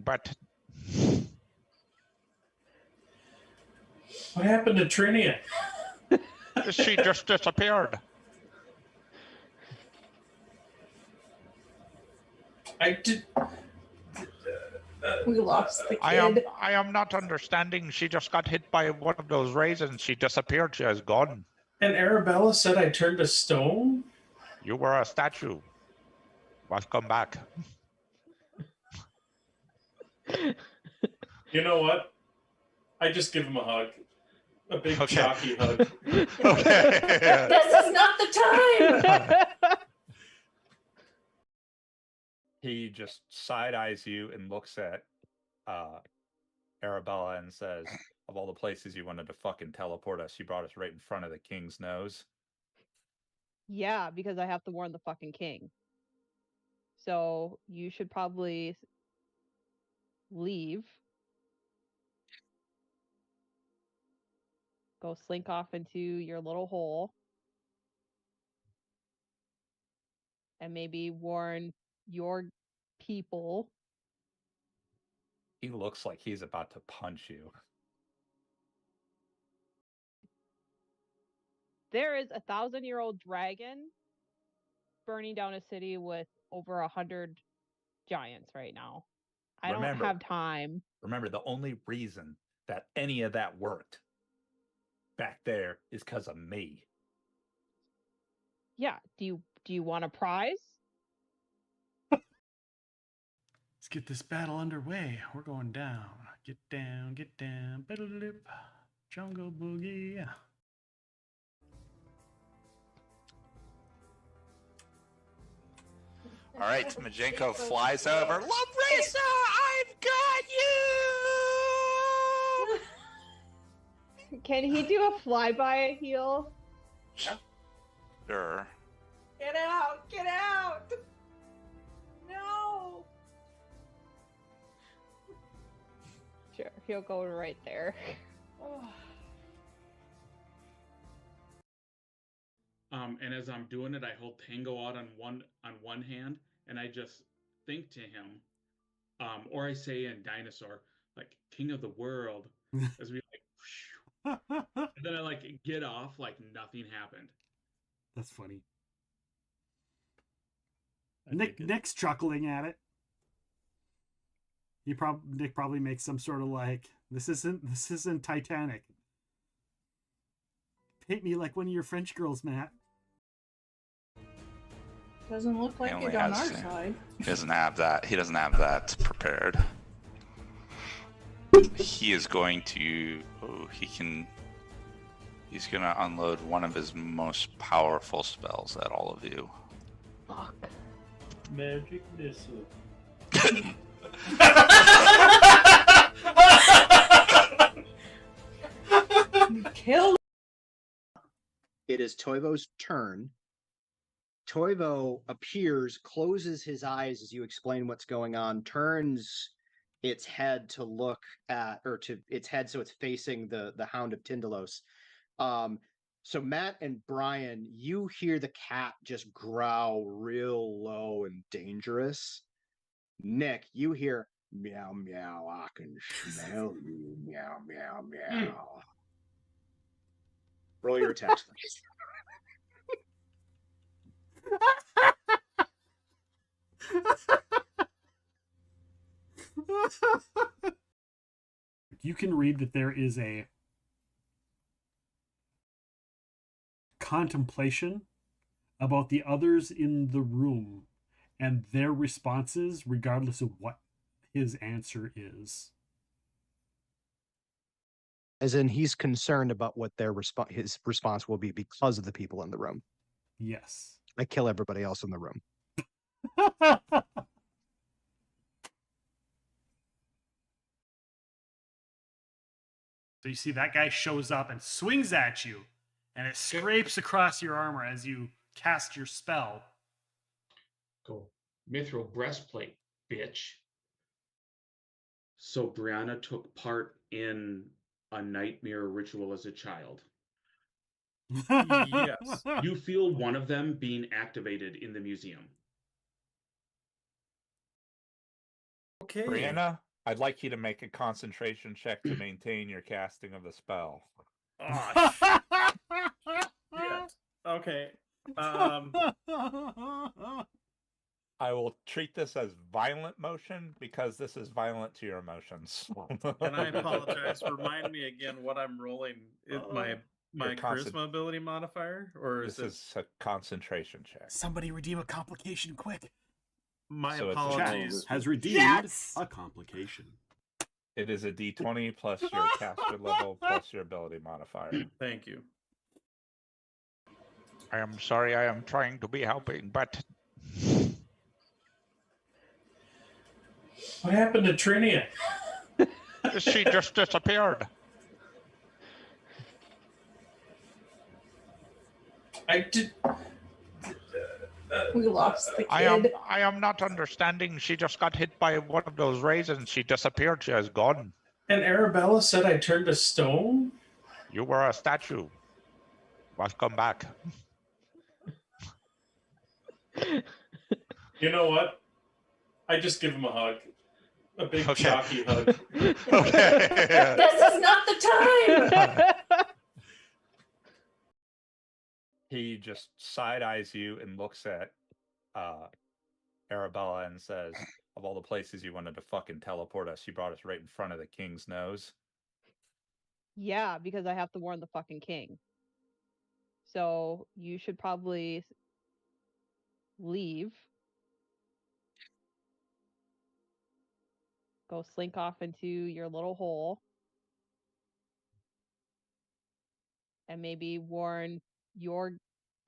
but What happened to Trinia? she just disappeared. I did. We lost the kid. I am not understanding. She just got hit by one of those rays and she disappeared. She is gone. And Arabella said I turned to stone? You were a statue. Welcome back. You know what? I just give him a hug. A big Okay. jockey hug. Okay. This is not the time! He just side-eyes you and looks at Arabella and says, of all the places you wanted to fucking teleport us, you brought us right in front of the king's nose. Yeah, because I have to warn the fucking king. So you should probably leave. Go slink off into your little hole. And maybe warn your people. He looks like he's about to punch you. There is a 1,000-year-old dragon burning down a city with over 100 giants right now. I don't have time. Remember, the only reason that any of that worked back there is because of me. Yeah. Do you want a prize? Let's get this battle underway. We're going down. Get down, get down. Biddle-lip. Jungle boogie. All right, Majenko flies over. Larissa, I've got you! Can he do a flyby heal? Sure. Get out! Get out! No! Sure, he'll go right there. And as I'm doing it, I hold Tango out on one hand, and I just think to him, or I say in Dinosaur, like King of the World, as we like, and then I like get off like nothing happened. That's funny. Nick's chuckling at it. Nick probably makes some sort of like, this isn't Titanic. Paint me like one of your French girls, Matt. Doesn't look like it on our side. He doesn't have that. He doesn't have that prepared. He is going to. Oh, he's gonna unload one of his most powerful spells at all of you. Fuck. Magic missile. Kill. It is Toivo's turn. Toivo appears, closes his eyes as you explain what's going on, turns its head to look at, or to its head so it's facing the Hound of Tyndalos. So Matt and Brian, you hear the cat just growl real low and dangerous. Nick, you hear meow meow, I can smell you, meow meow meow. Roll your attacks, please. You can read that there is a contemplation about the others in the room and their responses, regardless of what his answer is. As in, he's concerned about what his response will be because of the people in the room. Yes. I kill everybody else in the room. So you see that guy shows up and swings at you, and it scrapes across your armor as you cast your spell. Go mithril breastplate, bitch. So Brianna took part in a nightmare ritual as a child. Yes. You feel one of them being activated in the museum. Okay. Brianna, I'd like you to make a concentration check to maintain your casting of the spell. Oh, yeah. Okay. I will treat this as violent motion because this is violent to your emotions. And I apologize. Remind me again what I'm rolling. My charisma ability modifier, or is this is a concentration check. Somebody redeem a complication quick. My So it's a apologies. Has redeemed a complication. It is a d20 plus your caster level plus your ability modifier. Thank you. I am sorry, I am trying to be helping, but What happened to Trinia? she just disappeared. I did. We lost the kid. I am not understanding. She just got hit by one of those raisins. She disappeared. She is gone. And Arabella said I turned to stone? You were a statue. Must come back. You know what? I just give him a hug. A big chalky hug. Okay. This is not the time! He just side-eyes you and looks at Arabella and says, of all the places you wanted to fucking teleport us, you brought us right in front of the king's nose. Yeah, because I have to warn the fucking king. So you should probably leave. Go slink off into your little hole. And maybe warn your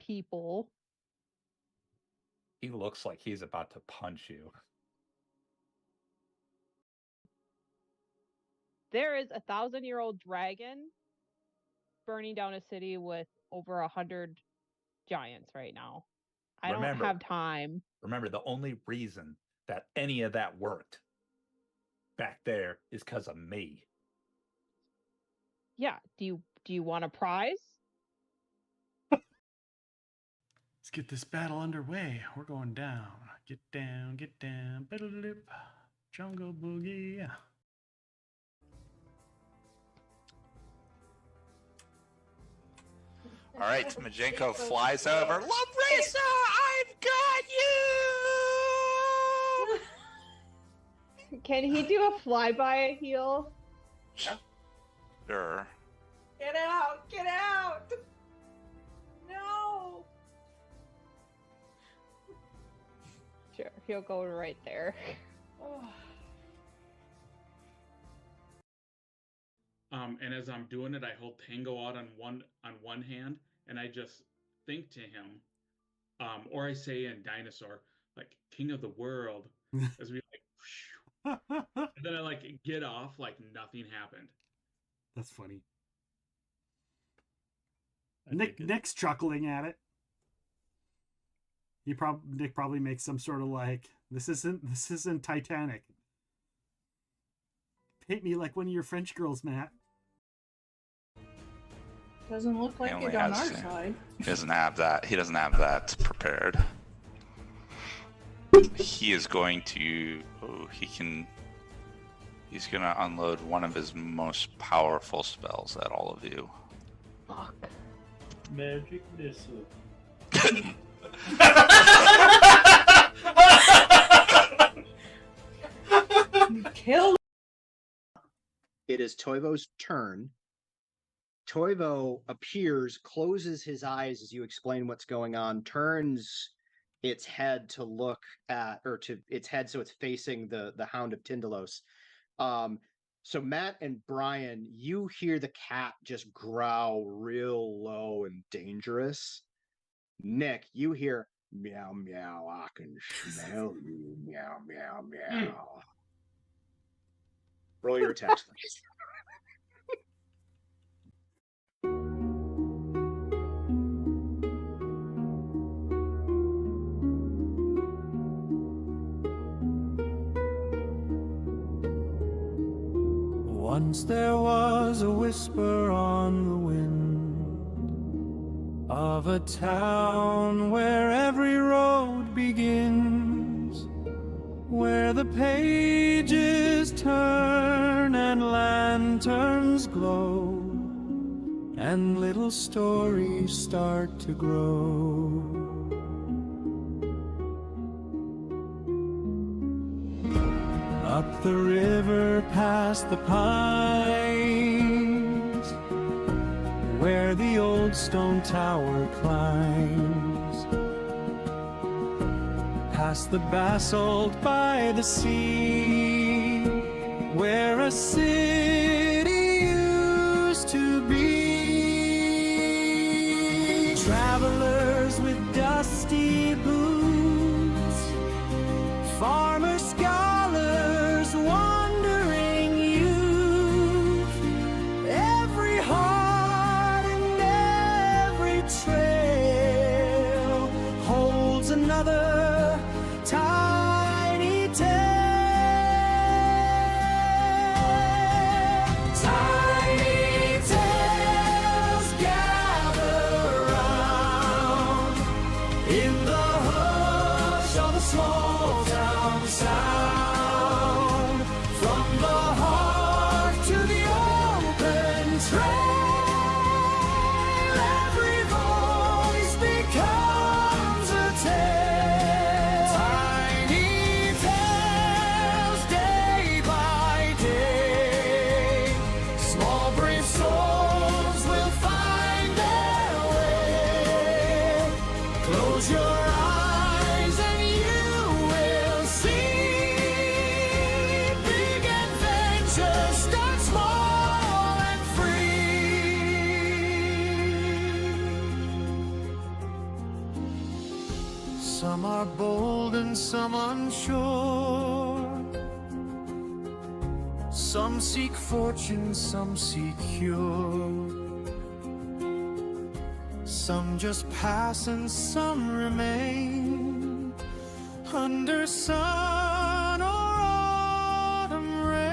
people. He looks like he's about to punch you. There is a 1,000-year-old dragon burning down a city with over 100 giants right now. I don't have time. Remember, the only reason that any of that worked back there is because of me. Yeah. Do you want a prize? Let's get this battle underway. We're going down. Get down, get down. Biddle-lip. Jungle boogie. All right, Majenko flies over. Labrisa, I've got you! Can he do a flyby heal? Sure. Get out! Get out! No! Sure, he'll go right there. And as I'm doing it, I hold Tango out on one hand, and I just think to him, or I say in Dinosaur, like King of the World, as we like, and then I like get off like nothing happened. That's funny. Nick's chuckling at it. Nick probably makes some sort of like, this isn't Titanic. Hit me like one of your French girls, Matt. Doesn't look like it on our side. He doesn't have that. He doesn't have that prepared. He is going to. Oh, he's gonna unload one of his most powerful spells at all of you. Fuck. Magic missile. Kill. It is Toivo's turn. Toivo appears, closes his eyes as you explain what's going on, turns its head to look at, or to its head so it's facing the Hound of Tyndalos. So Matt and Brian, you hear the cat just growl real low and dangerous. Nick, you hear meow meow, I can smell you, meow meow meow. Roll your attacks, please. Once there was a whisper on the wind of a town where every road begins where the pages turn and lanterns glow, and little stories start to grow. Up the river past the pines, where the old stone tower climbs, past the basalt by the sea, where a city used to be. Travelers with dusty boots, farmer scholars, wandering youth, every heart and every trail holds another tiny tale. Tiny tales gather round in the hush of a small town sound, from the heart to the open trail. Every voice becomes a tale. Tiny tales day by day. Small brave souls will find their way. Close your eyes and you will see. Big adventures start small and free. Some are bold and some unsure. Some seek fortune, some seek cure. Some just pass and some remain under sun or autumn rain.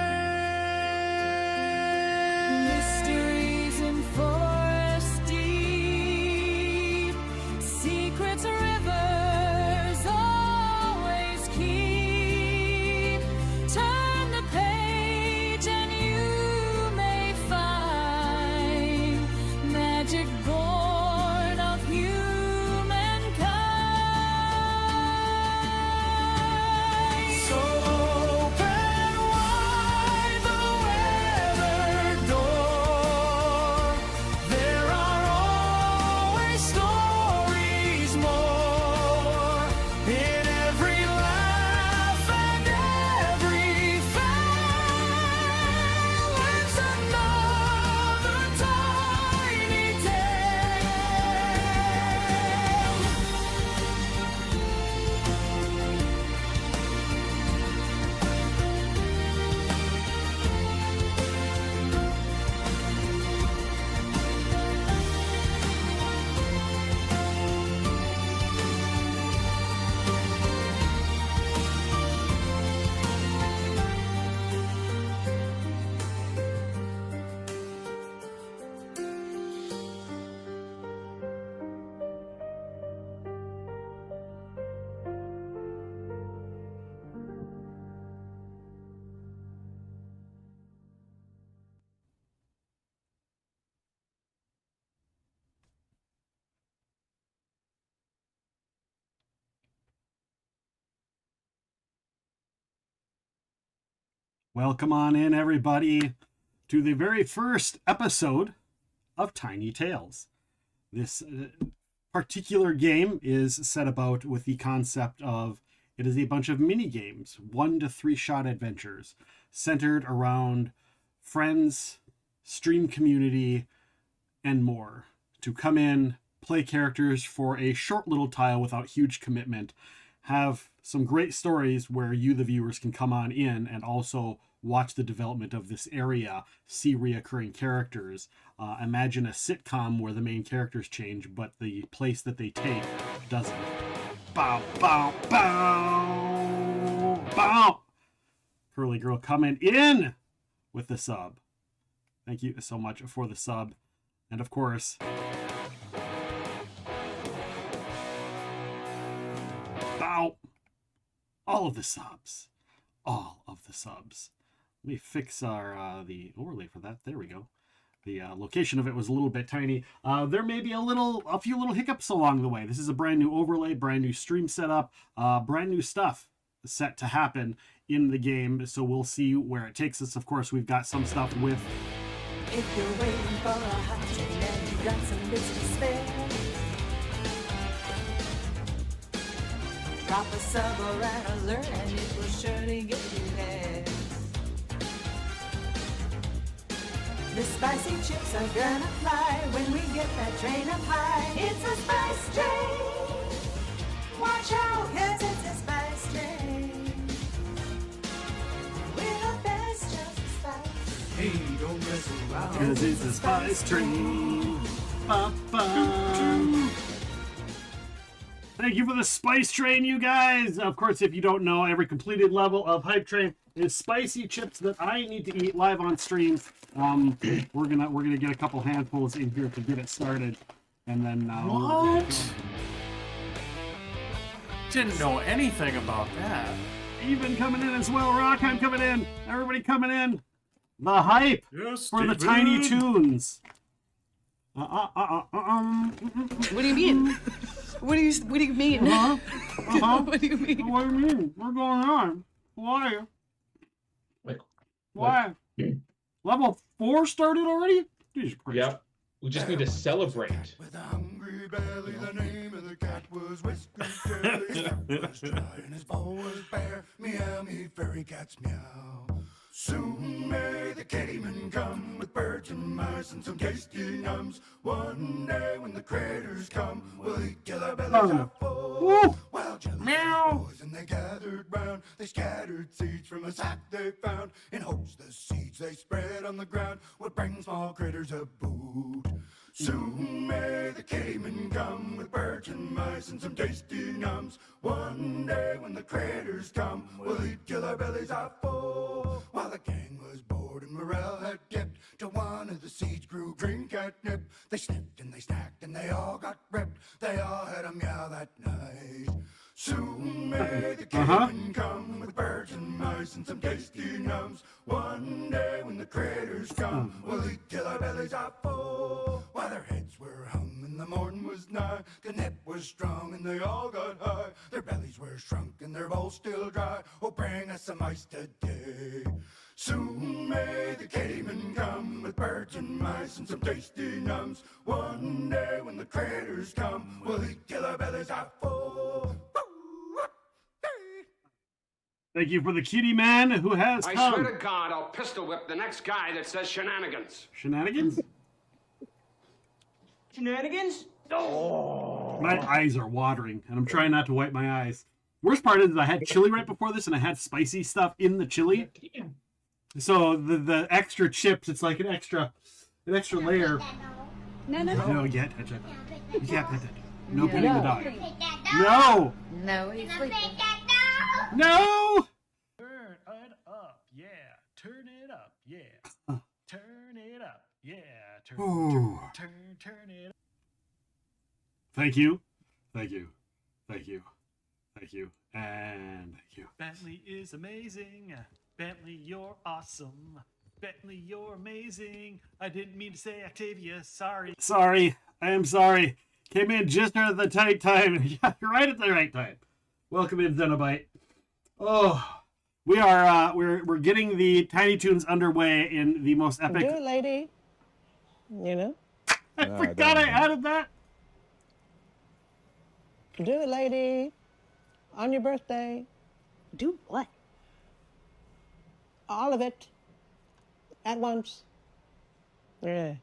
Mysteries in forest deep, secrets rivers always keep. Turn the page and you may find magic born of humankind. So open wide the weathered door. There are always stories more in every laugh and every fail. Lives another tiny tale. Welcome on in, everybody, to the very first episode of Tiny Tales. This particular game is set about with the concept of it is a bunch of mini games, 1 to 3 shot adventures, centered around friends, stream community, and more. To come in, play characters for a short little tile without huge commitment, have some great stories where you, the viewers, can come on in and also watch the development of this area, see reoccurring characters. Imagine a sitcom where the main characters change, but the place that they take doesn't. Bow, bow, bow, bow. Curly Girl coming in with the sub. Thank you so much for the sub. And of course, bow, all of the subs. all of the subs. Let me fix our the overlay for that. There we go. The location of it was a little bit tiny. There may be a few little hiccups along the way. This is a brand new overlay, brand new stream setup, brand new stuff set to happen in the game. So we'll see where it takes us. Of course, we've got some stuff with. If you're waiting for a hot train and you got some bits to spare, drop a sub or an alert and it will surely get you there. The spicy chips are gonna fly when we get that train up high. It's a spice train. Watch out, yes, it's a spice train. We're the best, just a spice. Hey, don't mess around. 'Cause it's a spice train. Ba-ba. Thank you for the spice train, you guys. Of course, if you don't know, every completed level of Hype Train is spicy chips that I need to eat live on stream. We're gonna get a couple handfuls in here to get it started, and then what? Didn't know anything about that. Even coming in as well. Rockheim coming in. Everybody coming in. The hype for the Tiny Toons. What do you mean? What do you mean? What do you mean? What do you mean? What's going on? Why? Why? Level 4 started already? Jesus Christ. Yep. We just need to celebrate. With a hungry belly, the name of the cat was Whisker Jelly. His was dry and his bowl was bare. Meow, me fairy cats meow. Soon may the cavemen come with birds and mice and some tasty nums. One day when the critters come, we'll eat till our bellies are full. While jelly boys and they gathered round, they scattered seeds from a sack they found, in hopes the seeds they spread on the ground would bring small critters a boot. Soon may the cavemen come with birds and mice and some tasty nums. One day when the critters come, we'll eat till our bellies are full. While the gang was bored and morale had dipped, till one of the seeds grew green catnip. They snipped and they stacked and they all got ripped. They all had a meow that night. Soon may the cavemen come with birds and mice and some tasty nums. One day when the critters come, we'll eat till our bellies are full. While their heads were hung and the morn was nigh, the nip was strong and they all got high. Their bellies were shrunk and their bowls still dry. Oh, bring us some ice today. Soon may the cavemen come with birds and mice and some tasty nums. One day when the critters come, we'll eat till our bellies are full. Thank you for the kitty man who has come. I swear to God, I'll pistol whip the next guy that says shenanigans. Shenanigans? Shenanigans? Oh. My eyes are watering, and I'm trying not to wipe my eyes. Worst part is I had chili right before this, and I had spicy stuff in the chili. So the extra chips, it's like an extra layer. No. No, you can't touch it. You can't pet it. No petting the dog. No! No, he's sleeping. No! Turn it up, yeah. Turn it up, yeah. Turn it up, yeah. Turn it up. Thank you. And thank you. Bentley is amazing. Bentley, you're awesome. Bentley, you're amazing. I didn't mean to say Octavia. Sorry. I am sorry. Came in just at the tight time. Yeah, right at the right time. Welcome in, Xenobite. Oh, we are we're getting the Tiny Toons underway in the most epic. Do it, lady. You know. I forgot I added that. Do it, lady. On your birthday. Do what? All of it. At once. Yeah.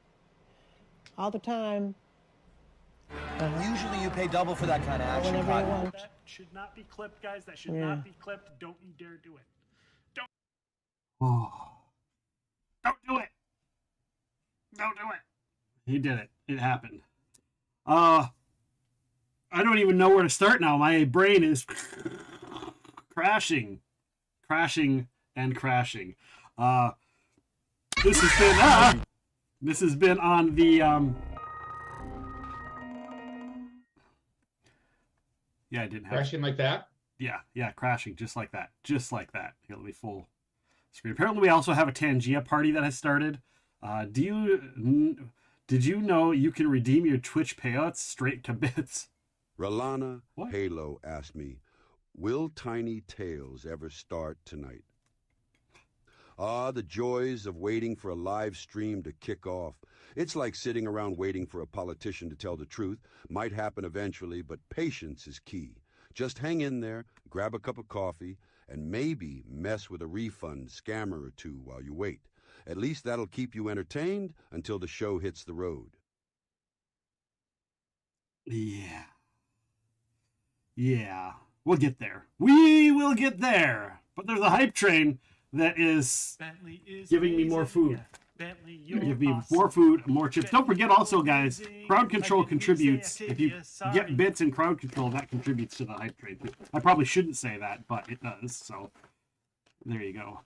All the time. Usually you pay double for that kind of action. That should not be clipped, guys. That should not be clipped. Don't you dare do it. Don't do it. Don't do it. He did it. It happened. I don't even know where to start now. My brain is crashing. This has been on the yeah, I didn't have crashing like that. Yeah, crashing just like that. Just like that. Here, let me full screen. Apparently, we also have a Tangia party that has started. Did you know you can redeem your Twitch payouts straight to bits? Rolana Halo asked me, will Tiny Tales ever start tonight? Ah, the joys of waiting for a live stream to kick off. It's like sitting around waiting for a politician to tell the truth. Might happen eventually, but patience is key. Just hang in there, grab a cup of coffee, and maybe mess with a refund scammer or two while you wait. At least that'll keep you entertained until the show hits the road. Yeah, we'll get there. We will get there. But there's a hype train that is giving me more food. Give me more food, more chips. Don't forget also, guys, crowd control contributes. If you get bits in crowd control, that contributes to the hype train. I probably shouldn't say that, but it does. So there you go.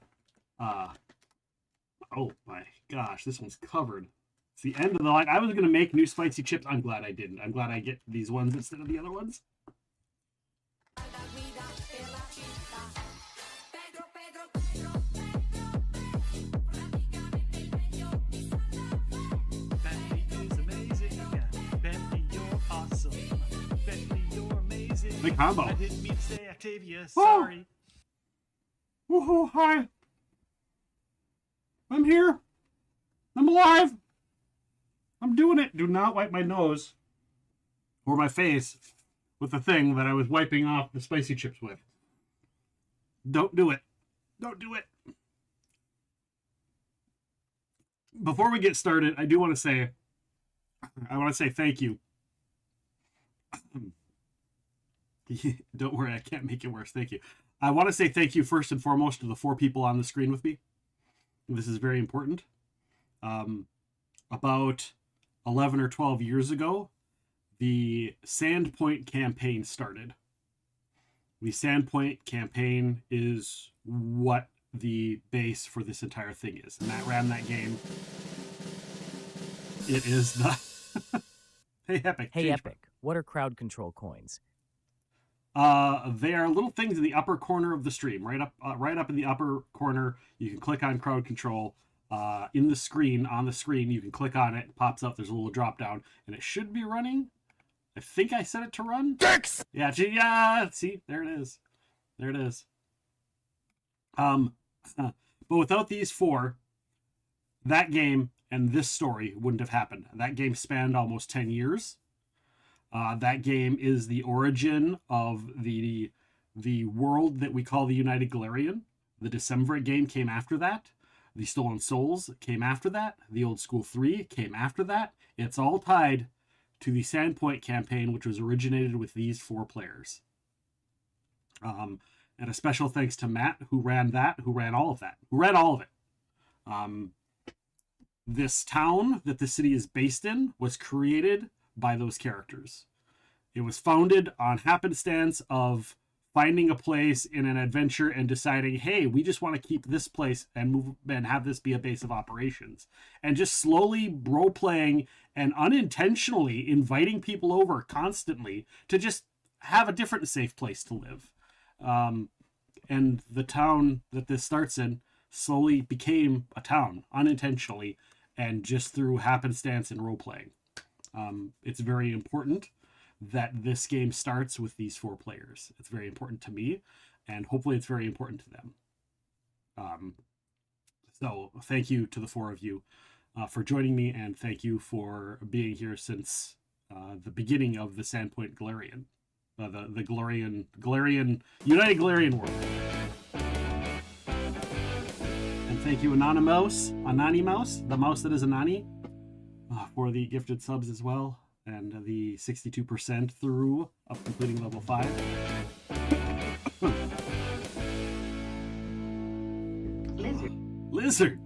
Oh my gosh, this one's covered. It's the end of the line. I was going to make new spicy chips. I'm glad I didn't. I'm glad I get these ones instead of the other ones. Big combo. I didn't mean to say Octavia. Sorry. Woohoo! Hi. I'm here. I'm alive. I'm doing it. Do not wipe my nose or my face with the thing that I was wiping off the spicy chips with. Don't do it. Don't do it. Before we get started, I want to say thank you. Don't worry, I can't make it worse. Thank you. I want to say thank you first and foremost to the 4 people on the screen with me. This is very important. About 11 or 12 years ago, the Sandpoint campaign started. The Sandpoint campaign is what the base for this entire thing is. And Matt ran that game. It is the... Hey, Epic. Hey, Epic. What are crowd control coins? They are little things in the upper corner of the stream, right up in the upper corner. You can click on crowd control. On the screen, you can click on it. It pops up. There's a little drop down, and it should be running. I think I set it to run. Dicks! Yeah. See, there it is. There it is. But without these 4, that game and this story wouldn't have happened. That game spanned almost 10 years. That game is the origin of the world that we call the United Galarian. The Decemvirate game came after that. The Stolen Souls came after that. The Old School 3 came after that. It's all tied to the Sandpoint campaign, which was originated with these 4 players. And a special thanks to Matt, who ran all of it. This town that the city is based in was created by those characters. It was founded on happenstance of finding a place in an adventure and deciding, hey, we just want to keep this place and move and have this be a base of operations. And just slowly role-playing and unintentionally inviting people over constantly to just have a different safe place to live. And the town that this starts in slowly became a town unintentionally and just through happenstance and role-playing. It's very important that this game starts with these 4 players. It's very important to me, and hopefully it's very important to them. So thank you to the 4 of you for joining me, and thank you for being here since the beginning of the Sandpoint Galarian, the Galarian United Galarian world. And thank you Anonymous, the mouse that is Anani, for the gifted subs as well, and the 62% through of completing level 5. Lizard.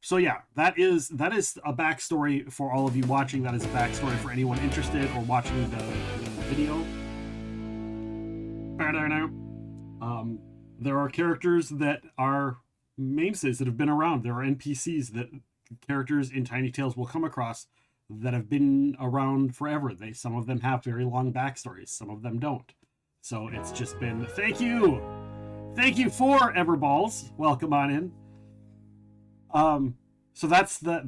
So yeah, that is a backstory for all of you watching. That is a backstory for anyone interested or watching the video. There are characters that are mainstays that have been around. There are NPCs that characters in Tiny Tales will come across that have been around forever. Some of them have very long backstories, some of them don't. So it's just been thank you for Everballs. Welcome on in. So that's the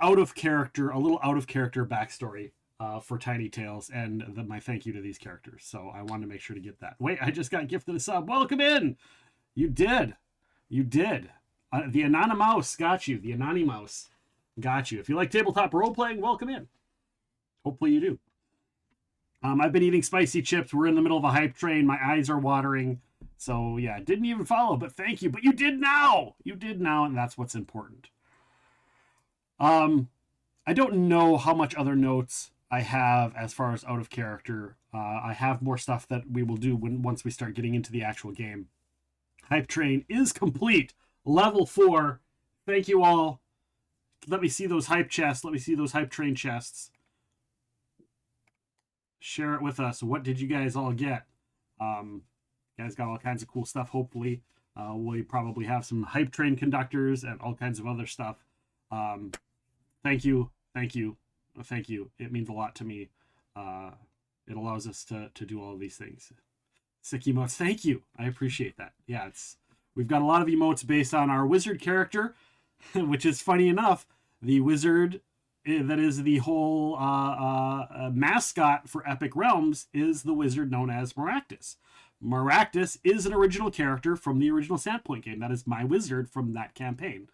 out of character, a little out of character backstory for Tiny Tales, and my thank you to these characters. So I wanted to make sure to get that. Wait, I just got gifted a sub. Welcome in. You did. The Anonymous got you. The Anonymous got you. If you like tabletop role playing, welcome in. Hopefully you do. I've been eating spicy chips. We're in the middle of a hype train. My eyes are watering. So yeah, didn't even follow, but thank you. But you did now. You did now, and that's what's important. I don't know how much other notes I have as far as out of character. I have more stuff that we will do once we start getting into the actual game. Hype train is complete. Level 4. Thank you all. Let me see those hype chests. Let me see those hype train chests. Share it with us. What did you guys all get? You guys got all kinds of cool stuff, hopefully. We probably have some hype train conductors and all kinds of other stuff. Thank you. It means a lot to me. It allows us to do all of these things. Sick emotes. Thank you. I appreciate that. Yeah, we've got a lot of emotes based on our wizard character, which is funny enough. The wizard that is the whole mascot for Epic Realms is the wizard known as Maractus. Maractus is an original character from the original Sandpoint game. That is my wizard from that campaign.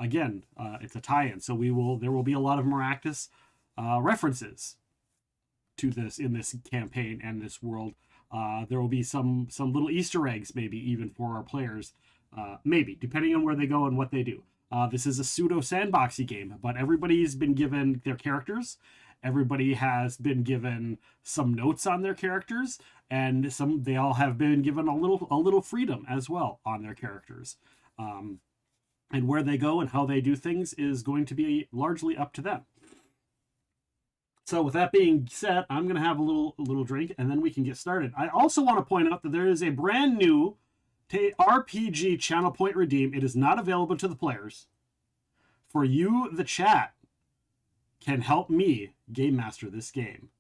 Again, it's a tie-in, so there will be a lot of Maractus references to this in this campaign and this world. There will be some little Easter eggs, maybe even for our players, maybe depending on where they go and what they do. This is a pseudo sandboxy game, but everybody's been given their characters. Everybody has been given some notes on their characters, and they all have been given a little freedom as well on their characters. And where they go and how they do things is going to be largely up to them. So with that being said, I'm going to have a little drink, and then we can get started. I also want to point out that there is a brand new RPG channel point redeem. It is not available to the players. For you, the chat, can help me game master this game.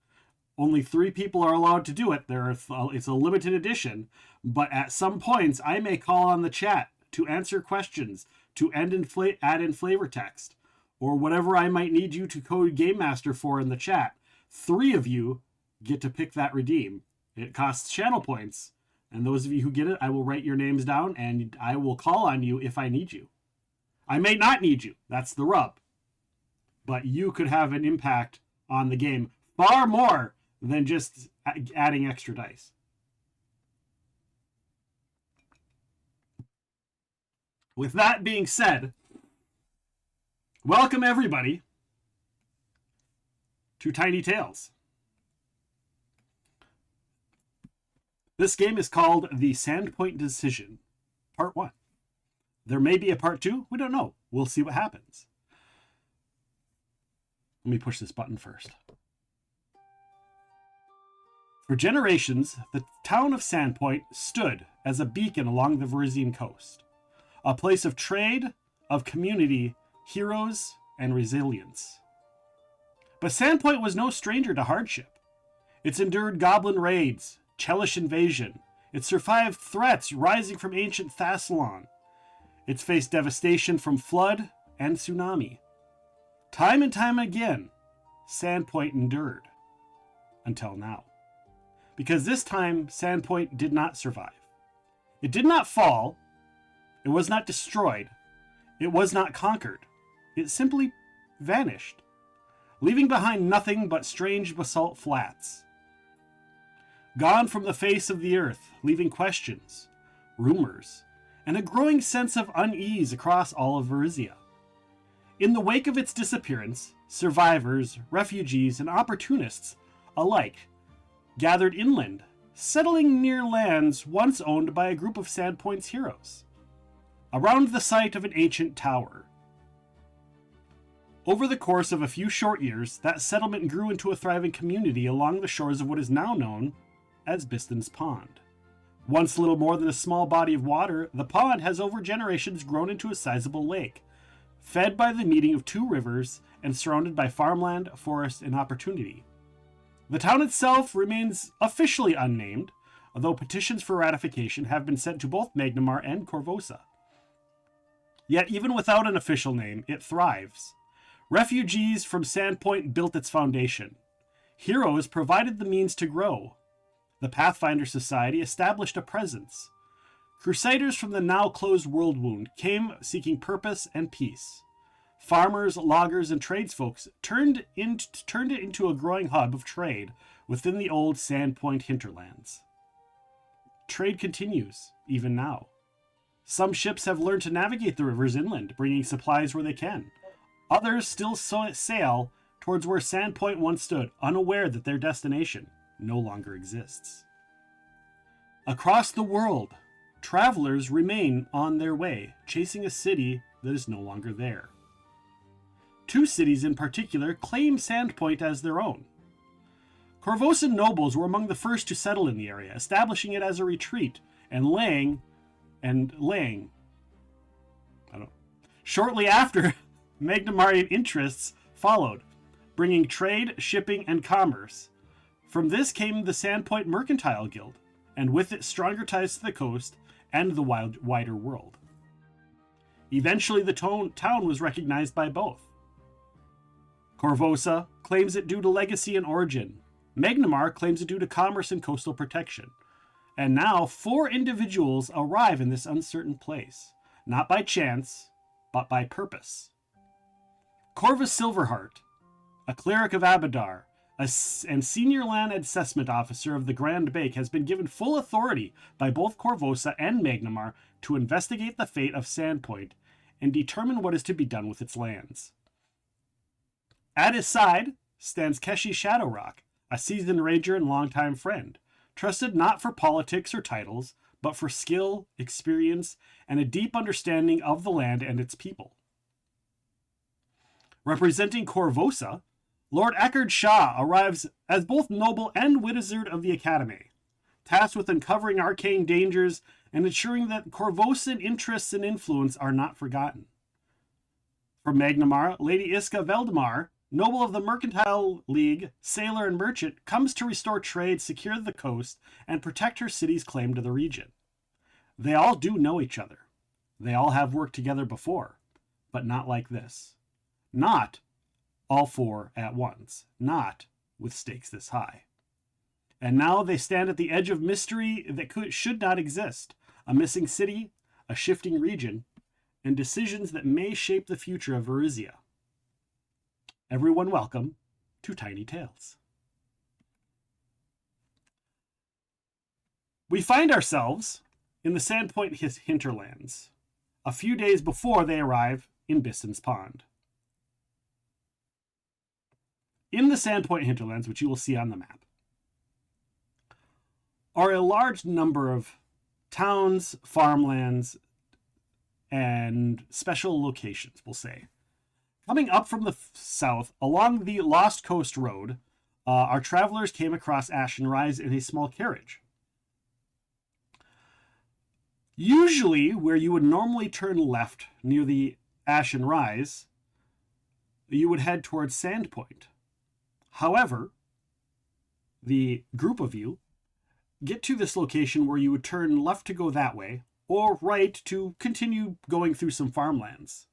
Only 3 people are allowed to do it. It's a limited edition, but at some points I may call on the chat to answer questions, to add in flavor text, or whatever I might need you to code game master for in the chat. 3 of you get to pick that redeem. It costs channel points, and those of you who get it, I will write your names down and I will call on you if I need you. I may not need you. That's the rub. But you could have an impact on the game far more than just adding extra dice. With that being said, welcome everybody to Tiny Tales. This game is called The Sandpoint Decision, Part 1. There may be a Part 2. We don't know. We'll see what happens. Let me push this button first. For generations, the town of Sandpoint stood as a beacon along the Varisian coast, a place of trade, of community, heroes, and resilience. But Sandpoint was no stranger to hardship. It's endured goblin raids, Chelish invasion. It survived threats rising from ancient Thassalon. It's faced devastation from flood and tsunami. Time and time again, Sandpoint endured. Until now. Because this time, Sandpoint did not survive. It did not fall. It was not destroyed. It was not conquered. It simply vanished, leaving behind nothing but strange basalt flats. Gone from the face of the earth, leaving questions, rumors, and a growing sense of unease across all of Varisia. In the wake of its disappearance, survivors, refugees, and opportunists alike gathered inland, settling near lands once owned by a group of Sandpoint's heroes, around the site of an ancient tower. Over the course of a few short years, that settlement grew into a thriving community along the shores of what is now known as Biston's Pond. Once little more than a small body of water, the pond has over generations grown into a sizable lake, fed by the meeting of 2 rivers and surrounded by farmland, forest, and opportunity. The town itself remains officially unnamed, although petitions for ratification have been sent to both Magnimar and Korvosa. Yet even without an official name, it thrives. Refugees from Sandpoint built its foundation. Heroes provided the means to grow. The Pathfinder Society established a presence. Crusaders from the now closed World Wound came seeking purpose and peace. Farmers, loggers, and tradesfolk turned it into a growing hub of trade within the old Sandpoint hinterlands. Trade continues, even now. Some ships have learned to navigate the rivers inland, bringing supplies where they can. Others still sail towards where Sandpoint once stood, unaware that their destination no longer exists. Across the world, travelers remain on their way, chasing a city that is no longer there. 2 cities in particular claim Sandpoint as their own. Korvosan nobles were among the first to settle in the area, establishing it as a retreat and laying. Shortly after, Magnimarian interests followed, bringing trade, shipping, and commerce. From this came the Sandpoint Mercantile Guild, and with it stronger ties to the coast and the wider world. Eventually the town was recognized by both. Korvosa claims it due to legacy and origin. Magnimar claims it due to commerce and coastal protection. And now 4 individuals arrive in this uncertain place, not by chance, but by purpose. Corvus Silverheart, a cleric of Abadar, and senior land assessment officer of the Grand Bake, has been given full authority by both Korvosa and Magnimar to investigate the fate of Sandpoint and determine what is to be done with its lands. At his side stands Keshi Shadowrock, a seasoned ranger and longtime friend, trusted not for politics or titles, but for skill, experience, and a deep understanding of the land and its people. Representing Korvosa, Lord Eckard Shah arrives as both noble and wizard of the Academy, tasked with uncovering arcane dangers and ensuring that Korvosan interests and influence are not forgotten. From Magnimar, Lady Iska Veldemar, noble of the Mercantile League, sailor and merchant, comes to restore trade, secure the coast, and protect her city's claim to the region. They all do know each other. They all have worked together before, but not like this. Not all 4 at once. Not with stakes this high. And now they stand at the edge of mystery that should not exist. A missing city, a shifting region, and decisions that may shape the future of Varisia. Everyone welcome to Tiny Tales. We find ourselves in the Sandpoint hinterlands, a few days before they arrive in Biston's Pond. In the Sandpoint hinterlands, which you will see on the map, are a large number of towns, farmlands, and special locations, we'll say. Coming up from the south, along the Lost Coast Road, our travelers came across Ashen Rise in a small carriage. Usually, where you would normally turn left near the Ashen Rise, you would head towards Sandpoint. However, the group of you get to this location where you would turn left to go that way, or right to continue going through some farmlands.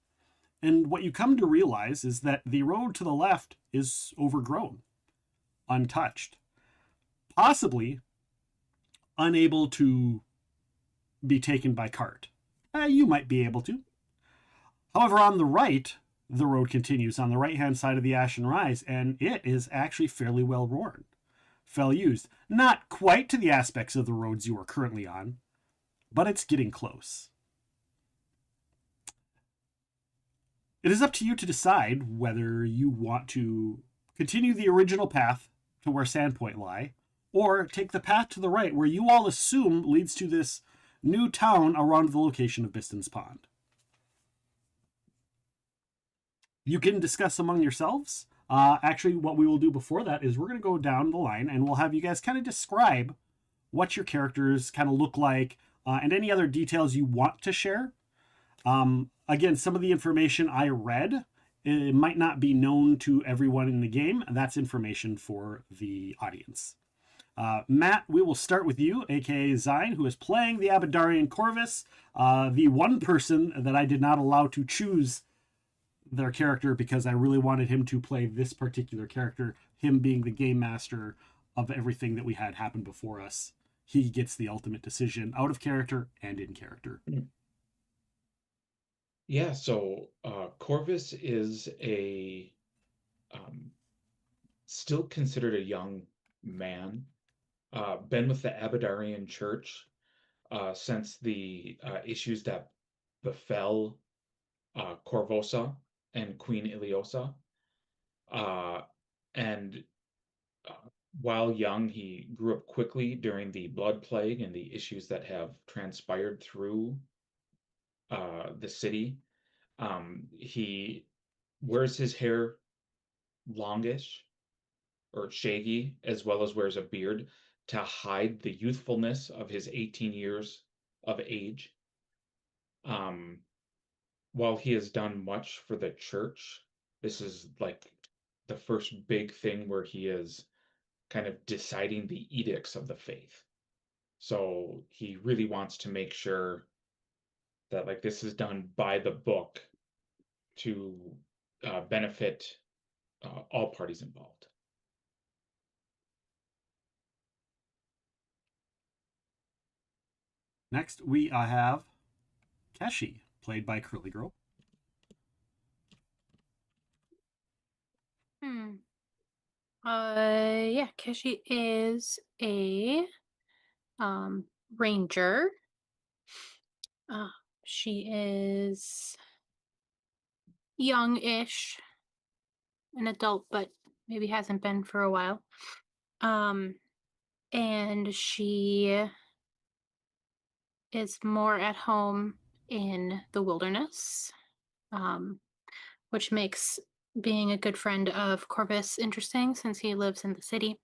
And what you come to realize is that the road to the left is overgrown, untouched, possibly unable to be taken by cart. You might be able to. However, on the right, the road continues on the right-hand side of the Ashen Rise, and it is actually fairly well worn, well used. Not quite to the aspects of the roads you are currently on, but it's getting close. It is up to you to decide whether you want to continue the original path to where Sandpoint lie, or take the path to the right where you all assume leads to this new town around the location of Biston's Pond. You can discuss among yourselves. Actually, what we will do before that is we're going to go down the line and we'll have you guys kind of describe what your characters kind of look like and any other details you want to share. Again, some of the information I read it might not be known to everyone in the game. That's information for the audience. Matt, we will start with you, aka Zine, who is playing the Abadarian Corvus, the one person that I did not allow to choose their character because I really wanted him to play this particular character, him being the game master of everything that we had happen before us. He gets the ultimate decision out of character and in character. Yeah, so Corvus is a still considered a young man. Been with the Abadarian Church since the issues that befell Korvosa and Queen Iliosa. And while young, he grew up quickly during the Blood Plague and the issues that have transpired through the city. He wears his hair longish or shaggy, as well as wears a beard to hide the youthfulness of his 18 years of age. While he has done much for the church, this is like the first big thing where he is kind of deciding the edicts of the faith. So he really wants to make sure that like this is done by the book to benefit all parties involved. Next, we have Keshi, played by Curly Girl. Yeah, Keshi is a ranger. She is young-ish, an adult, but maybe hasn't been for a while. And she is more at home in the wilderness, which makes being a good friend of Corvus interesting since he lives in the city.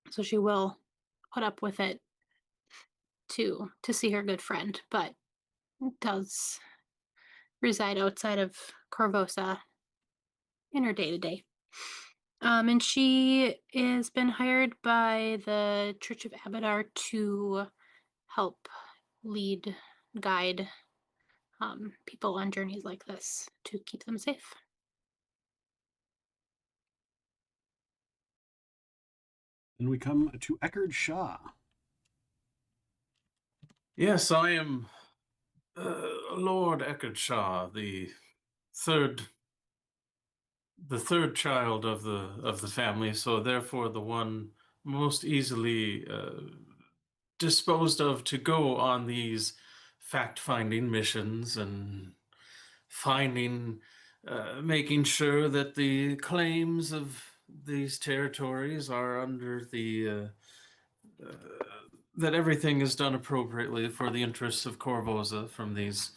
So she will put up with it to see her good friend, but does reside outside of Korvosa in her day-to-day. And she has been hired by the Church of Abadar to help lead, guide people on journeys like this to keep them safe. And we come to Eckard Shaw. Yes, I am Lord Eckard Shaw, the third child of the family, so therefore the one most easily disposed of to go on these fact-finding missions and making sure that the claims of these territories are under the that everything is done appropriately for the interests of Korvosa from these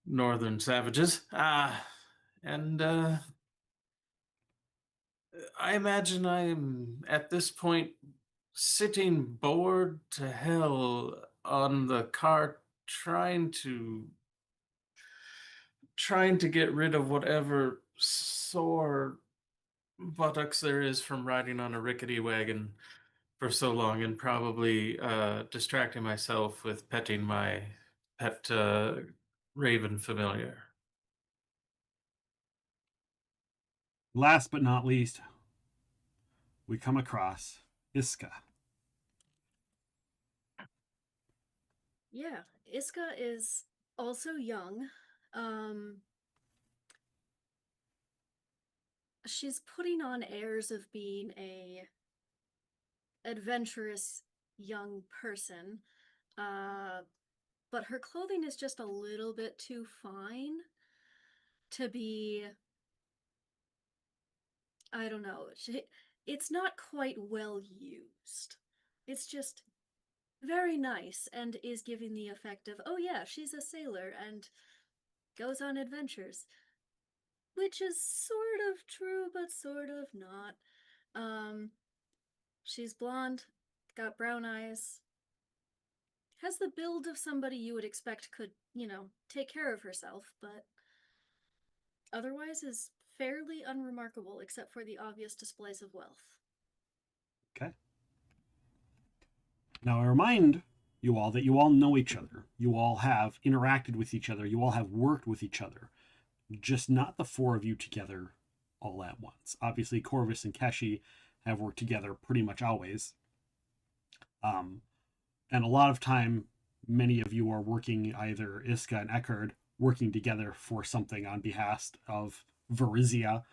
northern savages. And I imagine I'm at this point sitting bored to hell on the cart trying to get rid of whatever sore buttocks there is from riding on a rickety wagon for so long, and probably distracting myself with petting my pet raven familiar. Last but not least, we come across Iska. Yeah, Iska is also young. She's putting on airs of being a adventurous young person, but her clothing is just a little bit too fine to be, I don't know, it's not quite well used. It's just very nice and is giving the effect of, oh yeah, she's a sailor and goes on adventures. Which is sort of true, but sort of not. She's blonde, got brown eyes, has the build of somebody you would expect could, take care of herself, but otherwise is fairly unremarkable except for the obvious displays of wealth. Okay. Now I remind you all that you all know each other. You all have interacted with each other. You all have worked with each other. Just not the four of you together all at once. Obviously, Corvus and Keshi have worked together pretty much always. And a lot of time, many of you are working, either Iska and Eckhard, working together for something on behalf of Varisia,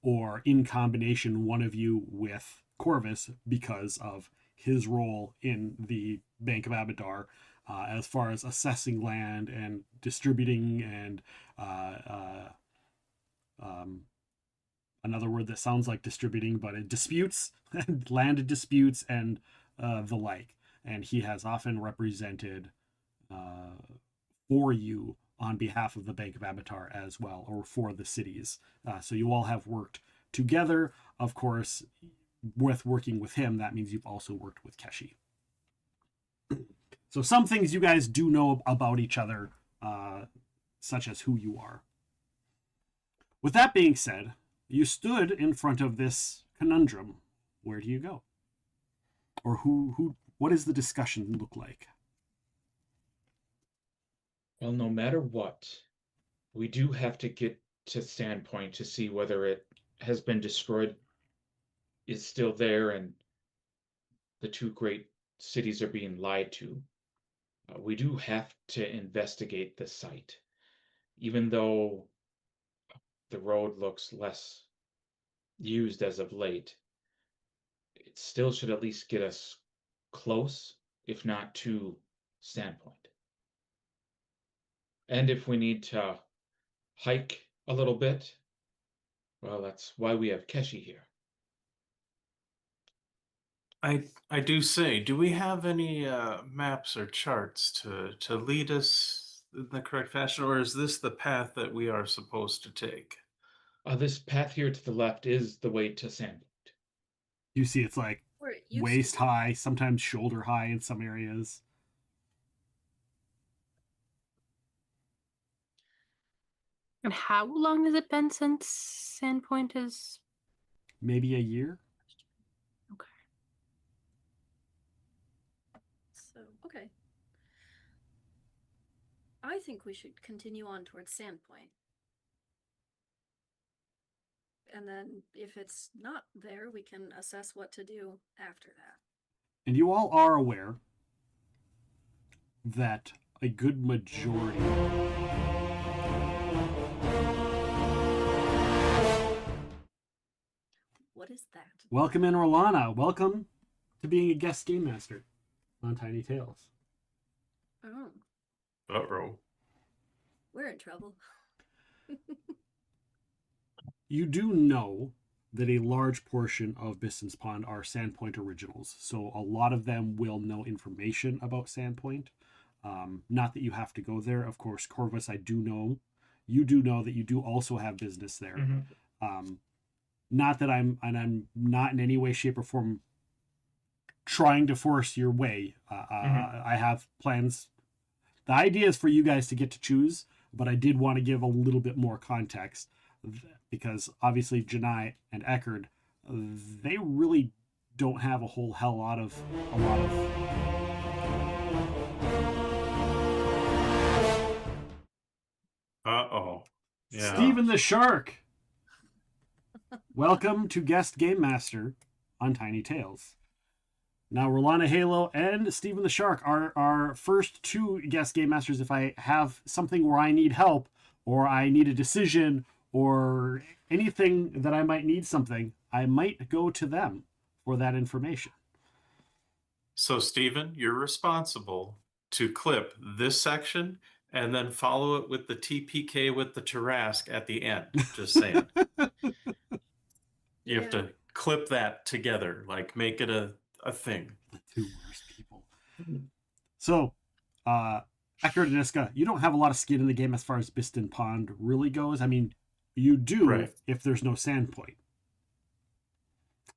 or in combination, one of you with Corvus because of his role in the Bank of Abadar, as far as assessing land and distributing and another word that sounds like distributing, but it disputes, land disputes and the like. And he has often represented for you on behalf of the Bank of Abadar as well, or for the cities. So you all have worked together. Of course, with working with him, that means you've also worked with Keshi. So some things you guys do know about each other, such as who you are. With that being said, you stood in front of this conundrum. Where do you go? Or what does the discussion look like? Well, no matter what, we do have to get to Sandpoint to see whether it has been destroyed, is still there, and the two great cities are being lied to. We do have to investigate the site. Even though the road looks less used as of late, it still should at least get us close, if not to Sandpoint. And if we need to hike a little bit, well, that's why we have Keshi here. I do say, do we have any maps or charts to lead us in the correct fashion, or is this the path that we are supposed to take? This path here to the left is the way to Sandpoint. You see it's like waist high, sometimes shoulder high in some areas. And how long has it been since Sandpoint is? Maybe a year. Okay. So, okay. I think we should continue on towards Sandpoint. And then if it's not there, we can assess what to do after that. And you all are aware that a good majority... What is that? Welcome in, Rolana. Welcome to being a guest game master on Tiny Tales. Oh. Uh-oh. We're in trouble. You do know that a large portion of Biston's Pond are Sandpoint originals, so a lot of them will know information about Sandpoint. Not that you have to go there. Of course, Corvus, I do know. You do know that you do also have business there. Mm-hmm. Not that I'm not in any way, shape, or form trying to force your way. I have plans. The idea is for you guys to get to choose, but I did want to give a little bit more context because obviously Janai and Eckhard, they really don't have a lot of. Uh-oh. Yeah. Stephen the Shark. Welcome to Guest Game Master on Tiny Tales. Now, Rolana Halo and Stephen the Shark are our first two guest game masters. If I have something where I need help, or I need a decision, or anything that I might need something, I might go to them for that information. So, Stephen, you're responsible to clip this section and then follow it with the TPK with the Tarask at the end. Just saying. You have to clip that together, like make it a thing. The two worst people. So, Eckhard and Iska, you don't have a lot of skin in the game as far as Biston Pond really goes. I mean, you do if there's no Sandpoint.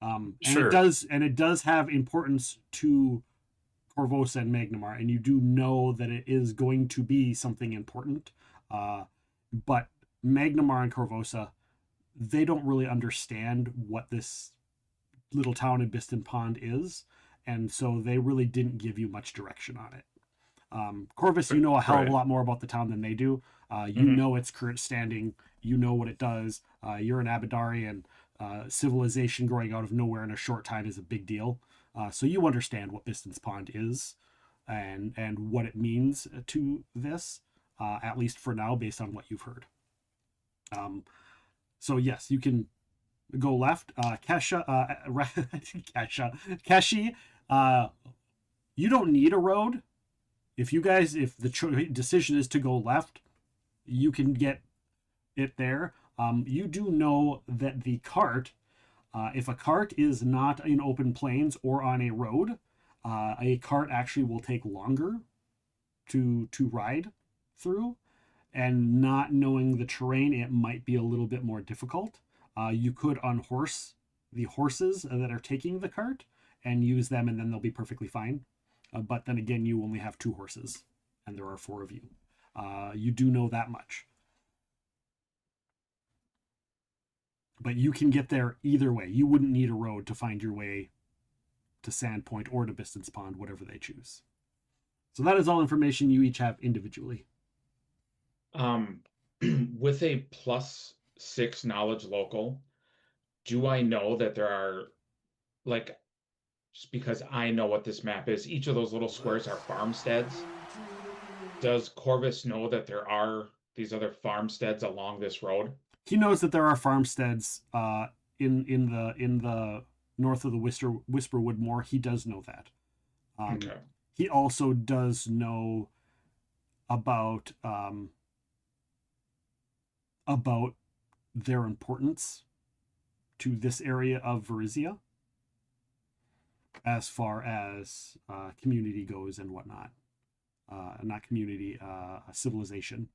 And Sure. it does have importance to Korvosa and Magnimar, and you do know that it is going to be something important. But Magnimar and Korvosa, they don't really understand what this little town in Biston Pond is, and so they really didn't give you much direction on it. Corvus, you know a hell of a lot more about the town than they do. You know its current standing. You know what it does. You're an Abadarian. Civilization growing out of nowhere in a short time is a big deal. So you understand what Biston's Pond is and what it means to this, at least for now, based on what you've heard. So yes, you can go left. Keshi, you don't need a road. If the decision is to go left, you can get it there. You do know that the cart, if a cart is not in open plains or on a road, a cart actually will take longer to ride through, and not knowing the terrain, it might be a little bit more difficult. You could unhorse the horses that are taking the cart and use them, and then they'll be perfectly fine. But then again, you only have 2 horses, and there are 4 of you. You do know that much. But you can get there either way. You wouldn't need a road to find your way to Sandpoint or to Biston's Pond, whatever they choose. So that is all information you each have individually. With a +6 knowledge local, do I know that there are, like, just because I know what this map is, each of those little squares are farmsteads? Does Corvus know that there are these other farmsteads along this road? He knows that there are farmsteads in the north of the Whisperwood Moor. He does know that. Okay. He also does know about their importance to this area of Varisia, as far as community goes and whatnot. Not community, civilization.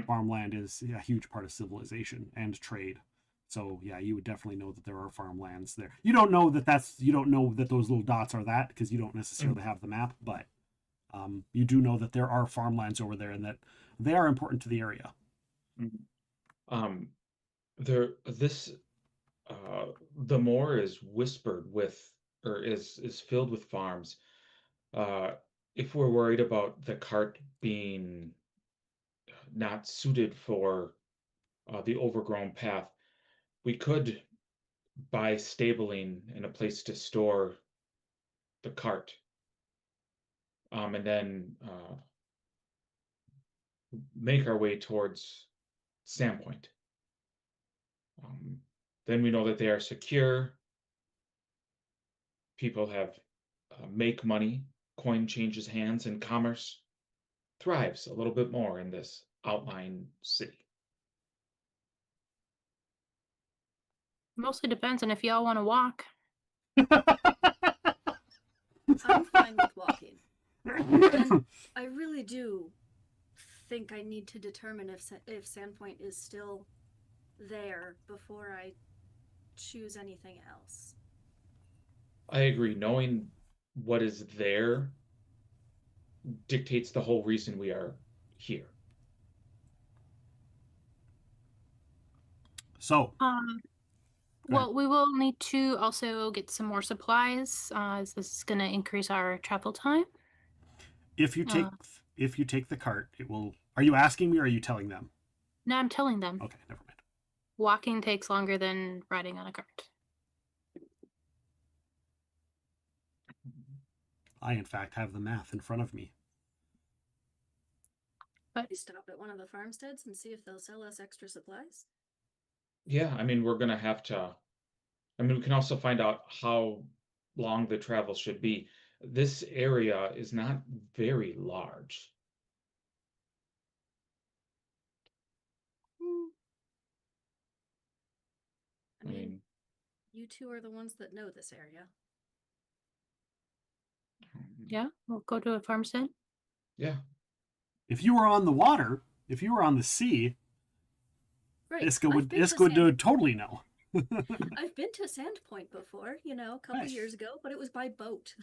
Farmland is a huge part of civilization and trade. So yeah, you would definitely know that there are farmlands there. You don't know that those little dots are that, because you don't necessarily have the map, but you do know that there are farmlands over there and that they are important to the area. The moor is whispered with, or is filled with farms. If we're worried about the cart being not suited for the overgrown path, we could buy stabling and a place to store the cart, and then make our way towards Sandpoint. Then we know that they are secure. People have make money, coin changes hands, and commerce thrives a little bit more in this outlying city. Mostly depends on if y'all want to walk. I'm fine with walking. And I really do think I need to determine if Sandpoint is still there before I choose anything else. I agree. Knowing what is there dictates the whole reason we are here. So, well, we will need to also get some more supplies, as this is going to increase our travel time. If you take the cart, it will. Are you asking me or are you telling them? No, I'm telling them. Okay, never mind. Walking takes longer than riding on a cart. I, in fact, have the math in front of me. But we stop at one of the farmsteads and see if they'll sell us extra supplies. Yeah, I mean, we're going to have to. I mean, we can also find out how long the travel should be. This area is not very large. I mean, you two are the ones that know this area. Yeah, we'll go to a farmstead. Yeah. If you were on the water, if you were on the sea, right. Iska would totally know. I've been to Sandpoint before, a couple years ago, but it was by boat.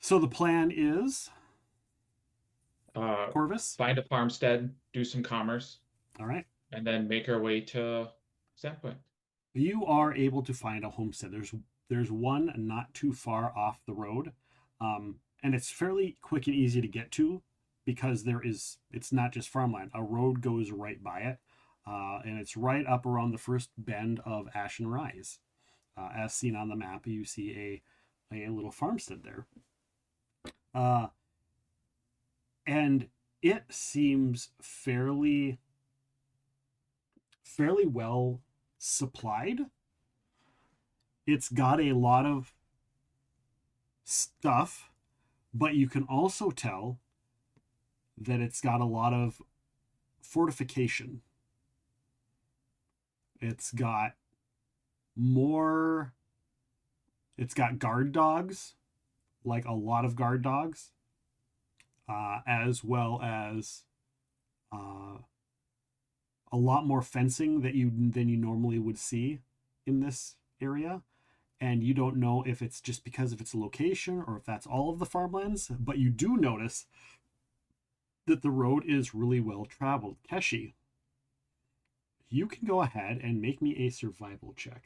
So the plan is, Corvus? Find a farmstead, do some commerce. All right. And then make our way to Sandpoint. You are able to find a homestead. There's one not too far off the road, and it's fairly quick and easy to get to because it's not just farmland. A road goes right by it, and it's right up around the first bend of Ashen Rise. As seen on the map, you see a little farmstead there. And it seems fairly well supplied. It's got a lot of stuff, but you can also tell that it's got a lot of fortification. It's got guard dogs, like a lot of guard dogs, as well as a lot more fencing than you normally would see in this area. And you don't know if it's just because of its location or if that's all of the farmlands, but you do notice that the road is really well traveled. Keshi, you can go ahead and make me a survival check.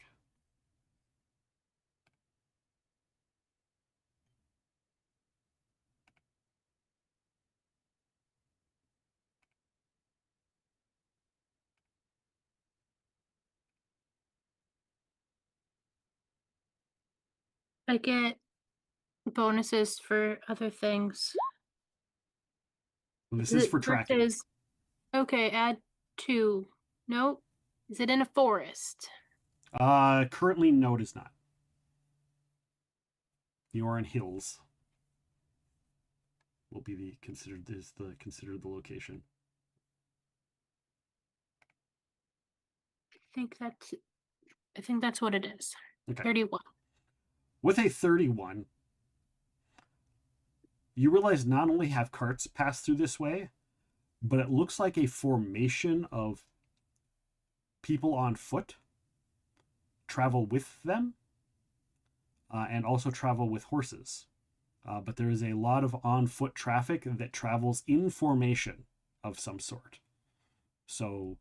I get bonuses for other things. This is for tracking. Okay, add 2. Nope. Is it in a forest? Currently, no, it is not. You are in hills. Will be considered the location. I think that's what it is. Okay. 31. With a 31, you realize not only have carts pass through this way, but it looks like a formation of people on foot travel with them, and also travel with horses. But there is a lot of on-foot traffic that travels in formation of some sort. So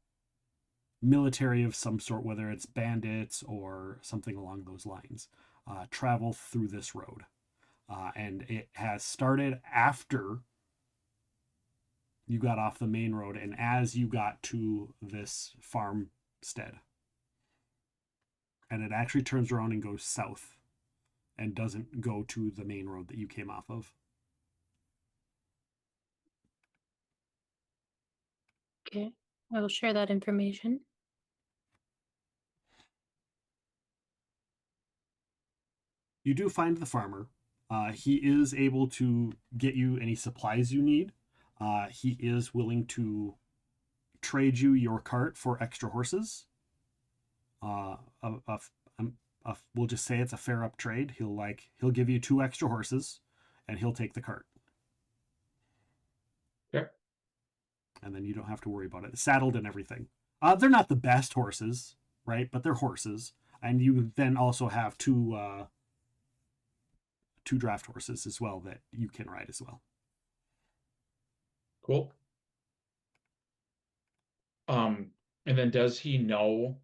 military of some sort, whether it's bandits or something along those lines, travel through this road. And it has started after you got off the main road and as you got to this farmstead. And it actually turns around and goes south and doesn't go to the main road that you came off of. Okay, I will share that information. You do find the farmer. He is able to get you any supplies you need. He is willing to trade you your cart for extra horses. We'll just say it's a fair up trade. He'll give you 2 extra horses, and he'll take the cart. Okay. And then you don't have to worry about it. Saddled and everything. They're not the best horses, right? But they're horses, and you then also have 2 draft horses as well that you can ride as well. Cool. And then does he know,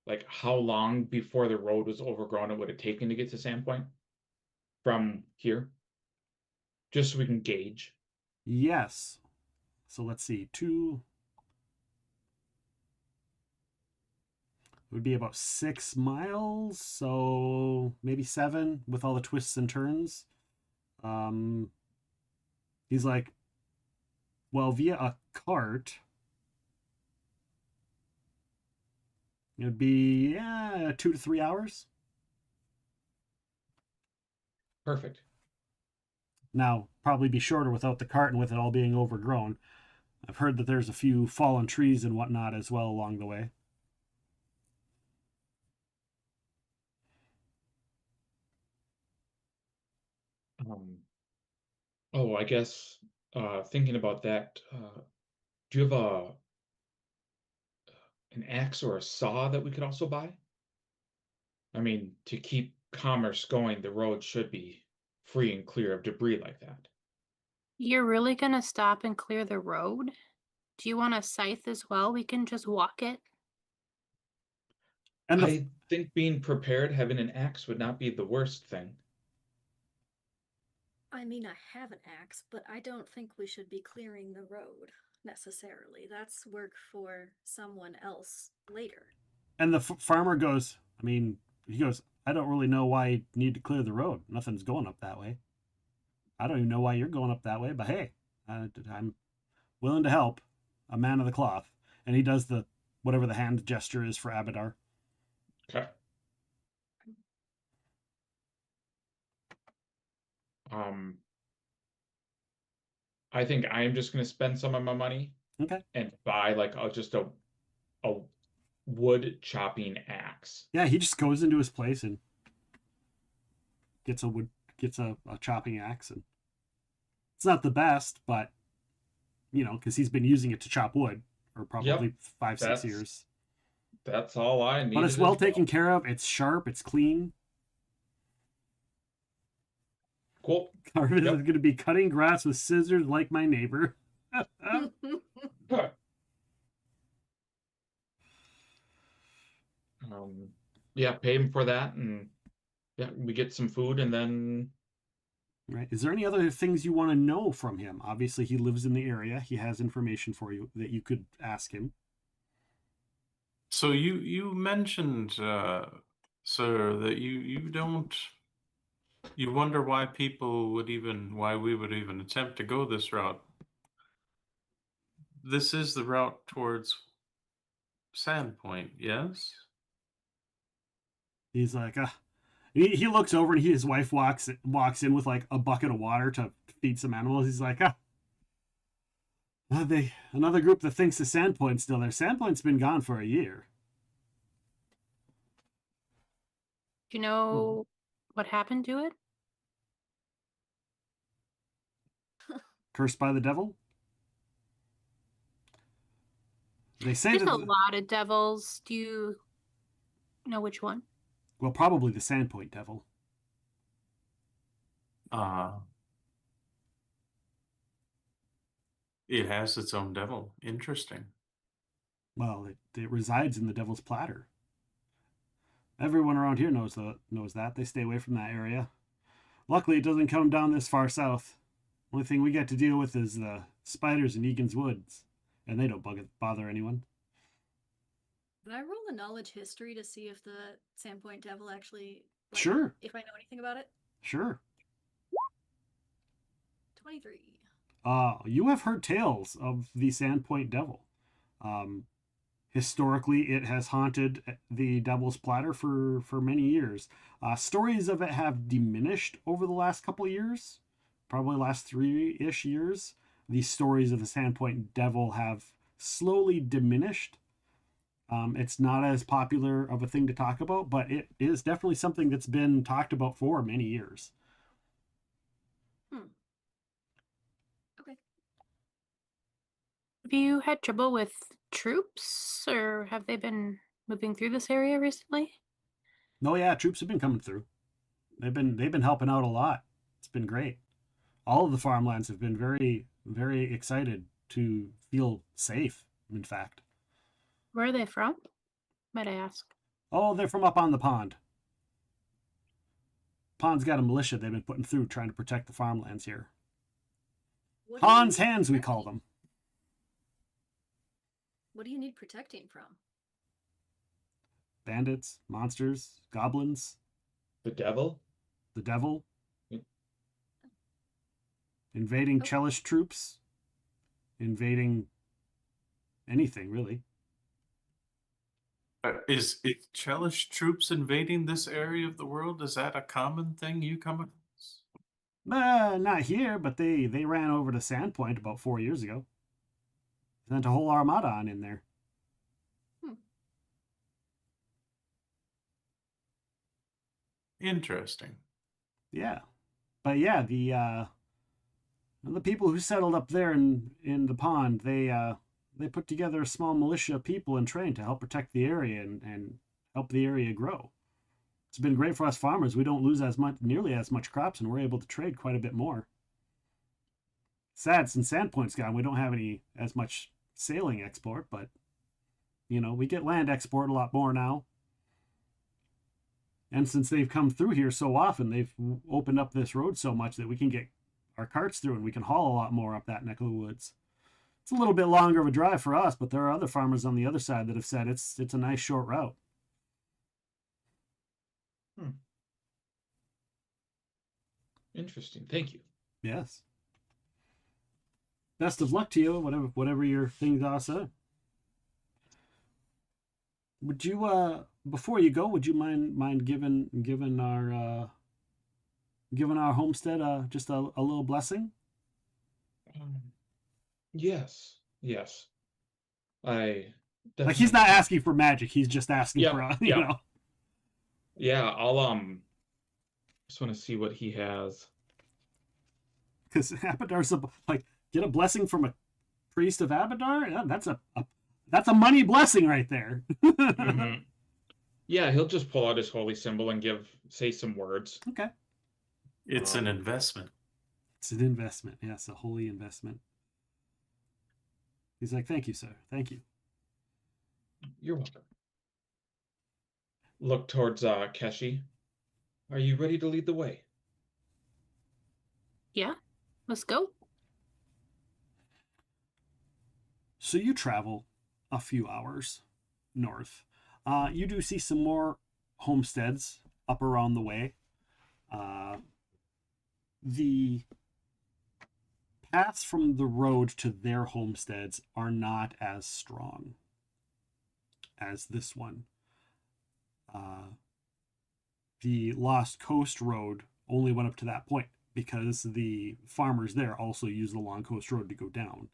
like, how long before the road was overgrown it would have taken to get to Sandpoint from here? Just so we can gauge. Yes. So let's see. 2 would be about 6 miles, so maybe 7 with all the twists and turns. He's like, well, via a cart, it would be 2 to 3 hours. Perfect. Now, probably be shorter without the cart and with it all being overgrown. I've heard that there's a few fallen trees and whatnot as well along the way. I guess thinking about that, do you have an axe or a saw that we could also buy? I mean, to keep commerce going, the road should be free and clear of debris like that. You're really gonna stop and clear the road? Do you want a scythe as well? We can just walk it. And I think being prepared, having an axe would not be the worst thing. I mean, I have an axe, but I don't think we should be clearing the road necessarily. That's work for someone else later. And the farmer goes, he goes, I don't really know why you need to clear the road. Nothing's going up that way. I don't even know why you're going up that way, but hey, I'm willing to help. A man of the cloth. And he does whatever the hand gesture is for Abadar. Okay. I think I'm just going to spend some of my money. Okay. And buy like just a wood chopping axe. Yeah, he just goes into his place and gets a chopping axe, and it's not the best, but because he's been using it to chop wood for probably 5-6 years. That's all I need. But it's well taken care of. It's sharp. It's clean. Cool. Corvus is going to be cutting grass with scissors like my neighbor. Pay him for that, and we get some food, and then. Right. Is there any other things you want to know from him? Obviously, he lives in the area. He has information for you that you could ask him. So you mentioned, sir, that you wonder why we would even attempt to go this route. This is the route towards Sandpoint, yes? He's like, he looks over and his wife walks in with like a bucket of water to feed some animals. He's like, another group that thinks the Sandpoint's still there. Sandpoint's been gone for a year. Do you know what happened to it? Cursed by the devil? They say there's a lot of devils. Do you know which one? Well, probably the Sandpoint devil. It has its own devil. Interesting. Well, it resides in the Devil's Platter. Everyone around here knows that. They stay away from that area. Luckily, it doesn't come down this far south. Only thing we get to deal with is the spiders in Egan's Woods, and they don't bother anyone. Did I roll a knowledge history to see if the Sandpoint Devil actually... Sure. If I know anything about it? Sure. 23. You have heard tales of the Sandpoint Devil. Historically, it has haunted the Devil's Platter for many years. Stories of it have diminished over the last couple of years, probably last 3-ish years. These stories of the Sandpoint Devil have slowly diminished. It's not as popular of a thing to talk about, but it is definitely something that's been talked about for many years. Okay. Have you had trouble with troops, or have they been moving through this area recently? No, yeah, troops have been coming through. They've been helping out a lot. It's been great. All of the farmlands have been very, very excited to feel safe, in fact. Where are they from, might I ask? Oh, they're from up on the pond. Pond's got a militia they've been putting through trying to protect the farmlands here. Hans Hands, we call them. What do you need protecting from? Bandits, monsters, goblins. The devil? The devil. Invading Chelish troops. Invading anything, really. Is Chelish troops invading this area of the world? Is that a common thing you come across? Not here, but they ran over to Sandpoint about 4 years ago. Sent a whole armada on in there. Interesting. Yeah. But yeah, the people who settled up there in the pond, they put together a small militia of people and trained to help protect the area and help the area grow. it's been great for us farmers. We don't lose nearly as much crops, and we're able to trade quite a bit more. Sad since Sandpoint's gone, we don't have as much sailing export, but we get land export a lot more now. And since they've come through here so often, they've opened up this road so much that we can get our carts through and we can haul a lot more up that neck of the woods. It's a little bit longer of a drive for us, but there are other farmers on the other side that have said it's a nice short route. Interesting. Thank you. Yes. Best of luck to you, whatever your things are, sir. Would you before you go, would you mind giving our homestead just a little blessing? Yes. I like he's not asking for magic, he's just asking for you know. Yeah, I'll just want to see what he has. Because Abadar's get a blessing from a priest of Abadar? Yeah, that's a money blessing right there. Mm-hmm. Yeah, he'll just pull out his holy symbol and say some words. Okay. It's an investment. It's an investment. Yes, a holy investment. He's like, thank you, sir. Thank you. You're welcome. Look towards Keshi. Are you ready to lead the way? Yeah, let's go. So you travel a few hours north. You do see some more homesteads up around the way. The paths from the road to their homesteads are not as strong as this one. The Lost Coast Road only went up to that point because the farmers there also use the Long Coast Road to go down.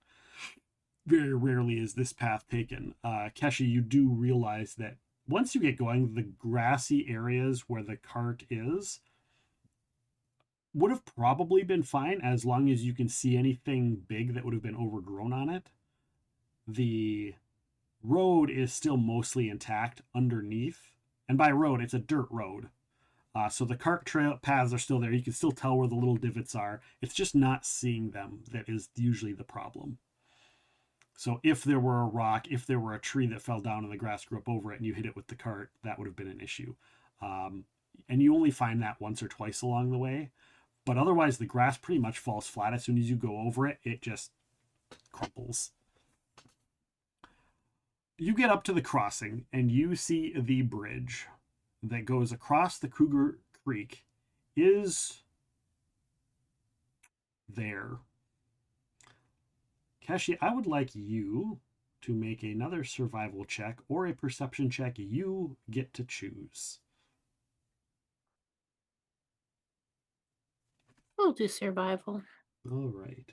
Very rarely is this path taken. Keshi, you do realize that once you get going, the grassy areas where the cart is would have probably been fine as long as you can see anything big that would have been overgrown on it. The road is still mostly intact underneath. And by road, it's a dirt road. So the cart trail paths are still there. You can still tell where the little divots are. It's just not seeing them that is usually the problem. So if there were a rock, if there were a tree that fell down and the grass grew up over it and you hit it with the cart, that would have been an issue. And you only find that once or twice along the way. But otherwise, the grass pretty much falls flat. As soon as you go over it, it just crumples. You get up to the crossing and you see the bridge that goes across the Cougar Creek is there. Keshi, I would like you to make another survival check or a perception check. You get to choose. We'll do survival. All right.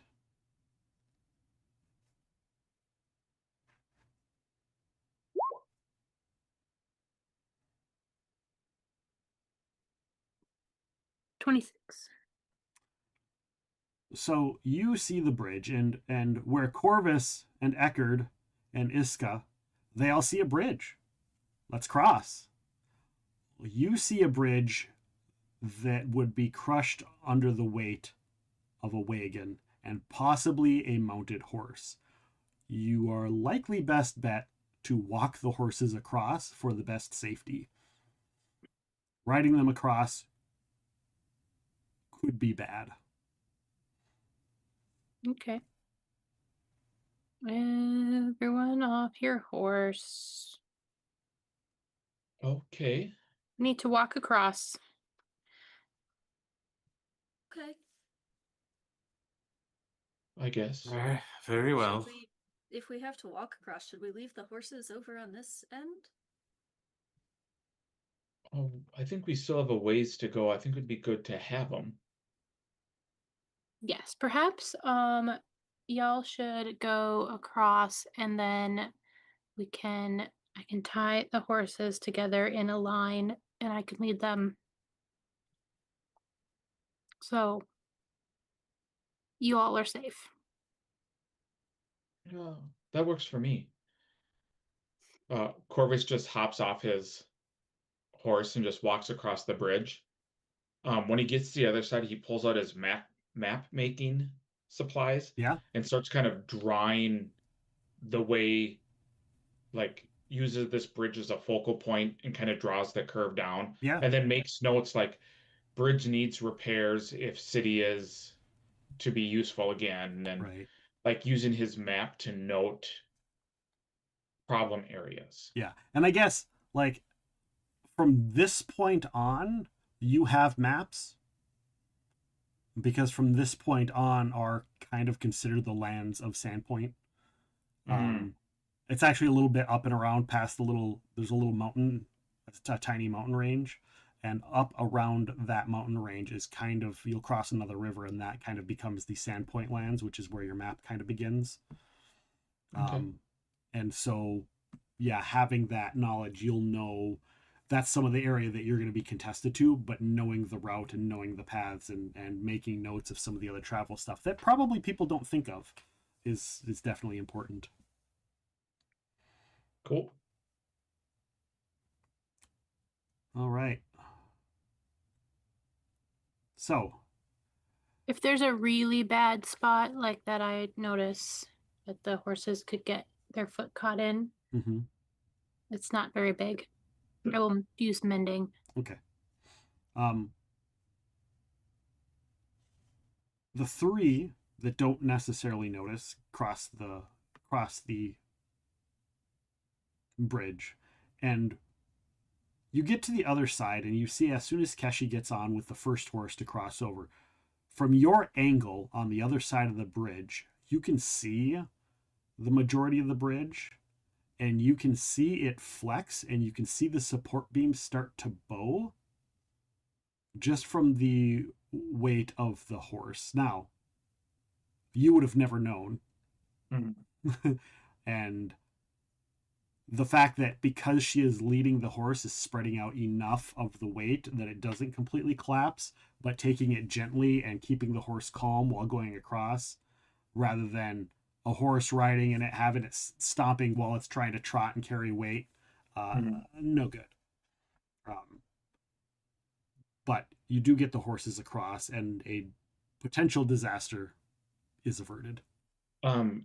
$26. So you see the bridge and where Corvus and Eckerd and Iska, they all see a bridge. Let's cross. You see a bridge that would be crushed under the weight of a wagon and possibly a mounted horse. You are likely best bet to walk the horses across for the best safety. Riding them across could be bad. Okay. Everyone off your horse. Okay. Need to walk across. Okay. I guess. Very well. If we have to walk across, should we leave the horses over on this end? Oh, I think we still have a ways to go. I think it'd be good to have them. Yes, perhaps y'all should go across and then I can tie the horses together in a line and I can lead them. So you all are safe. Yeah, that works for me. Corvus just hops off his horse and just walks across the bridge. When he gets to the other side, he pulls out his map making supplies. Yeah. And starts kind of drawing the way, like uses this bridge as a focal point and kind of draws the curve down. Yeah. And then makes notes like bridge needs repairs if city is to be useful again, and like using his map to note problem areas. Yeah. And I guess like from this point on, you have maps, because from this point on are kind of considered the lands of Sandpoint. It's actually a little bit up and around past there's a little mountain, a tiny mountain range, and up around that mountain range is kind of, you'll cross another river and that kind of becomes the Sandpoint lands, which is where your map kind of begins. Okay. And so, yeah, having that knowledge, you'll know that's some of the area that you're going to be contested to, but knowing the route and knowing the paths and making notes of some of the other travel stuff that probably people don't think of is definitely important. Cool. All right. So, if there's a really bad spot like that, I notice that the horses could get their foot caught in. Mm-hmm. It's not very big. I will use mending. Okay. The three that don't necessarily notice cross the bridge, and you get to the other side, and you see as soon as Keshi gets on with the first horse to cross over, from your angle on the other side of the bridge, you can see the majority of the bridge, and you can see it flex, and you can see the support beams start to bow just from the weight of the horse. Now, you would have never known. Mm-hmm. And the fact that because she is leading the horse is spreading out enough of the weight that it doesn't completely collapse, but taking it gently and keeping the horse calm while going across, rather than a horse riding and it having it stomping while it's trying to trot and carry weight. No good. But you do get the horses across, and a potential disaster is averted.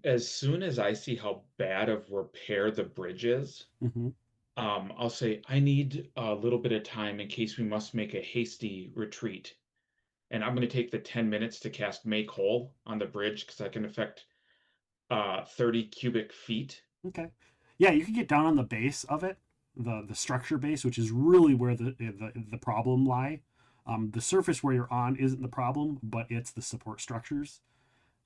As soon as I see how bad of repair the bridge is, Mm-hmm. I'll say I need a little bit of time in case we must make a hasty retreat. And I'm going to take the 10 minutes to cast Make Whole on the bridge because I can affect 30 cubic feet. Okay. Yeah, you can get down on the base of it, the structure base, which is really where the problem lie. The surface where you're on isn't the problem, but it's the support structures.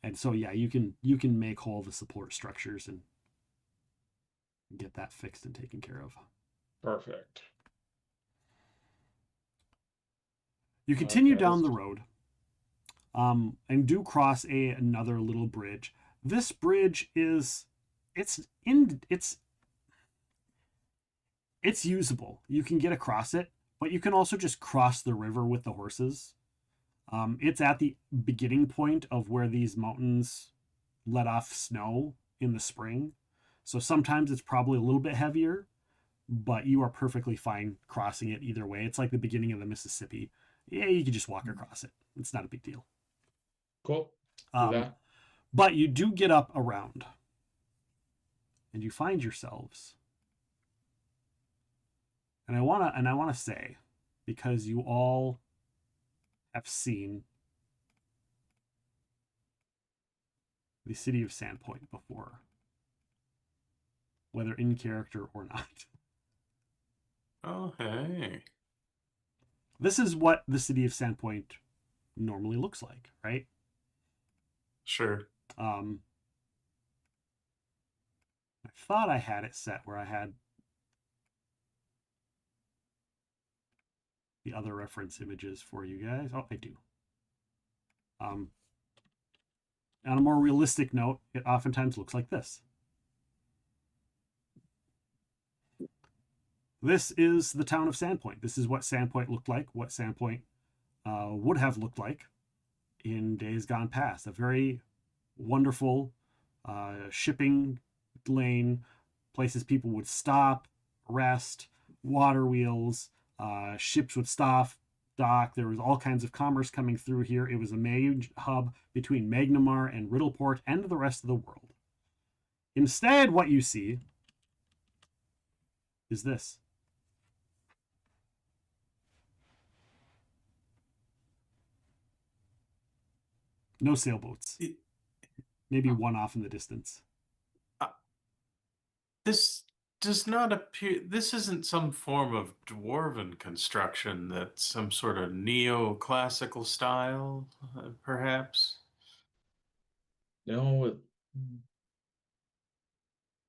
And so, yeah, you can make whole the support structures and get that fixed and taken care of. Perfect. You continue down the road, and do cross another little bridge. This bridge it's usable. You can get across it, but you can also just cross the river with the horses. It's at the beginning point of where these mountains let off snow in the spring. So sometimes it's probably a little bit heavier, but you are perfectly fine crossing it either way. It's like the beginning of the Mississippi. Yeah, you can just walk across it. It's not a big deal. Cool. Do that. But you do get up around, and you find yourselves. And I wanna say, because you all have seen the city of Sandpoint before, whether in character or not. Oh, hey. This is what the city of Sandpoint normally looks like, right? Sure. I thought I had it set where I had the other reference images for you guys. Oh, I do. On a more realistic note, it oftentimes looks like this. This is the town of Sandpoint. This is what Sandpoint looked like, what Sandpoint would have looked like in days gone past. A very wonderful shipping lane, places people would stop, rest, water wheels, Ships would stop, dock. There was all kinds of commerce coming through here. It was a major hub between Magnimar and Riddleport and the rest of the world. Instead, what you see is this. No sailboats. Maybe one off in the distance. This does not appear. This isn't some form of dwarven construction. That's some sort of neoclassical style, perhaps. No, what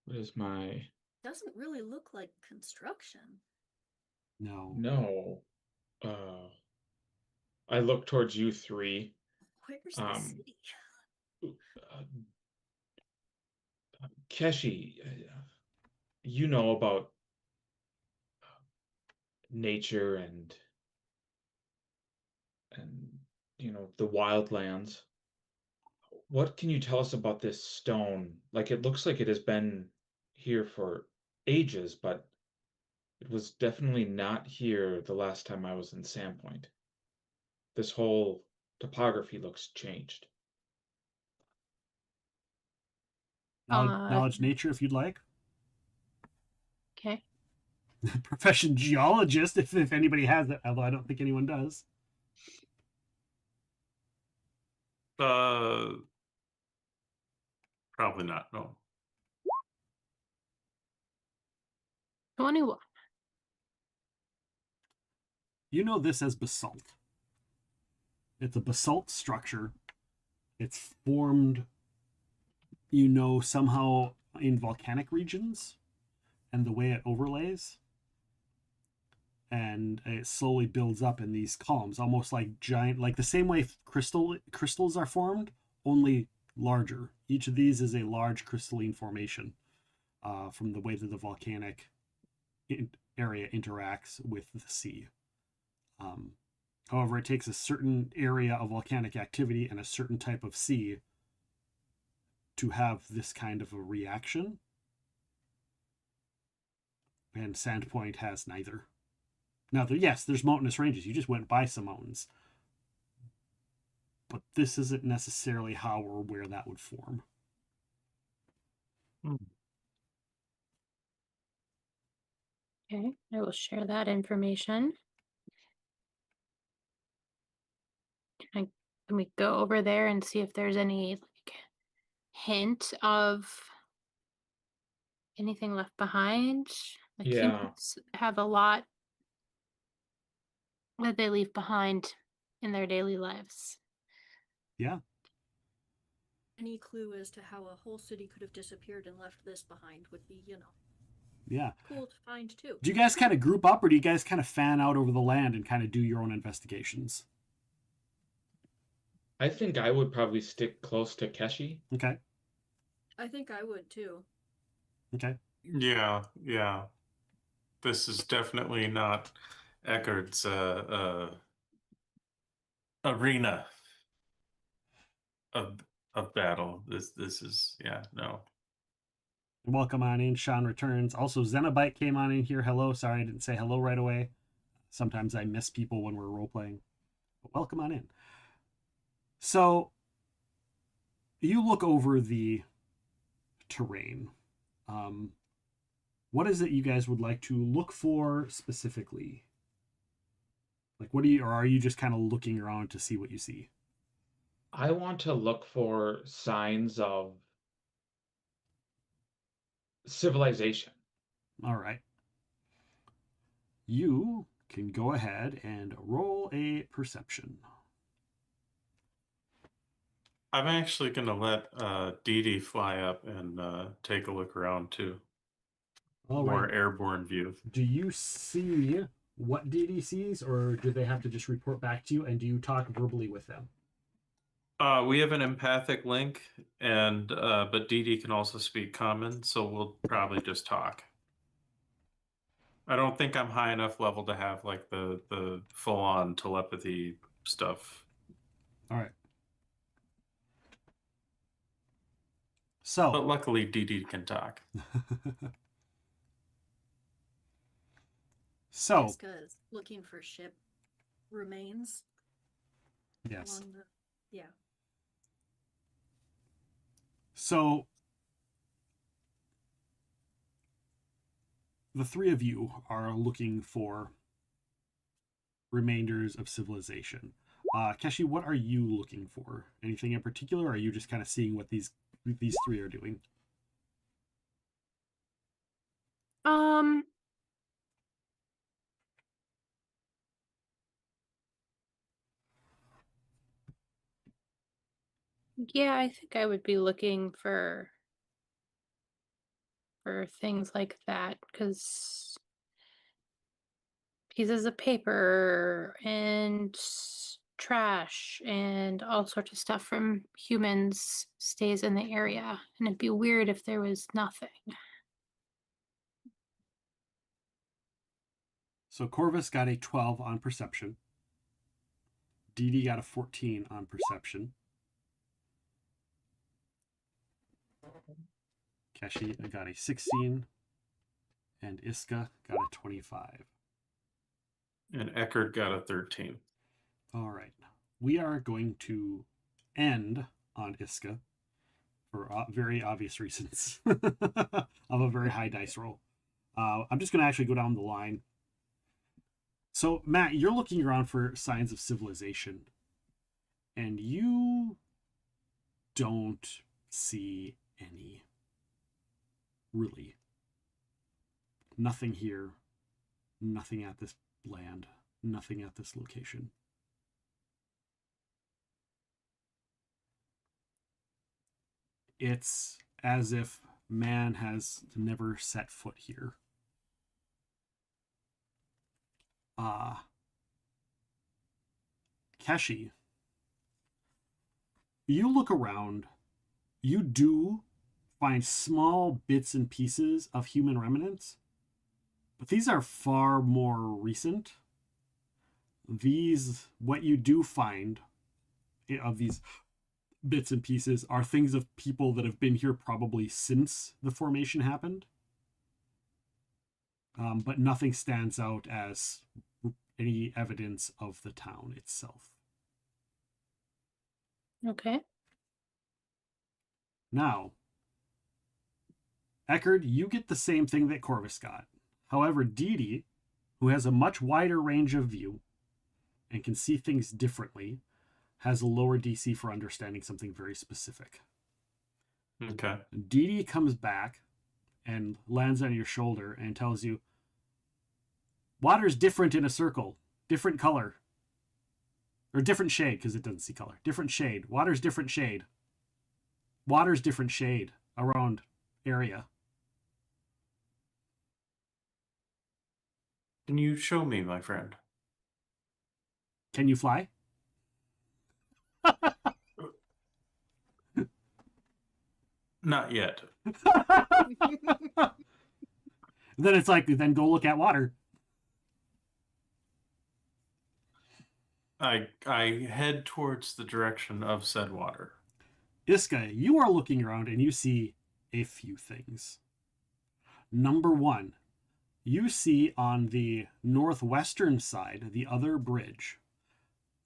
is my... Doesn't really look like construction. No. No. I look towards you three. Where's the city? Keshi, you know about nature and the wildlands. What can you tell us about this stone? Like, it looks like it has been here for ages, but it was definitely not here the last time I was in Sandpoint. This whole topography looks changed. Knowledge nature, if you'd like. Okay. Profession geologist, if anybody has it, although I don't think anyone does. Probably not, no. 21. You know this as basalt. It's a basalt structure. It's formed, somehow in volcanic regions and the way it overlays. And it slowly builds up in these columns, almost like giant, like the same way crystals are formed, only larger. Each of these is a large crystalline formation from the way that the volcanic area interacts with the sea. However, it takes a certain area of volcanic activity and a certain type of sea to have this kind of a reaction. And Sandpoint has neither. Now, there's mountainous ranges. You just went by some mountains. But this isn't necessarily how or where that would form. Okay, I will share that information. Can we go over there and see if there's any hint of anything left behind? Humans have a lot that they leave behind in their daily lives. Yeah. Any clue as to how a whole city could have disappeared and left this behind would be, Yeah. cool to find too. Do you guys kind of group up, or do you guys kind of fan out over the land and kind of do your own investigations? I think I would probably stick close to Keshi. Okay. I think I would too. Okay. Yeah. This is definitely not Eckard's arena of battle. This is no. Welcome on in. Sean returns. Also, Xenobite came on in here. Hello. Sorry I didn't say hello right away. Sometimes I miss people when we're role-playing. But welcome on in. So, you look over the terrain. What is it you guys would like to look for specifically? Like, or are you just kind of looking around to see what you see? I want to look for signs of civilization. All right. You can go ahead and roll a perception. I'm actually going to let Dee Dee fly up and take a look around too. More airborne view. Do you see what Dee Dee sees, or do they have to just report back to you, and do you talk verbally with them? We have an empathic link, and but Dee Dee can also speak common, so we'll probably just talk. I don't think I'm high enough level to have like the full-on telepathy stuff. All right. So, but luckily Dee Dee can talk. So, Iska is looking for ship remains. yes. Along the, yeah. So, the three of you are looking for remainders of civilization. Keshi, what are you looking for? Anything in particular, or are you just kind of seeing what these three are doing? Yeah, I think I would be looking for things like that, because pieces of paper and trash and all sorts of stuff from humans stays in the area, and it'd be weird if there was nothing. So Corvus got a 12 on perception. Dee Dee got a 14 on perception. Keshi got a 16. And Iska got a 25. And Eckert got a 13. All right. We are going to end on Iska for very obvious reasons of a very high dice roll. I'm just going to actually go down the line. So, Matt, you're looking around for signs of civilization, and you don't see any. Really. Nothing here. Nothing at this land. Nothing at this location. It's as if man has never set foot here. Keshi, you look around, you do find small bits and pieces of human remnants, but these are far more recent. What you do find of these bits and pieces are things of people that have been here probably since the formation happened. But nothing stands out as any evidence of the town itself. Okay. Now, Eckerd, you get the same thing that Corvus got. However, Dee Dee, who has a much wider range of view and can see things differently, has a lower DC for understanding something very specific. Okay. Dee Dee comes back and lands on your shoulder and tells you, water's different in a circle, different color. Or different shade, because it doesn't see color. Different shade. Water's different shade. Water's different shade around area. Can you show me, my friend? Can you fly? Not yet. Then it's like, then go look at water. I head towards the direction of said water. Iska, you are looking around and you see a few things. Number one, you see on the northwestern side, the other bridge,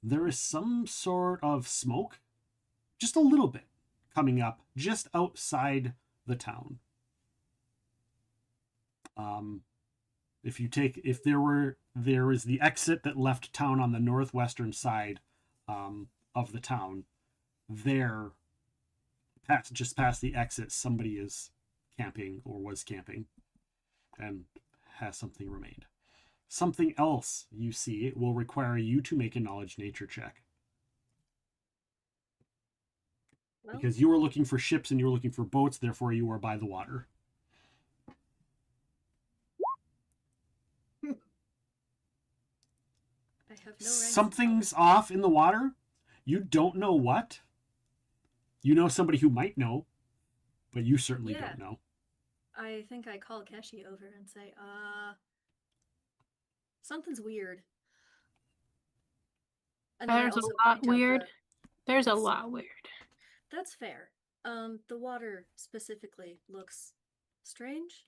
there is some sort of smoke, just a little bit, coming up just outside the town. There was the exit that left town on the northwestern side of the town. There, just past the exit, somebody is camping or was camping, and has something remained. Something else you see will require you to make a knowledge nature check. Well, because you were looking for ships and you were looking for boats, therefore you are by the water. I have no Something's off in the water. You don't know what. You know somebody who might know, but you certainly don't know. I think I call Keshi over and say, something's weird. And then I There's a also lot point out weird. There's a lot weird. That's fair. The water specifically looks strange.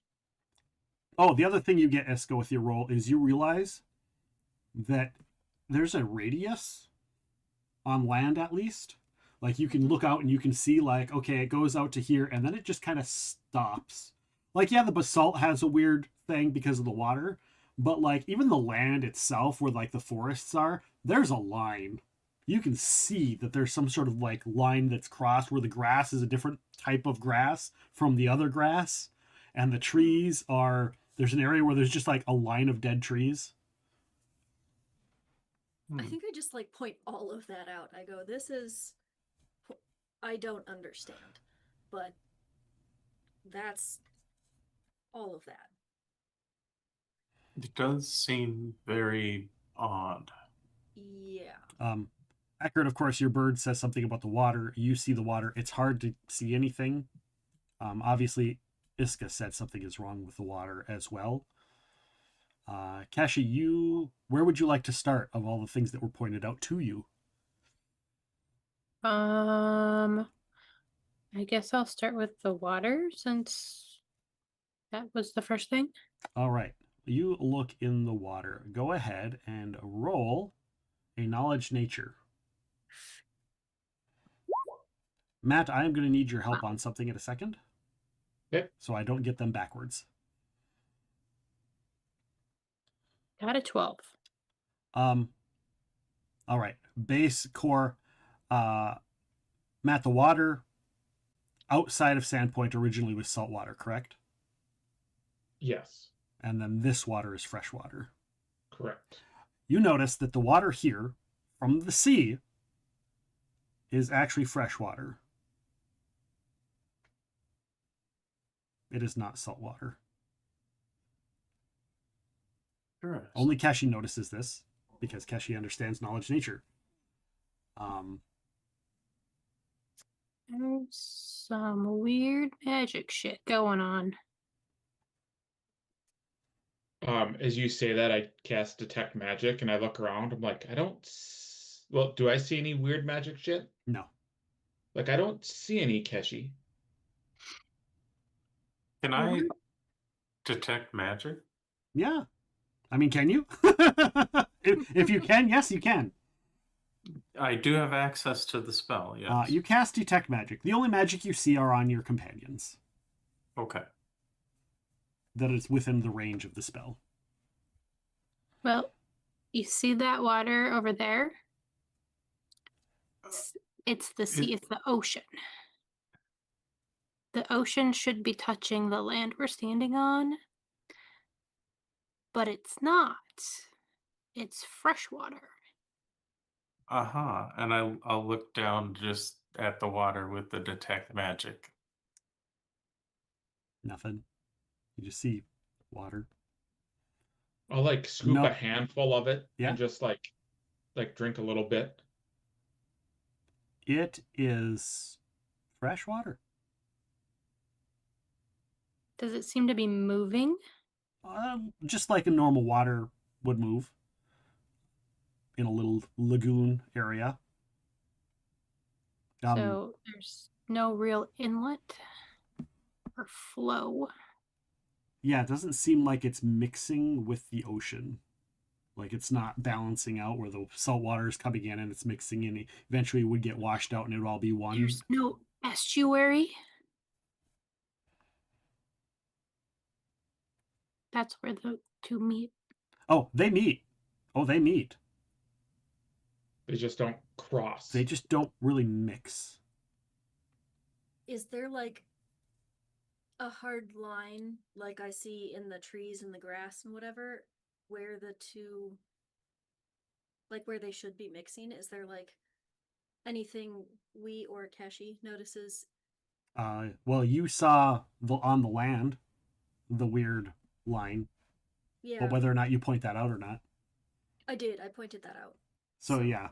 Oh, the other thing you get, Esco, with your roll is you realize that there's a radius on land, at least. Like, you can look out and you can see, like, okay, it goes out to here, and then it just kind of stops. Like, yeah, the basalt has a weird thing because of the water, but, like, even the land itself, where, like, the forests are, there's a line. You can see that there's some sort of, like, line that's crossed where the grass is a different type of grass from the other grass, and the trees are... There's an area where there's just, like, a line of dead trees. I think I just like point all of that out. I go, this is, I don't understand, but that's all of that. It does seem very odd. Yeah. Eckert, of course, your bird says something about the water. You see the water. It's hard to see anything. Obviously, Iska said something is wrong with the water as well. Kashi, where would you like to start of all the things that were pointed out to you? I guess I'll start with the water since that was the first thing. All right. You look in the water. Go ahead and roll a knowledge nature. Matt, I am going to need your help on something in a second. Okay. So I don't get them backwards. Got a 12. All right. Base core. Matt, the water outside of Sandpoint originally was salt water, correct? Yes. And then this water is fresh water. Correct. You notice that the water here from the sea is actually fresh water. It is not salt water. Sure. Only Kashi notices this because Kashi understands knowledge nature. There's some weird magic shit going on. As you say that, I cast Detect Magic, and I look around. I'm like, I don't... Well, do I see any weird magic shit? No. Like, I don't see any, Keshi. Can I detect magic? Yeah. I mean, can you? if you can, yes, you can. I do have access to the spell, yes. You cast Detect Magic. The only magic you see are on your companions. Okay. That is within the range of the spell. Well, you see that water over there? It's the sea, it's the ocean. The ocean should be touching the land we're standing on, but it's not. It's fresh water. Uh-huh. And I'll look down just at the water with the detect magic. Nothing. You just see water. I'll like scoop a handful of it and just like drink a little bit. It is fresh water. Does it seem to be moving? Just like a normal water would move in a little lagoon area. So there's no real inlet or flow. Yeah, it doesn't seem like it's mixing with the ocean. Like it's not balancing out where the salt water is coming in and it's mixing in. Eventually it would get washed out and it would all be one. There's no estuary. That's where the two meet. Oh, they meet. They meet. They just don't cross. They just don't really mix. Is there like a hard line like I see in the trees and the grass and whatever where the two, like where they should be mixing? Is there like anything we or Keshi notices? Well, you saw on the land the weird line. Yeah. But whether or not you point that out or not. I did. I pointed that out. So yeah.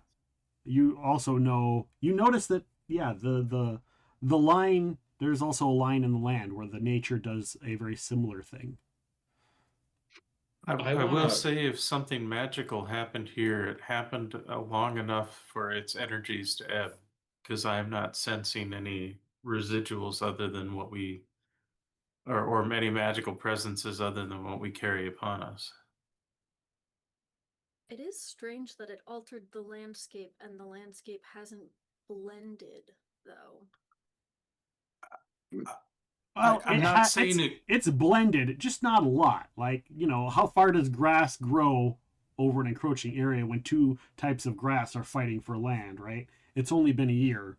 You also know, you notice that, yeah, the line, there's also a line in the land where the nature does a very similar thing. I will say if something magical happened here, it happened long enough for its energies to ebb, because I am not sensing any residuals other than what we or many magical presences other than what we carry upon us. It is strange that it altered the landscape and the landscape hasn't blended, though. Well, I'm not saying it's blended, just not a lot. Like, how far does grass grow over an encroaching area when two types of grass are fighting for land, right? It's only been a year.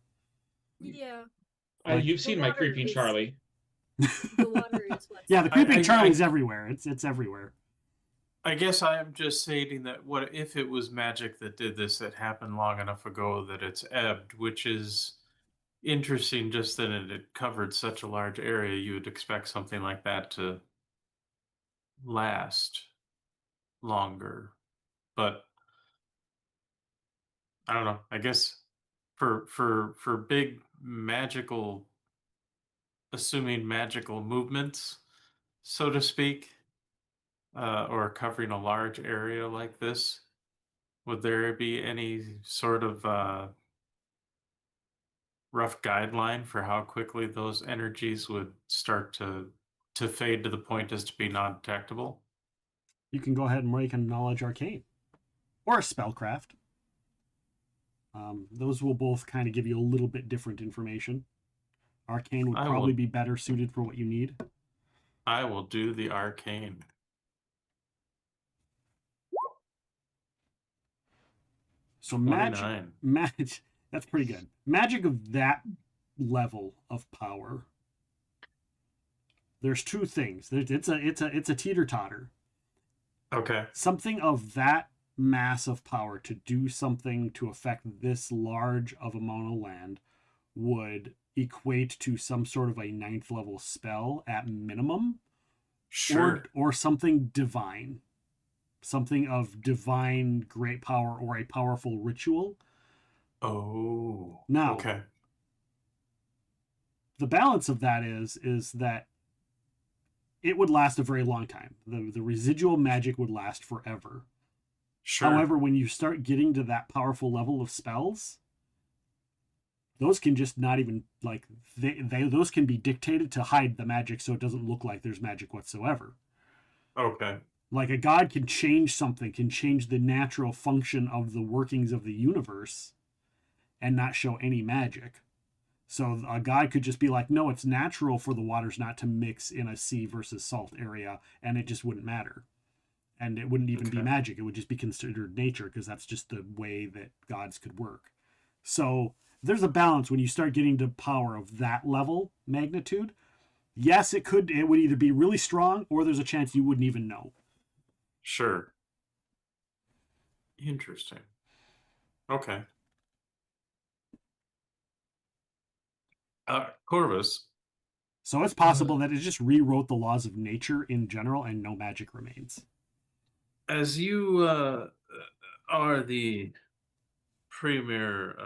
Yeah. You've seen my creeping Charlie. The water is what's Yeah, the creeping Charlie's everywhere. It's everywhere. I guess I am just stating that what if it was magic that did this that happened long enough ago that it's ebbed, which is interesting just that it had covered such a large area. You would expect something like that to last longer. But I don't know. I guess for big magical, assuming magical movements, so to speak, or covering a large area like this, would there be any sort of rough guideline for how quickly those energies would start to fade to the point as to be non-detectable? You can go ahead and make a knowledge arcane or a spellcraft. Those will both kind of give you a little bit different information. Arcane would probably be better suited for what you need. I will do the arcane. So magic, that's pretty good. Magic of that level of power. There's two things. It's a teeter-totter. Okay. Something of that mass of power to do something to affect this large of amount of land would equate to some sort of a 9th level spell at minimum. Sure. Or something divine. Something of divine great power or a powerful ritual. Oh. Now, okay. The balance of that is that it would last a very long time. The residual magic would last forever. Sure. However, when you start getting to that powerful level of spells, those can just not even, like, those can be dictated to hide the magic so it doesn't look like there's magic whatsoever. Okay. Like, a god can change something, can change the natural function of the workings of the universe and not show any magic. So a god could just be like, no, it's natural for the waters not to mix in a sea versus salt area, and it just wouldn't matter. And it wouldn't even be magic. It would just be considered nature, because that's just the way that gods could work. So there's a balance when you start getting to power of that level magnitude. Yes, it would either be really strong, or there's a chance you wouldn't even know. Sure. Interesting. Okay. Corvus. So it's possible that it just rewrote the laws of nature in general and no magic remains. As you are the premier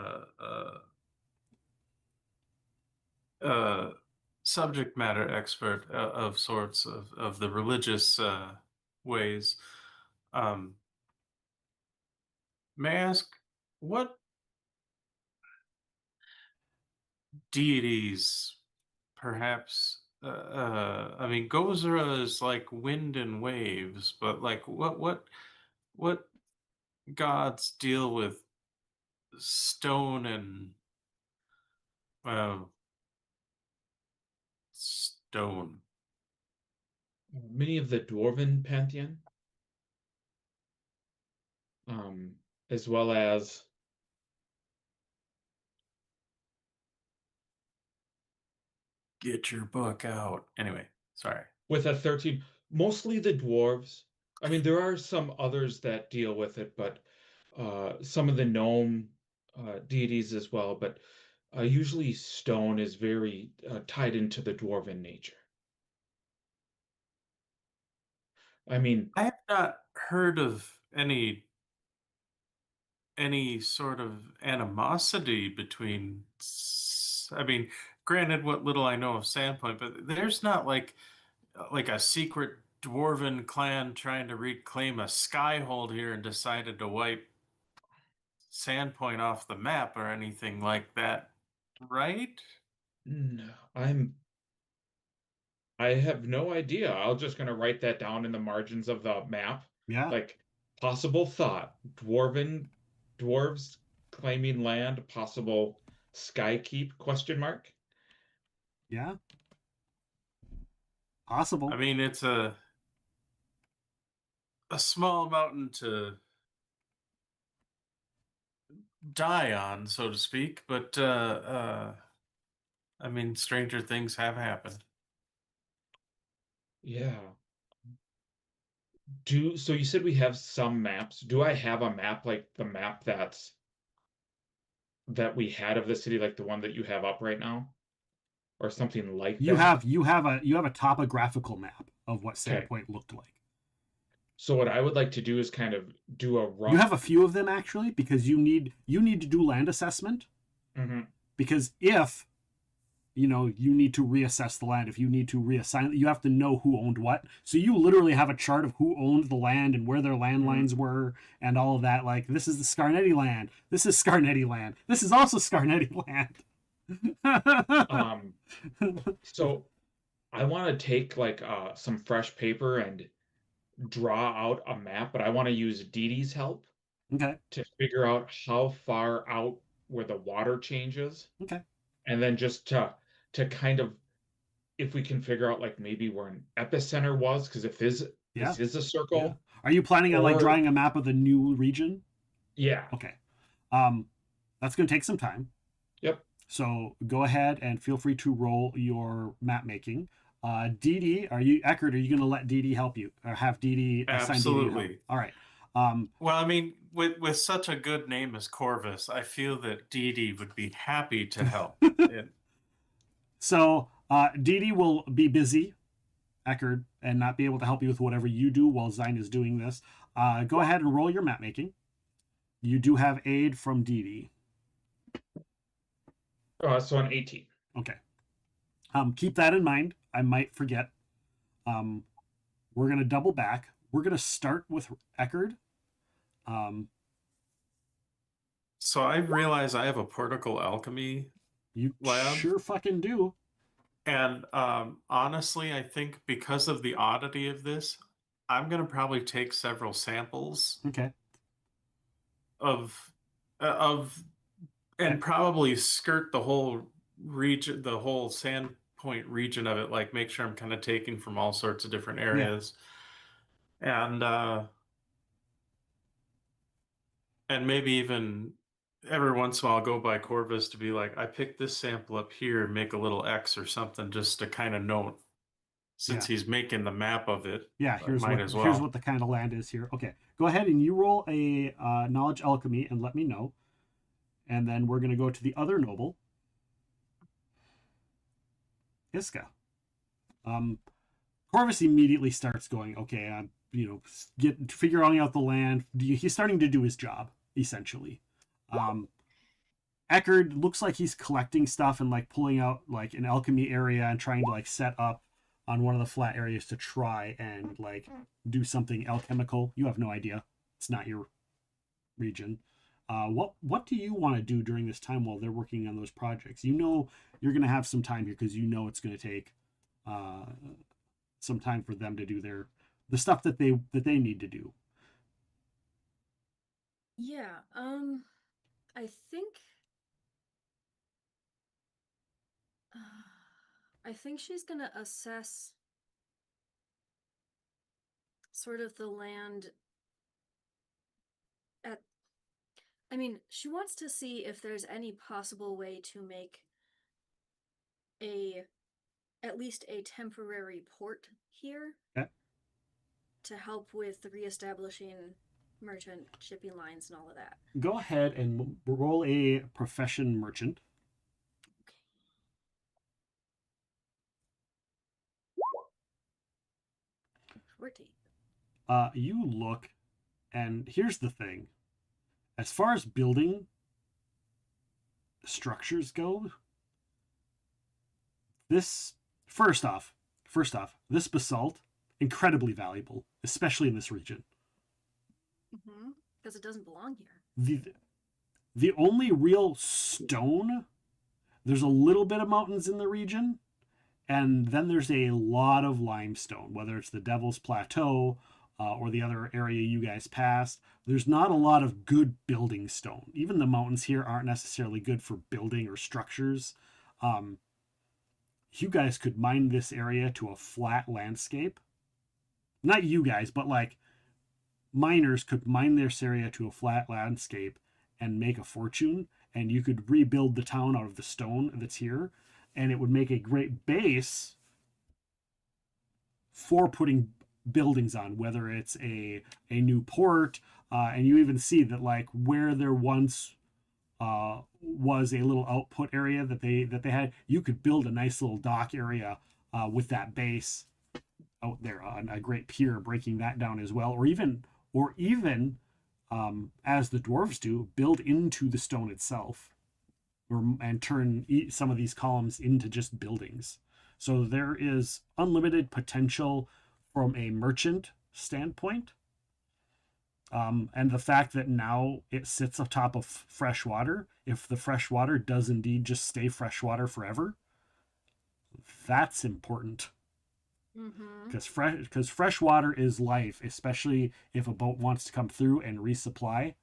subject matter expert of sorts of the religious ways, may I ask what deities perhaps I mean, Gozera is like wind and waves, but like what gods deal with stone and stone? Many of the dwarven pantheon, as well as Get your book out. Anyway, sorry. with a 13, mostly the dwarves. I mean, there are some others that deal with it, but some of the gnome deities as well. But usually stone is very tied into the dwarven nature. I mean, I have not heard of any sort of animosity between. I mean, granted, what little I know of Sandpoint, but there's not like a secret dwarven clan trying to reclaim a skyhold here and decided to wipe Sandpoint off the map or anything like that, right? No, I'm I have no idea. I'm just gonna write that down in the margins of the map. Yeah. Like possible thought, dwarves claiming land, possible sky keep question mark. Yeah. Possible. I mean, it's a small mountain to die on, so to speak, but I mean, stranger things have happened. Yeah. So you said we have some maps. Do I have a map like the map that we had of the city, like the one that you have up right now? Or something like You that? have a topographical map of what Okay. Sandpoint looked like. So what I would like to do is kind of do a rough. You have a few of them actually, because you need to do land assessment. Mhm. Because if you need to reassess the land, if you need to reassign, you have to know who owned what. So you literally have a chart of who owned the land and where their landlines were and all of that. Like, this is the Scarnetti land. This is Scarnetti land. This is also Scarnetti land. So I want to take like some fresh paper and draw out a map, but I want to use Dee Dee's help. Okay. To figure out how far out where the water changes. Okay. And then just to kind of, if we can figure out like maybe where an epicenter was, because if this is a circle. Yeah. Are you planning on like drawing a map of the new region? Yeah. Okay. That's going to take some time. Yep. So go ahead and feel free to roll your map making. Dee Dee, Eckert, are you going to let Dee Dee help you, or have Dee Dee assign Absolutely. Dee Dee all right. Well, I mean, with such a good name as Corvus, I feel that Dee Dee would be happy to help. So Dee Dee will be busy, Eckert, and not be able to help you with whatever you do while Zine is doing this. Go ahead and roll your map making. You do have aid from Dee Dee. So an 18. Okay. Keep that in mind. I might forget. We're going to double back. We're going to start with Eckert. So I realize I have a particle alchemy lab. Sure fucking do. And honestly, I think because of the oddity of this, I'm going to probably take several samples. Okay. And probably skirt the whole region, the whole Sandpoint region of it, like make sure I'm kind of taking from all sorts of different areas. Yeah. And maybe even every once in a while go by Corvus to be like, I picked this sample up here, make a little X or something just to kind of note, since he's making the map of it. Yeah, here's what what the kind of land is here. Okay, go ahead and you roll a knowledge alchemy and let me know. And then we're going to go to the other noble, Iska. Corvus immediately starts going, okay, I'm figuring out the land. He's starting to do his job, essentially. Eckert looks like he's collecting stuff and like pulling out like an alchemy area and trying to like set up on one of the flat areas to try and like do something alchemical. You have no idea. It's not your region. What do you want to do during this time while they're working on those projects? You know you're going to have some time here because you know it's going to take some time for them to do the stuff that they need to do. Yeah, I think she's gonna assess sort of the land she wants to see if there's any possible way to make at least a temporary port here. Okay. To help with reestablishing merchant shipping lines and all of that. Go ahead and roll a profession merchant. Okay. 14. You look, and here's the thing. As far as building structures go, this first off, this basalt, incredibly valuable, especially in this region. Because it doesn't belong here. The only real stone, there's a little bit of mountains in the region, And then there's a lot of limestone, whether it's the Devil's Plateau or the other area you guys passed. There's not a lot of good building stone. Even the mountains here aren't necessarily good for building or structures. You guys could mine this area to a flat landscape. Not you guys, but like miners could mine this area to a flat landscape and make a fortune, and you could rebuild the town out of the stone that's here, and it would make a great base for putting buildings on, whether it's a new port, and you even see that like where there once was a little output area that they had, you could build a nice little dock area with that base out there on a great pier, breaking that down as well, or even as the dwarves do, build into the stone itself, and turn some of these columns into just buildings. So there is unlimited potential from a merchant standpoint. And the fact that now it sits atop of fresh water, if the fresh water does indeed just stay fresh water forever, that's important. Because fresh water is life, especially if a boat wants to come through and resupply.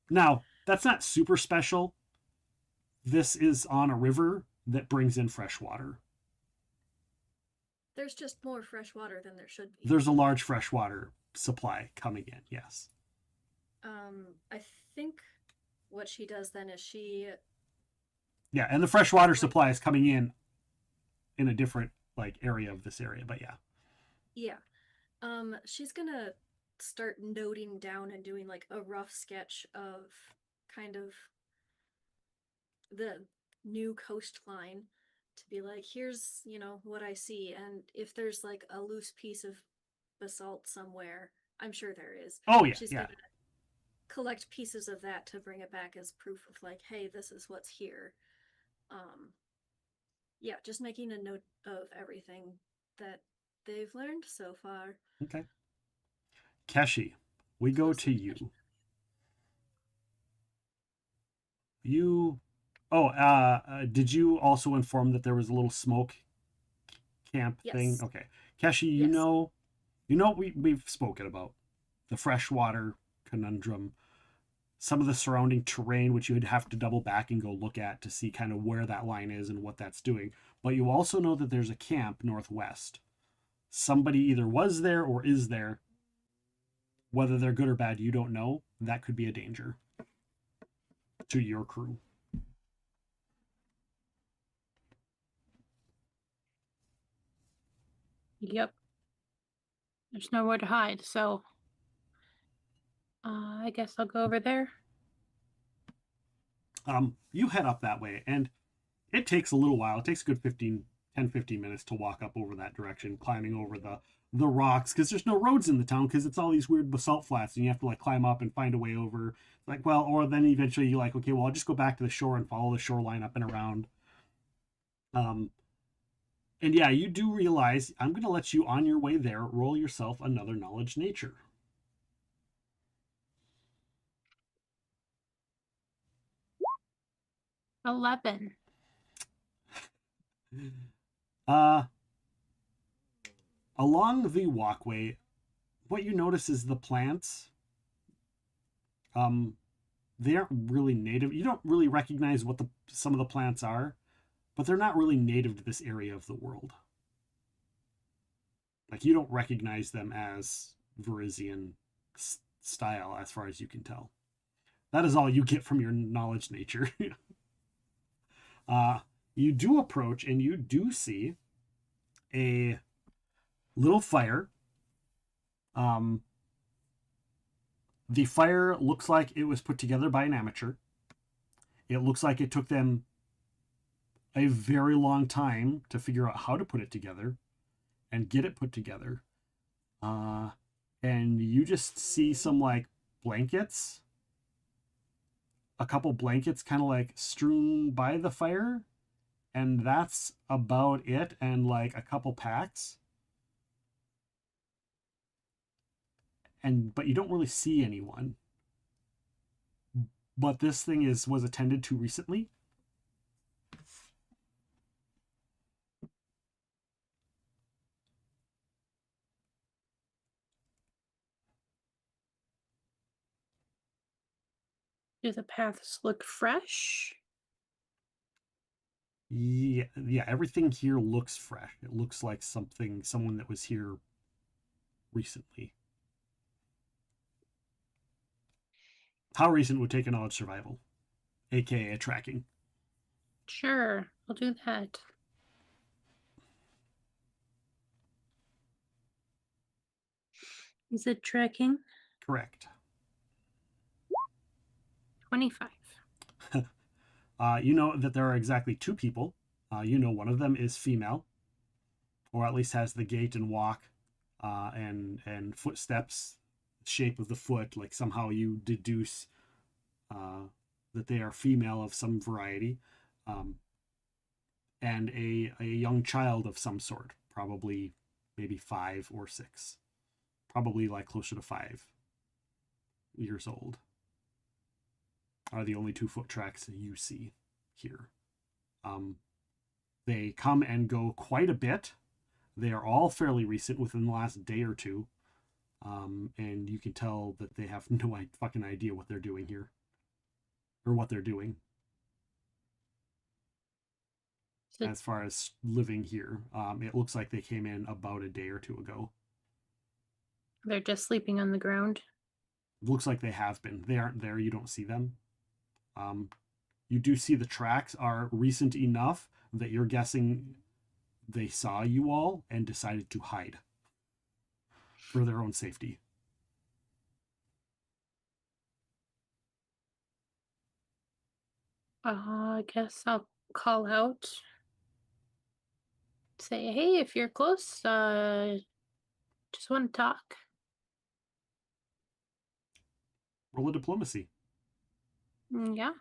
Now, that's not super special. This is on a river that brings in fresh water. There's just more fresh water than there should be. There's a large freshwater supply coming in, yes. I think what she does then is Yeah, and the freshwater supply is coming in a different like area of this area, but yeah. Yeah. She's gonna start noting down and doing like a rough sketch of kind of the new coastline, to be like, here's, what I see, and if there's like a loose piece of basalt somewhere, I'm sure there is. Oh yeah, She's yeah. gonna collect pieces of that to bring it back as proof of like, hey, this is what's here. Yeah, just making a note of everything that they've learned so far. Okay. Keshi, we go to you. Did you also inform that there was a little smoke camp thing? Okay. Keshi, you know we've spoken about the freshwater conundrum, some of the surrounding terrain, which you would have to double back and go look at to see kind of where that line is and what that's doing. But you also know that there's a camp northwest. Somebody either was there or is there. Whether they're good or bad, you don't know. That could be a danger to your crew. Yep. There's nowhere to hide, so I guess I'll go over there. You head up that way, and it takes a little while. It takes a good 15 minutes to walk up over that direction, climbing over the rocks, because there's no roads in the town, because it's all these weird basalt flats, and you have to like climb up and find a way over. Like, well, or then eventually you're like, okay, well, I'll just go back to the shore and follow the shoreline up and around. And yeah, you do realize I'm going to let you on your way there roll yourself another knowledge nature. $11. Along the walkway, what you notice is the plants. They aren't really native. You don't really recognize what some of the plants are, but they're not really native to this area of the world. Like, you don't recognize them as Varisian style, as far as you can tell. That is all you get from your knowledge nature. You do approach, and you do see a little fire. The fire looks like it was put together by an amateur. It looks like it took them a very long time to figure out how to put it together and get it put together. And you just see some like blankets, a couple blankets kind of like strewn by the fire, and that's about it, and like a couple packs. But you don't really see anyone. But this thing was attended to recently. Do the paths look fresh? Yeah, everything here looks fresh. It looks like someone that was here recently. How recent would take a knowledge survival, aka tracking? Sure, I'll do that. Is it tracking? Correct. 25. You know that there are exactly 2 people. You know one of them is female, or at least has the gait and walk and footsteps, shape of the foot, like somehow you deduce that they are female of some variety, and a young child of some sort, probably maybe 5 or 6, probably like closer to 5 years old, are the only 2 foot tracks that you see here. They come and go quite a bit. They are all fairly recent, within the last day or 2. And you can tell that they have no fucking idea what they're doing here. Or what they're doing. As far as living here. It looks like they came in about a day or 2 ago. They're just sleeping on the ground? It looks like they have been. They aren't there. You don't see them. You do see the tracks are recent enough that you're guessing they saw you all and decided to hide for their own safety. I guess I'll call out. Say, hey, if you're close, just want to talk. Roll a diplomacy. Yeah.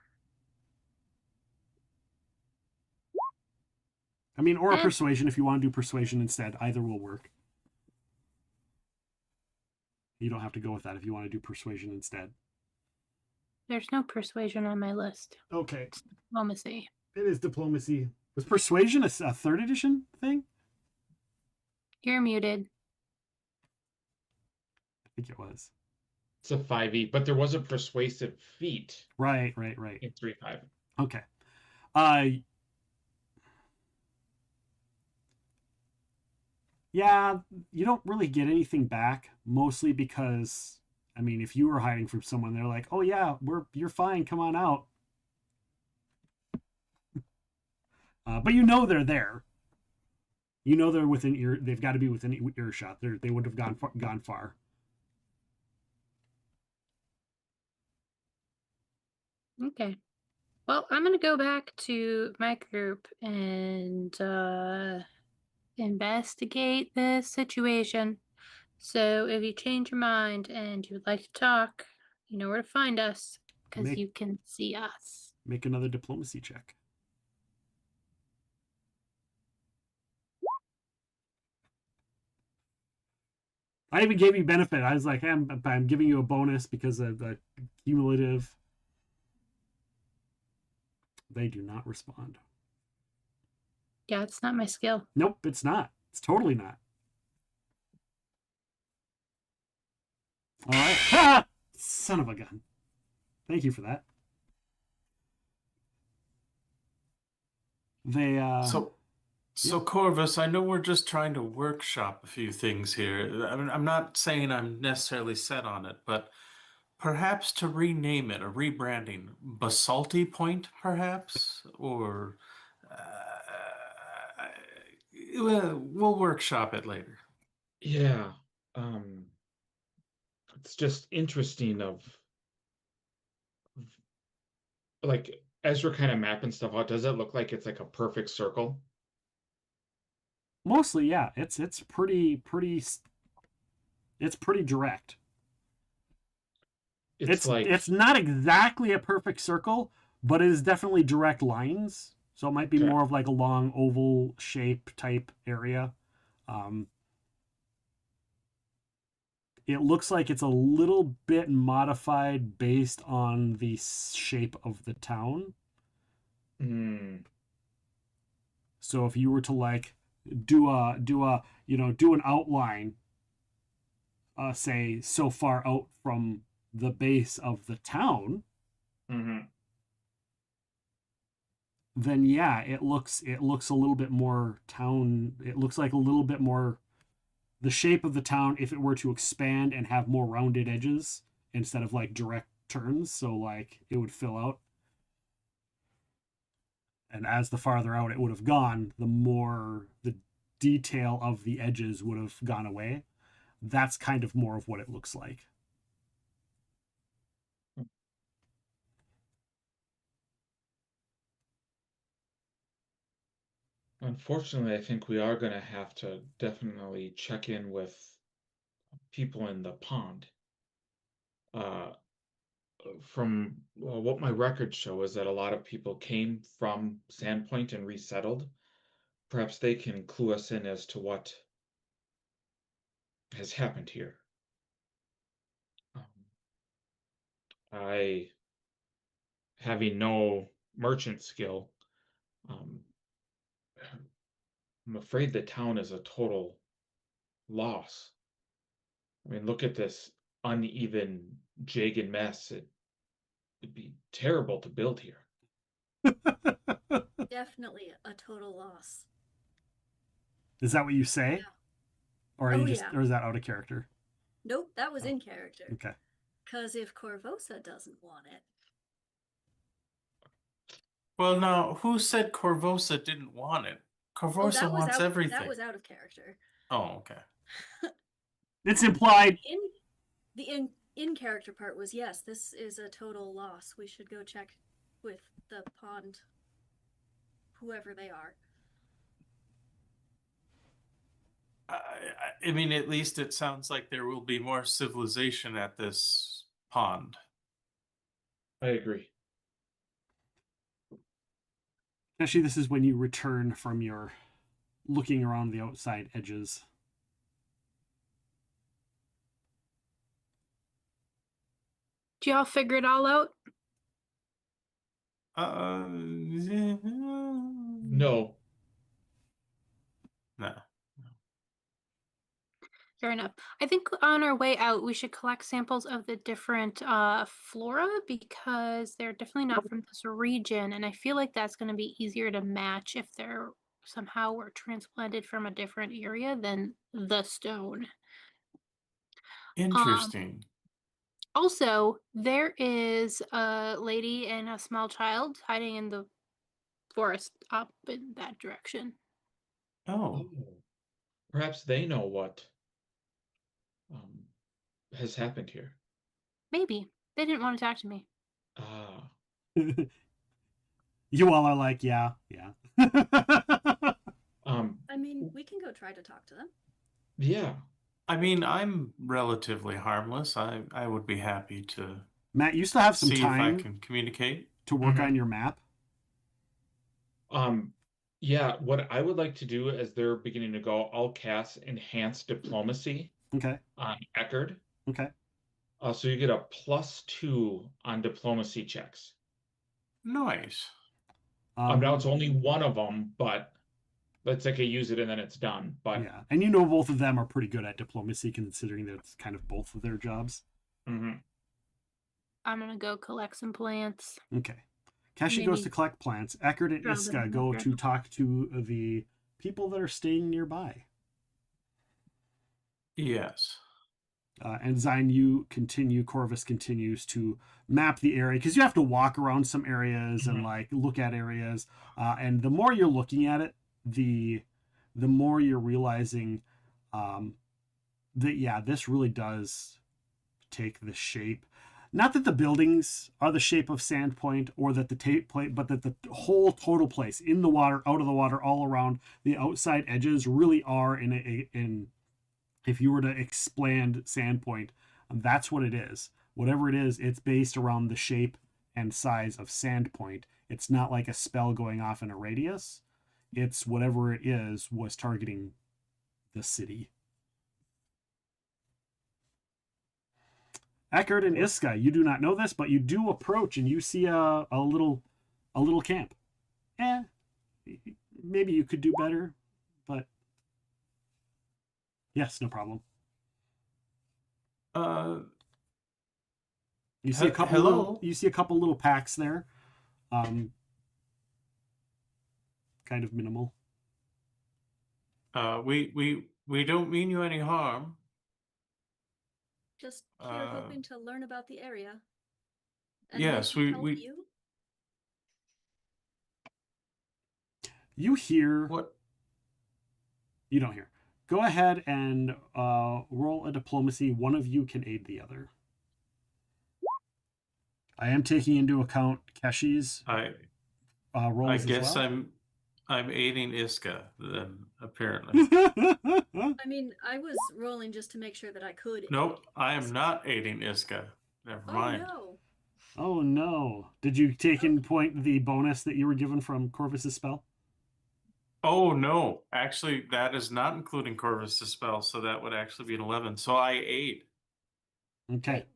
I mean, or a persuasion if you want to do persuasion instead. Either will work. You don't have to go with that if you want to do persuasion instead. There's no persuasion on my list. Okay. It's diplomacy. It is diplomacy. Was persuasion a 3rd edition thing? You're muted. I think it was. It's a 5e, but there was a persuasive feat. Right. In 3.5. Okay. Yeah, you don't really get anything back, mostly because, I mean, if you were hiding from someone, they're like, "Oh yeah, you're fine, come on out." But you know they're there. You know they're within ear. They've got to be within earshot. They would have gone far. Okay. Well, I'm going to go back to my group and investigate this situation. So if you change your mind and you would like to talk, you know where to find us, because you can see us. Make another diplomacy check. I even gave you benefit. I was like, I'm giving you a bonus because of the cumulative. They do not respond. Yeah, it's not my skill. Nope, it's not. It's totally not. All right. Ah! Son of a gun. Thank you for that. They, So Corvus, I know we're just trying to workshop a few things here. I'm not saying I'm necessarily set on it, but perhaps to rename it, a rebranding, Basalty Point, perhaps, or we'll workshop it later. Yeah, it's just interesting of like as we're kind of mapping stuff out. Does it look like it's like a perfect circle? Mostly, yeah. It's pretty direct. It's not exactly a perfect circle, but it is definitely direct lines. So it might be more of like a long oval shape type area. It looks like it's a little bit modified based on the shape of the town. So if you were to like do an outline, say so far out from the base of the town, Mm-hmm. then yeah, it looks a little bit more town. It looks like a little bit more the shape of the town if it were to expand and have more rounded edges instead of like direct turns. So like it would fill out. And as the farther out it would have gone, the more the detail of the edges would have gone away. That's kind of more of what it looks like. Unfortunately, I think we are going to have to definitely check in with people in the pond. From what my records show is that a lot of people came from Sandpoint and resettled. Perhaps they can clue us in as to what has happened here. I, having no merchant skill, I'm afraid the town is a total loss. I mean, look at this uneven, jagged mess. It'd be terrible to build here. Definitely a total loss. Is that what you say? Yeah. Or are Oh, you just yeah. or is that out of character? Nope, that was in character. Okay. Because if Korvosa doesn't want it. Well, now, who said Korvosa didn't want it? Korvosa wants everything. That was out of character. Oh, okay. It's implied. The in character part was, yes, this is a total loss. We should go check with the pond, whoever they are. I mean, at least it sounds like there will be more civilization at this pond. I agree. Actually, this is when you return from your looking around the outside edges. Do y'all figure it all out? No. No. Fair enough. I think on our way out, we should collect samples of the different flora because they're definitely not from this region. And I feel like that's going to be easier to match if they're somehow were transplanted from a different area than the stone. Interesting. Also, there is a lady and a small child hiding in the forest up in that direction. Oh. Perhaps they know what has happened here. Maybe. They didn't want to talk to me. Ah. You all are like, yeah. I mean, we can go try to talk to them. Yeah. I mean, I'm relatively harmless. I would be happy to. Matt, you still have some time if I can communicate to work on your map. Yeah, what I would like to do as they're beginning to go, I'll cast Enhanced Diplomacy. Okay. On Eckard. Okay. So you get a +2 on diplomacy checks. Nice. Now it's only one of them, but let's say I use it and then it's done. But yeah, and you know both of them are pretty good at diplomacy, considering that it's kind of both of their jobs. Mm-hmm. I'm gonna go collect some plants. Okay. Kashi goes to collect plants. Eckard and Iska go to talk to the people that are staying nearby. Yes. And Zine, you continue. Corvus continues to map the area because you have to walk around some areas and like look at areas. And the more you're looking at it, the more you're realizing that yeah, this really does take the shape. Not that the buildings are the shape of Sandpoint or that the tape plate, but that the whole total place in the water, out of the water, all around the outside edges really are in if you were to expand Sandpoint, that's what it is. Whatever it is, it's based around the shape and size of Sandpoint. It's not like a spell going off in a radius. It's whatever it is was targeting the city. Eckard and Iska, you do not know this, but you do approach and you see a little camp. Maybe you could do better, but yes, no problem. You see a couple little packs there. Kind of minimal. We don't mean you any harm. Just here hoping to learn about the area. And yes, maybe help you? You hear what? You don't hear. Go ahead and roll a diplomacy. One of you can aid the other. I am taking into account Keshi's rolls. I guess as well. I'm aiding Iska then, apparently. I mean, I was rolling just to make sure that I could. Nope, I am not aiding Iska. Never mind. No. Oh no! Did you take in point the bonus that you were given from Corvus's spell? Oh no! Actually, that is not including Corvus's spell, so that would actually be an 11. So I aid. Okay.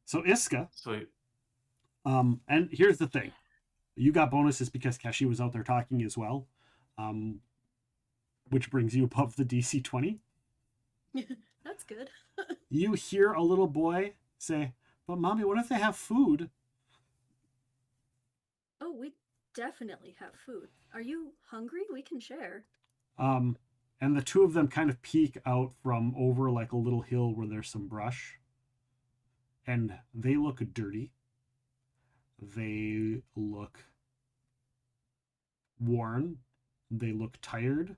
So Iska. Sweet. And here's the thing. You got bonuses because Keshi was out there talking as well, which brings you above the DC 20. That's good. You hear a little boy say, "But mommy, what if they have food?" Oh, we definitely have food. Are you hungry? We can share. And the two of them kind of peek out from over like a little hill where there's some brush. And they look dirty. They look worn. They look tired.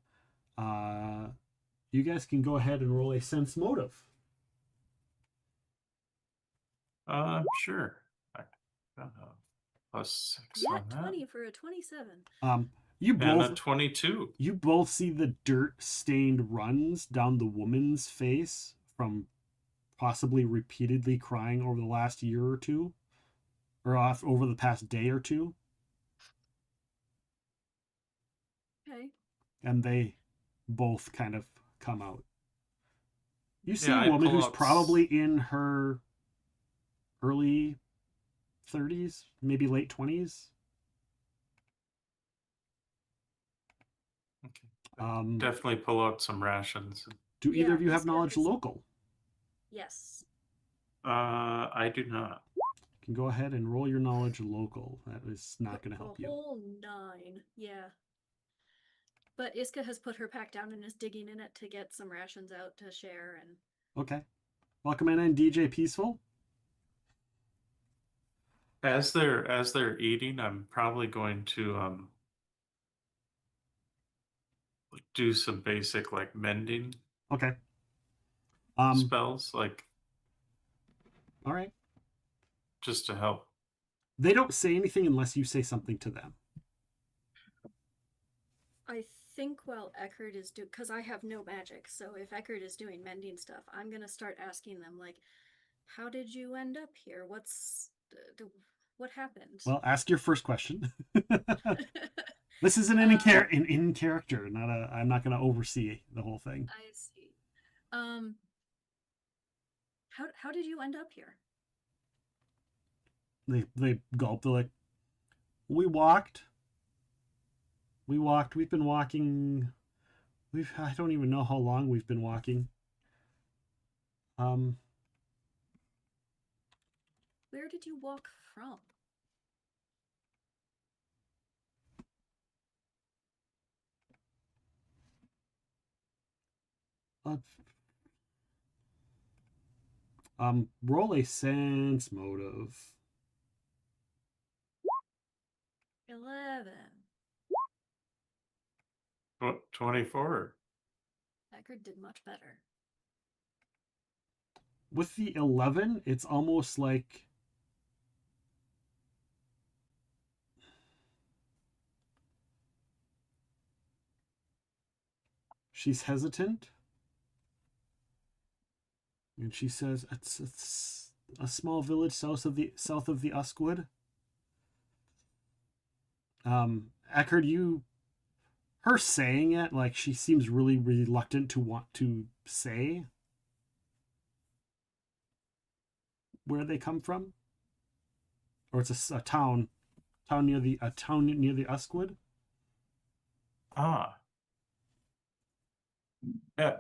You guys can go ahead and roll a sense motive. Sure. +6 Yeah, on that. 20 for a 27. You both and a 22. You both see the dirt-stained runs down the woman's face from possibly repeatedly crying over the last year or two, or over the past day or two. Okay. And they both kind of come out. You see Yeah, a woman I pull who's out probably in her early 30s, maybe late 20s. Okay. Definitely pull out some rations. Do either of you have knowledge local? Yes. I do not. You can go ahead and roll your knowledge local. That is not going to help A you. whole 9. Yeah. But Iska has put her pack down and is digging in it to get some rations out to share. And Okay. Welcome in, DJ Peaceful. As they're eating, I'm probably going to do some basic like mending. Okay. Spells like. All right. Just to help. They don't say anything unless you say something to them. I think while Eckert is doing, because I have no magic, so if Eckert is doing mending stuff, I'm going to start asking them, like, how did you end up here? What happened? Well, ask your first question. This is an in character, not a. I'm not going to oversee the whole thing. I see. How did you end up here? They gulp. They're like, we walked. We've been walking. I don't even know how long we've been walking. Where did you walk from? Roll a sense motive. 11. 24. Eckert did much better. With the 11, it's almost like she's hesitant. And she says, it's a small village south of the Uskwood. Eckert, her saying it, like she seems really reluctant to want to say where they come from. Or it's a town near the Uskwood. Ah.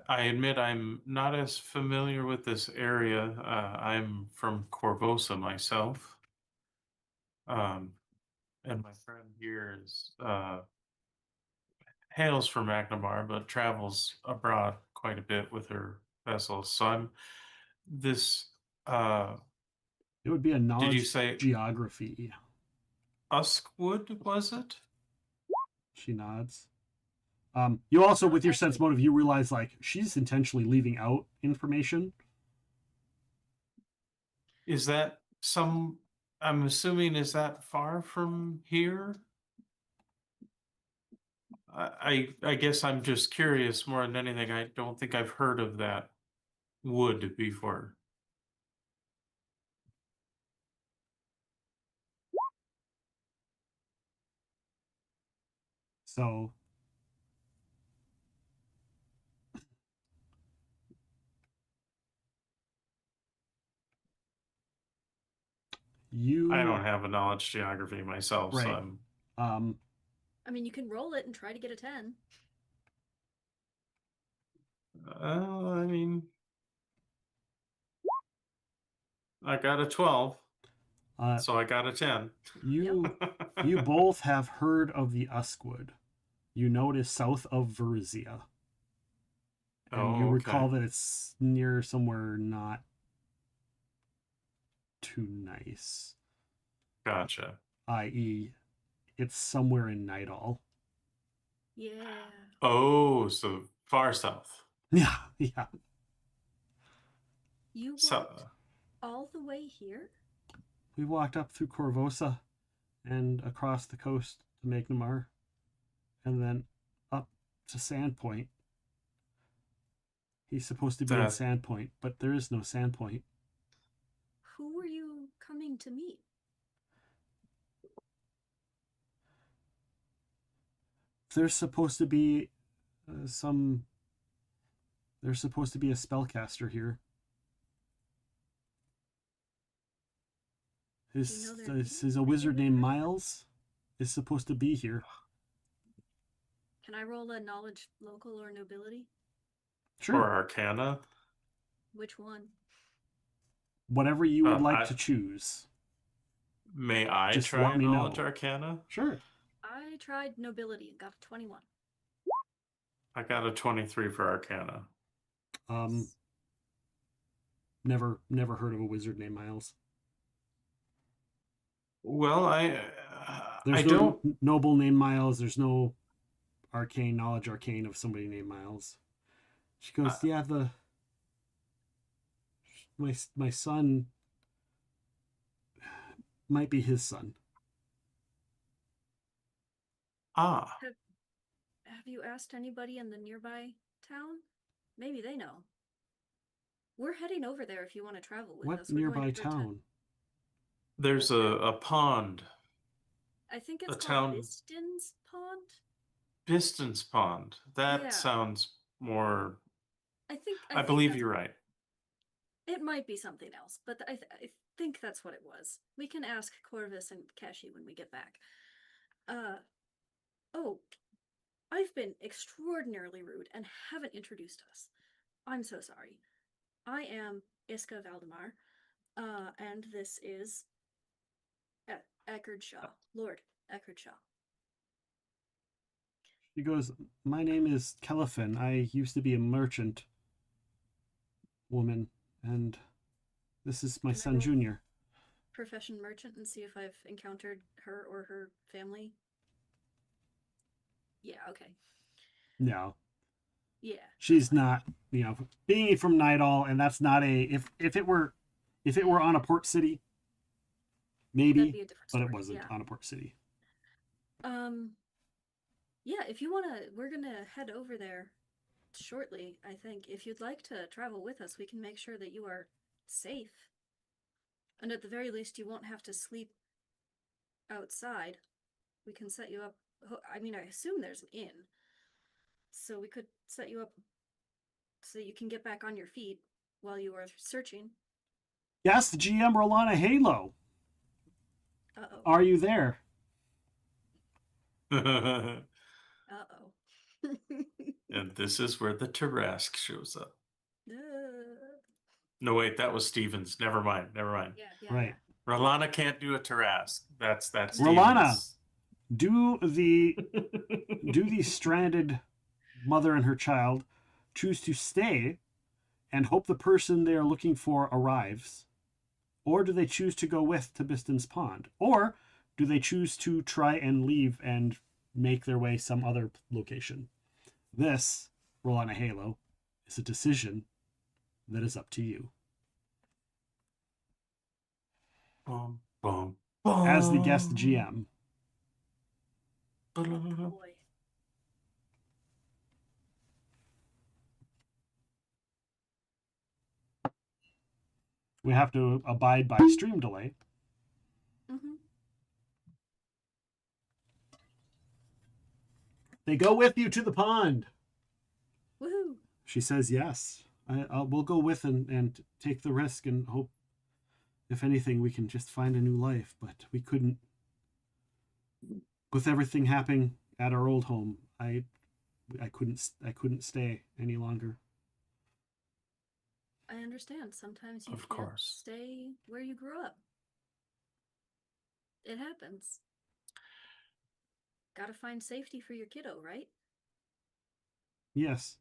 I admit I'm not as familiar with this area. I'm from Korvosa myself. And my friend here is hails from Magnimar, but travels abroad quite a bit with her vessels. So I'm this. It would be a knowledge. Did you say geography? Uskwood, was it? She nods. You also, with your sense motive, you realize like she's intentionally leaving out information. Is that some? I'm assuming, is that far from here? I guess I'm just curious more than anything. I don't think I've heard of that wood before. So I don't have a knowledge geography myself, right. So I'm I mean, you can roll it and try to get a 10. I mean, I got a 12, so I got a 10. You both have heard of the Uskwood. You know it is south of Varisia. And you recall that it's near somewhere not too nice. Gotcha. I.e., it's somewhere in Nidal. Yeah. Oh, so far south. Yeah, yeah. You walked all the way here? We walked up through Korvosa and across the coast to Magnimar, and then up to Sandpoint. He's supposed to be in Sandpoint, but there is no Sandpoint. Who were you coming to meet? There's supposed to be There's supposed to be a spellcaster here. Is a wizard named Miles is supposed to be here. Can I roll a knowledge, local, or nobility? Sure. Or Arcana? Which one? Whatever you would like to choose. May I just try let me knowledge know. Arcana? Sure. I tried nobility and got a 21. I got a 23 for Arcana. Never heard of a wizard named Miles. Well, There's no noble named Miles. There's no knowledge arcane of somebody named Miles. She goes, yeah, my son might be his son. Ah. Have you asked anybody in the nearby town? Maybe they know. We're heading over there if you want to travel with us. What nearby town? There's a pond. I think it's a called town. Biston's Pond. Biston's Pond. That sounds more. I believe you're right. It might be something else, but I think that's what it was. We can ask Corvus and Kashi when we get back. Oh, I've been extraordinarily rude and haven't introduced us. I'm so sorry. I am Iska Valdemar, and this is Eckardshaw, Lord Eckardshaw. He goes, my name is Kelifin. I used to be a merchant woman, and this is my son, Junior. Profession merchant, and see if I've encountered her or her family. Yeah, okay. No. Yeah. She's not, being from Nidal, and that's not if it were on a port city, maybe, that'd be a different story. But it wasn't on a port city. Yeah, if you we're gonna head over there shortly, I think. If you'd like to travel with us, we can make sure that you are safe. And at the very least, you won't have to sleep outside. We can set you up. I mean, I assume there's an inn. So we could set you up so you can get back on your feet while you are searching. Yes, the GM Rolana Halo. Uh-oh. Are you there? Uh-oh. Yeah, And this is where the Tarrasque shows up. Uh, No, wait, that was Stevens. Never mind. Right. Rolana can't do a Tarrasque. That's Rolana, Stevens. do the stranded mother and her child choose to stay and hope the person they are looking for arrives? Or do they choose to go with to Biston's Pond? Or do they choose to try and leave and make their way some other location? This, Rolana Halo, is a decision that is up to you. Boom, boom, As the guest GM. boy. We have to abide by stream delay. Mm-hmm. They go with you to the pond. Woohoo! She says yes. We'll go with and take the risk and hope, if anything, we can just find a new life. But we couldn't, with everything happening at our old home. I couldn't stay any longer. I understand. Sometimes you Of can't course. stay where you grew up. It happens. Gotta find safety for your kiddo, right? Yes.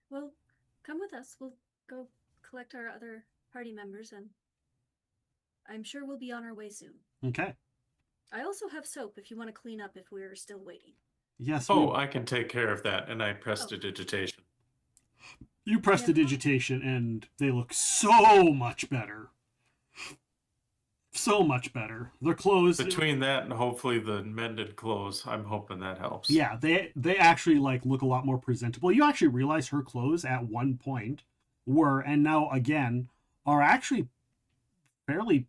Well, come with us. We'll go collect our other party members, and I'm sure we'll be on our way soon. Okay. I also have soap if you want to clean up if we're still waiting. Yes. I can take care of that. And I pressed a digitation. You press the digitation and they look so much better. So much better. Their clothes. Between that and hopefully the mended clothes, I'm hoping that helps. Yeah, they actually look a lot more presentable. You actually realize her clothes at one point were, and now again, are actually fairly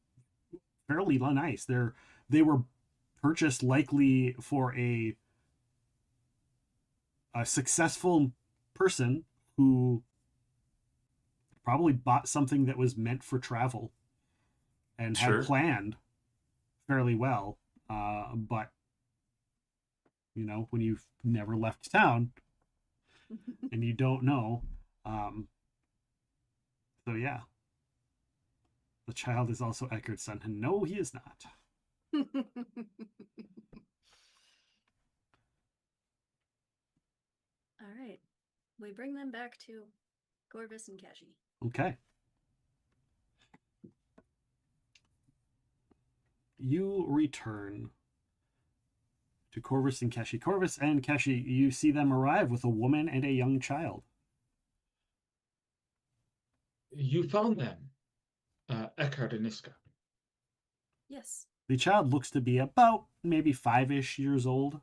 nice. They were purchased likely for a successful person who probably bought something that was meant for travel and had planned fairly well. But, when you've never left town and you don't know. So, yeah. The child is also Eckard's son. And no, he is not. All right. We bring them back to Corvus and Kashi. Okay. You return to Corvus and Kashi. Corvus and Kashi, you see them arrive with a woman and a young child. You found them, Eckhart and Niska. Yes. The child looks to be about maybe 5-ish years old.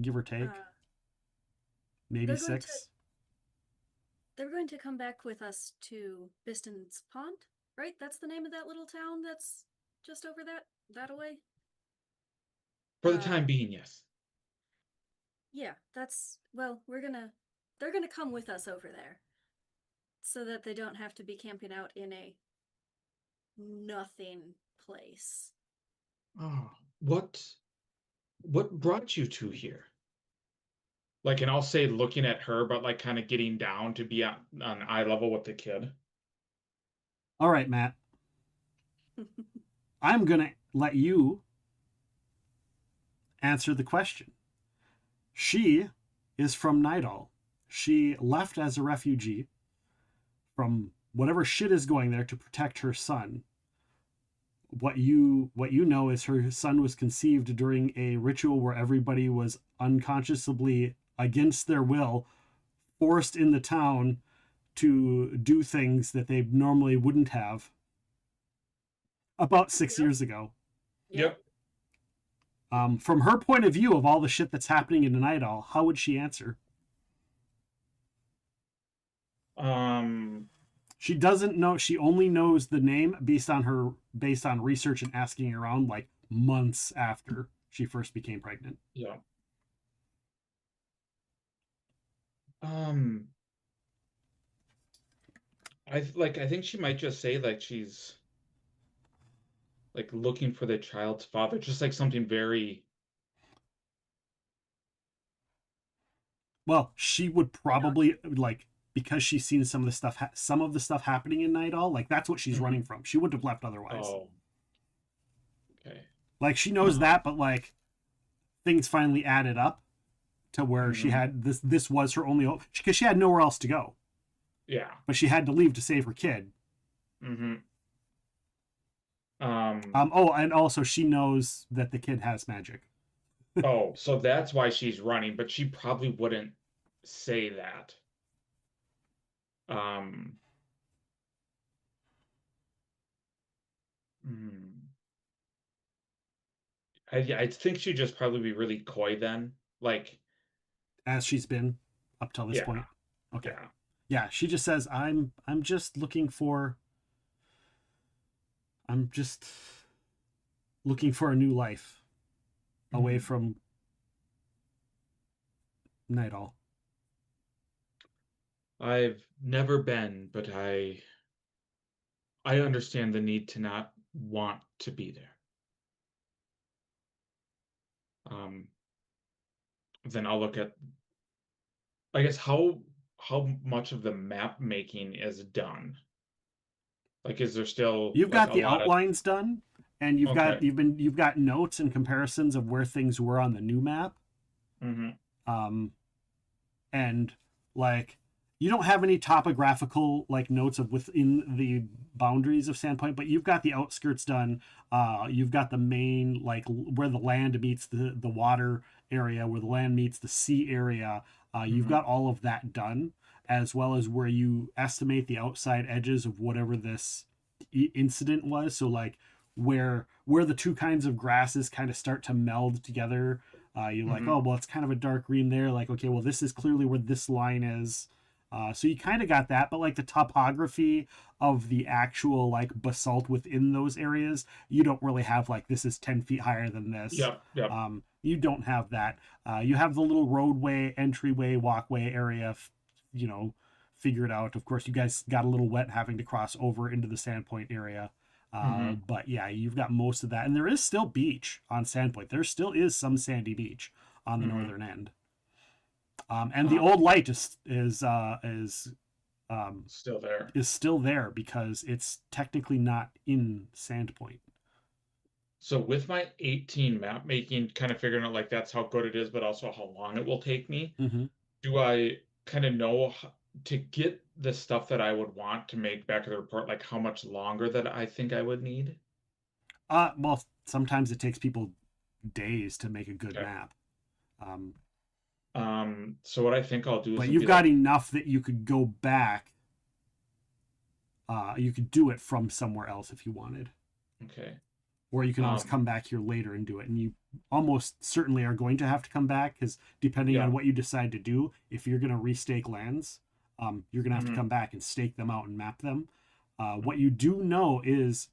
Give or take. Maybe 6. They're going to come back with us to Biston's Pond, right? That's the name of that little town that's just over that away? For the time being, yes. Yeah, they're gonna come with us over there. So that they don't have to be camping out in a nothing place. Oh, what brought you two here? And I'll say looking at her, but kind of getting down to be on eye level with the kid. All right, Matt. I'm going to let you answer the question. She is from Nidal. She left as a refugee from whatever shit is going there to protect her son. What you know is her son was conceived during a ritual where everybody was unconsciously, against their will, forced in the town to do things that they normally wouldn't have. About 6 years ago. Yep. From her point of view of all the shit that's happening in Nidal, how would she answer? She doesn't know. She only knows the name based on research and asking around months after she first became pregnant. Yeah. I think she might just say she's like looking for the child's father, just like something very. Well, she would probably like, because she's seen some of the stuff, some of the stuff happening in Night All. Like that's what she's running from. She wouldn't have left otherwise. Oh. Okay. Like she knows that, but like things finally added up to where she had this. This was her only, because she had nowhere else to go. Yeah. But she had to leave to save her kid. Oh, and also she knows that the kid has magic. Oh, so that's why she's running, but she probably wouldn't say that. I think she'd just probably be really coy then, like as she's been up till this point. Okay. Yeah, she just says, I'm just looking for a new life away from Night All. I've never been, but I understand the need to not want to be there. Then I'll look at, I guess, how much of the map making is done. Like, is there still? You've like, got the outlines done, and you've got notes and comparisons of where things were on the new map. And like you don't have any topographical like notes of within the boundaries of Sandpoint, but you've got the outskirts done. You've got the main, like where the land meets the water area, where the land meets the sea area. You've got all of that done, as well as where you estimate the outside edges of whatever this incident was. So like where the two kinds of grasses kind of start to meld together. You're like, oh, well, it's kind of a dark green there. Like, okay, well, this is clearly where this line is. So you kind of got that, but like the topography of the actual like basalt within those areas, you don't really have like, this is 10 feet higher than this. Yep. You don't have that. You have the little roadway, entryway, walkway area, figured out. Of course, you guys got a little wet having to cross over into the Sandpoint area. But yeah, you've got most of that. And there is still beach on Sandpoint. There still is some sandy beach on the northern end. And the old light is still there. Is still there because it's technically not in Sandpoint. So with my 18 map making, kind of figuring out like that's how good it is, but also how long it will take me. Do I kind of know to get the stuff that I would want to make back of the report, like how much longer that I think I would need? Well, sometimes it takes people days to make a good map. So what I think I'll do is, but you've got enough that you could go back. You could do it from somewhere else if you wanted. Okay. Or you can always come back here later and do it. And you almost certainly are going to have to come back, because depending on what you decide to do, if you're going to restake lands, you're going to have to come back and stake them out and map them. What you do know is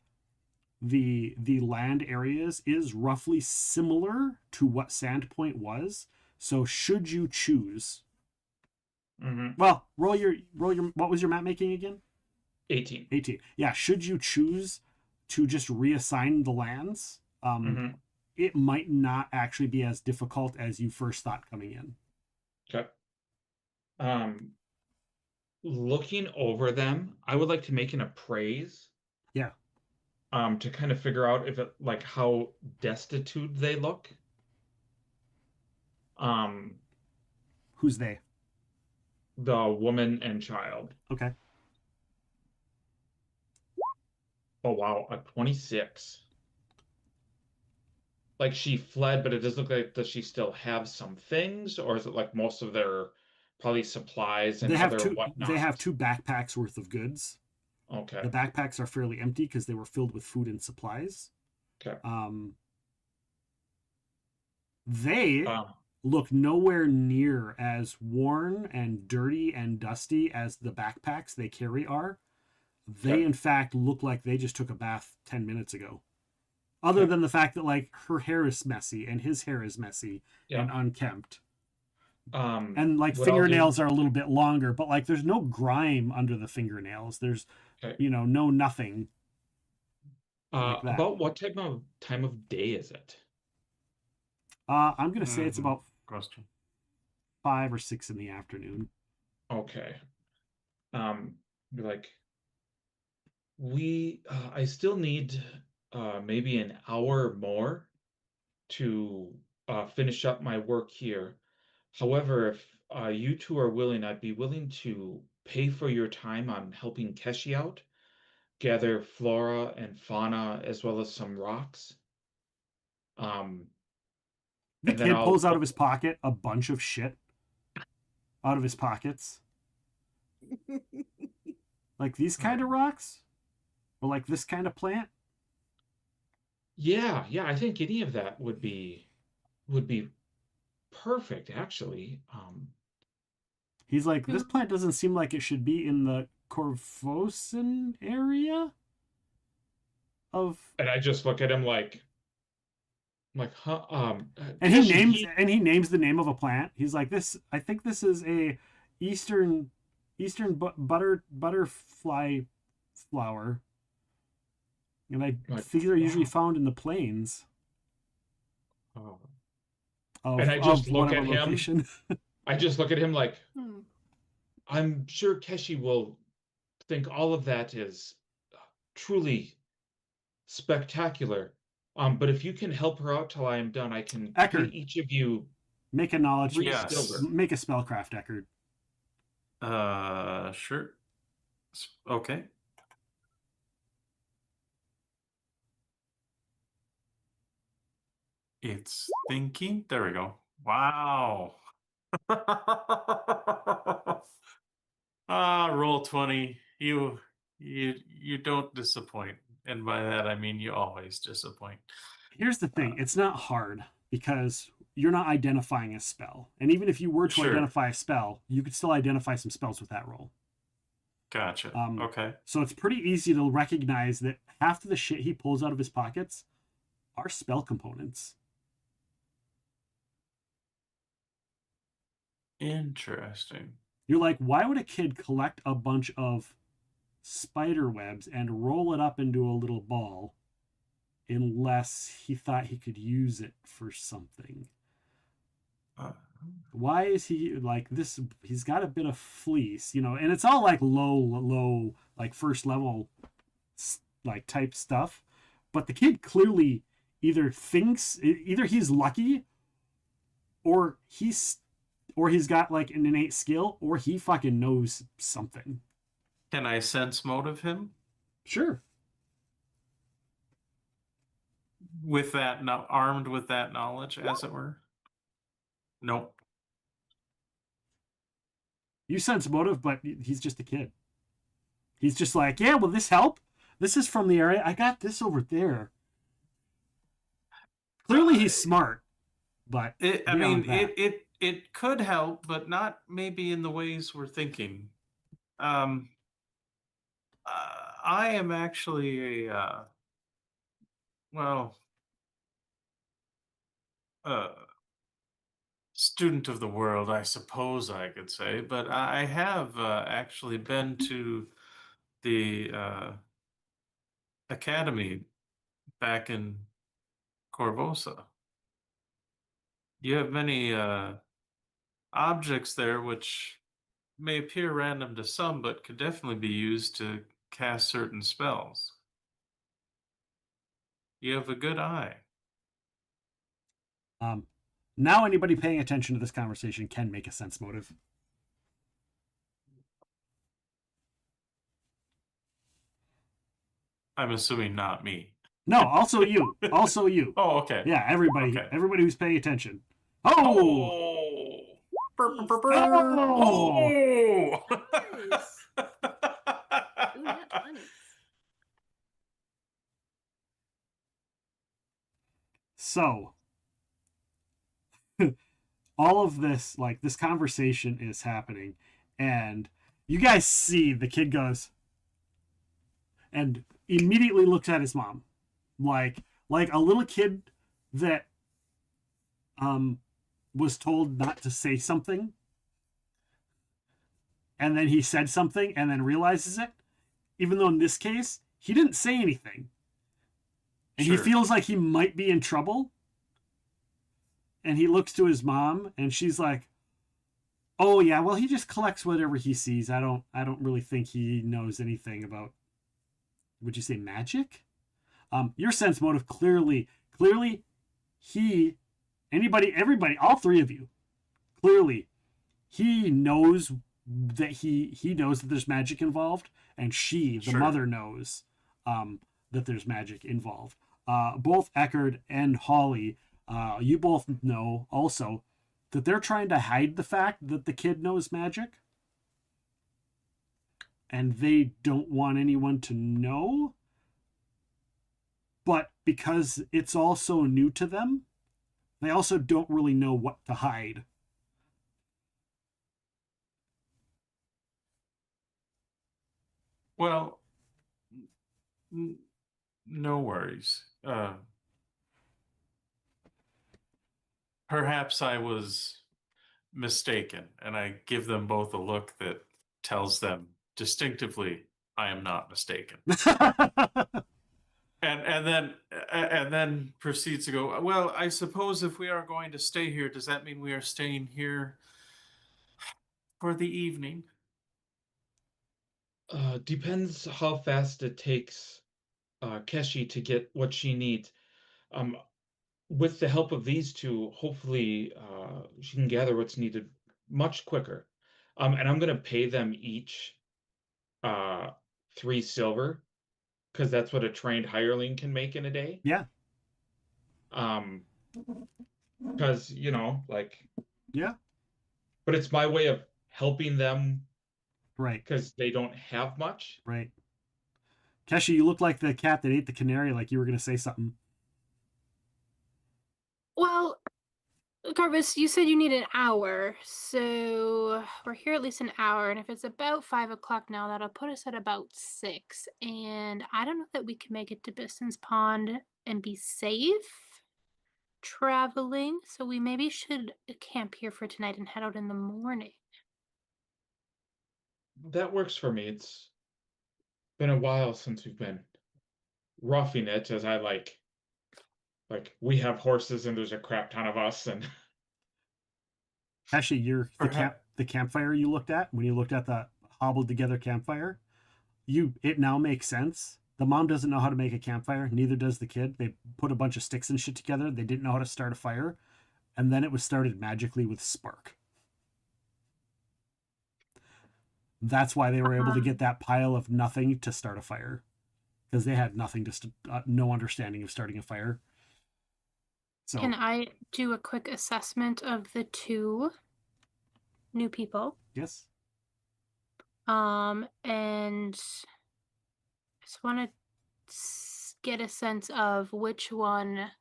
the land areas is roughly similar to what Sandpoint was. So should you choose, well, roll your, what was your map making again? 18. Yeah. Should you choose to just reassign the lands, it might not actually be as difficult as you first thought coming in. Okay. Looking over them, I would like to make an appraise. Yeah. To kind of figure out if it, like, how destitute they look. Who's they? The woman and child. Okay. Oh wow, a 26. Like she fled, but it does look like, does she still have some things, or is it like most of their probably supplies and other whatnot? They have 2 backpacks worth of goods. Okay. The backpacks are fairly empty because they were filled with food and supplies. Okay. They look nowhere near as worn and dirty and dusty as the backpacks they carry are. They, in fact, look like they just took a bath 10 minutes ago. Other than the fact that, like, her hair is messy and his hair is messy and unkempt. And, like, fingernails are a little bit longer, but, like, there's no grime under the fingernails. There's, no nothing. Like that. About what time of day is it? I'm gonna say it's about question 5 or 6 in the afternoon. Okay. Be like, I still need maybe an hour more to finish up my work here. However, if you two are willing, I'd be willing to pay for your time on helping Keshi out, gather flora and fauna as well as some rocks. The kid pulls out of his pocket a bunch of shit out of his pockets. Like these kind of rocks? Or like this kind of plant? Yeah, I think any of that would be perfect, actually. He's like, this plant doesn't seem like it should be in the Korvosan area of. And I just look at him like, huh? And he names the name of a plant. He's like, this. I think this is a eastern butterfly flower, and I think they're usually found in the plains. Oh. Of, and I just look at him. Location. I just look at him like, I'm sure Keshi will think all of that is truly spectacular. But if you can help her out till I am done, I can pay each of you. Make a knowledge. Silver. Make a spellcraft, Eckerd. Sure. Okay. It's thinking. There we go. Wow. Roll 20. You don't disappoint. And by that I mean you always disappoint. Here's the thing, it's not hard because you're not identifying a spell. And even if you were to identify a spell, you could still identify some spells with that roll. Gotcha. Okay. So it's pretty easy to recognize that half of the shit he pulls out of his pockets are spell components. Interesting. You're like, why would a kid collect a bunch of spider webs and roll it up into a little ball unless he thought he could use it for something? Why is he like this? He's got a bit of fleece, and it's all like low, like first level, like type stuff. But the kid clearly either he's lucky or he's got like an innate skill, or he fucking knows something. Can I sense motive him? Sure. With that, armed with that knowledge, as it were? Nope. You sense motive, but he's just a kid. He's just like, yeah, will this help? This is from the area. I got this over there. Clearly he's smart, but it could help, but not maybe in the ways we're thinking. I am actually a student of the world, I suppose I could say, but I have actually been to the academy back in Korvosa. You have many objects there which may appear random to some, but could definitely be used to cast certain spells. You have a good eye. Now anybody paying attention to this conversation can make a sense motive. I'm assuming not me. No, also you. Also you. Oh, okay. Yeah, everybody. Okay. Everybody who's paying attention. Oh! So, all of this, like this conversation is happening, and you guys see the kid goes and immediately looks at his mom, like a little kid that was told not to say something, and then he said something and then realizes it, even though in this case he didn't say anything. And he feels like he might be in trouble. And he looks to his mom, and she's like, "Oh yeah, well he just collects whatever he sees. I don't really think he knows anything about, would you say, magic?" Your sense motive clearly everybody, all three of you, clearly he knows that he knows that there's magic involved, and the mother knows that there's magic involved. Both Eckerd and Holly, you both know also that they're trying to hide the fact that the kid knows magic, and they don't want anyone to know. But because it's all so new to them, they also don't really know what to hide. Well, no worries. Perhaps I was mistaken, and I give them both a look that tells them distinctively I am not mistaken. and then proceeds to go, well, I suppose if we are going to stay here, does that mean we are staying here for the evening? Depends how fast it takes Keshi to get what she needs. With the help of these two, hopefully she can gather what's needed much quicker. And I'm gonna pay them each 3 silver, because that's what a trained hireling can make in a day. Yeah. Because, like... Yeah. But it's my way of helping them. Right. Because they don't have much. Right. Keshi, you look like the cat that ate the canary, like you were going to say something. Well, Corvus, you said you need an hour, so we're here at least an hour, and if it's about 5 o'clock now, that'll put us at about 6, and I don't know that we can make it to Biston's Pond and be safe traveling, so we maybe should camp here for tonight and head out in the morning. That works for me. It's been a while since we've been roughing it, as I like we have horses and there's a crap ton of us. And actually, the campfire you looked at, when you looked at the hobbled together campfire, it now makes sense. The mom doesn't know how to make a campfire, neither does the kid. They put a bunch of sticks and shit together. They didn't know how to start a fire, and then it was started magically with spark. That's why they were able to get that pile of nothing to start a fire, because they had nothing no understanding of starting a fire. So, can I do a quick assessment of the two new people? Yes. And I just want to get a sense of which one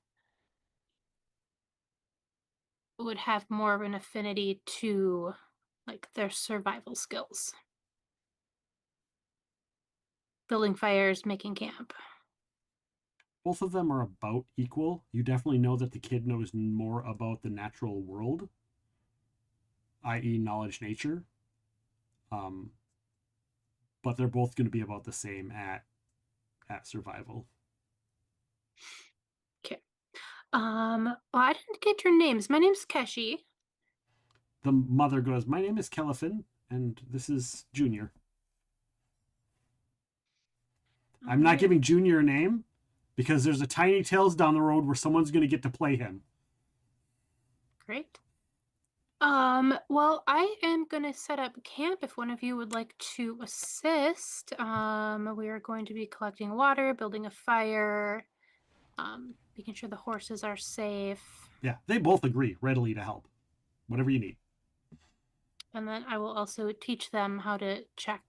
would have more of an affinity to like their survival skills. Building fires, making camp. Both of them are about equal. You definitely know that the kid knows more about the natural world, i.e. knowledge nature. But they're both going to be about the same at survival. Okay. Well, I didn't get your names. My name's Keshi. The mother goes, "My name is Kelifin, and this is Junior." I'm not giving Junior a name because there's a Tiny Tales down the road where someone's going to get to play him. Great. Well, I am going to set up camp if one of you would like to assist. We are going to be collecting water, building a fire, making sure the horses are safe. Yeah, they both agree readily to help. Whatever you need. And then I will also teach them how to check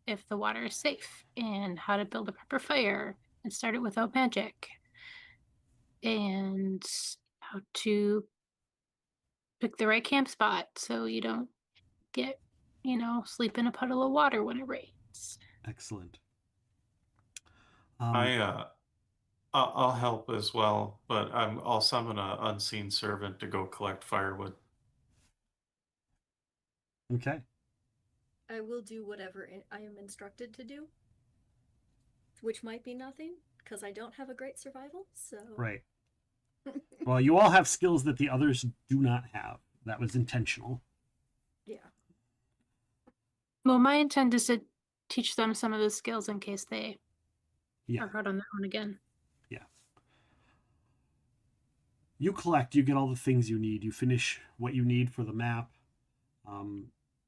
if the water is safe and how to build a proper fire and start it without magic. And how to pick the right camp spot so you don't get, sleep in a puddle of water when it rains. Excellent. I'll help as well, but I'll summon an unseen servant to go collect firewood. Okay. I will do whatever I am instructed to do, which might be nothing. because I don't have a great survival, so... Right. Well, you all have skills that the others do not have. That was intentional. Yeah. Well, my intent is to teach them some of the skills in case they Yeah. are out on their own again. Yeah. You collect, you get all the things you need. You finish what you need for the map.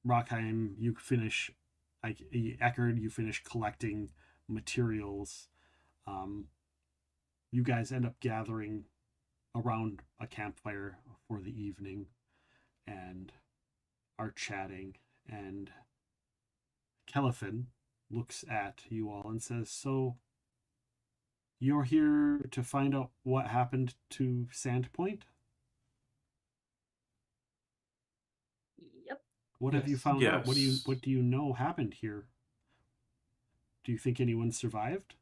Rockheim, you finish, like Eckerd, you finish collecting materials. You guys end up gathering around a campfire for the evening and are chatting, and Kelifin looks at you all and says, so you're here to find out what happened to Sandpoint? Yep. What have you found out? What do you know happened here? Do you think anyone survived?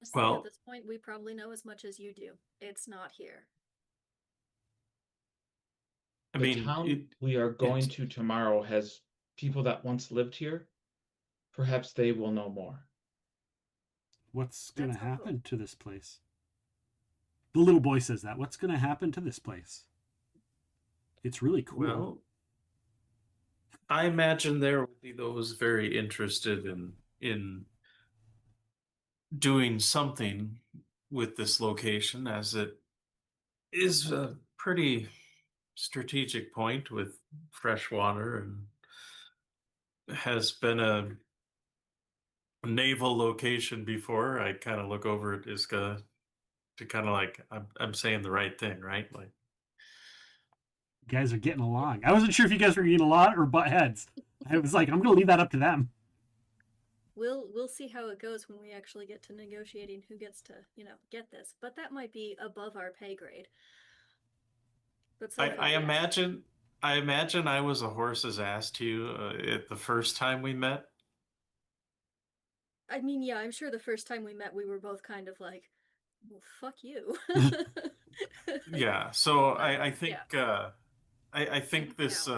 Honestly, at this point, we probably know as much as you do. It's not here. The town we are going to tomorrow has people that once lived here. Perhaps they will know more. What's going to happen to this place? The little boy says that. What's going to happen to this place? It's really cool. Well, I imagine there will be those very interested in doing something with this location, as it is a pretty strategic point with fresh water and has been a naval location before. I kind of look over at Iska to kind of like, I'm saying the right thing, right? Like, you guys are getting along. I wasn't sure if you guys were getting along or butt heads. I was like, I'm going to leave that up to them. We'll see how it goes when we actually get to negotiating who gets to, get this. But that might be above our pay grade. But so I imagine I was a horse's ass to you at the first time we met. I mean, yeah, I'm sure the first time we met, we were both kind of like, well, fuck you. Yeah, so I think I think this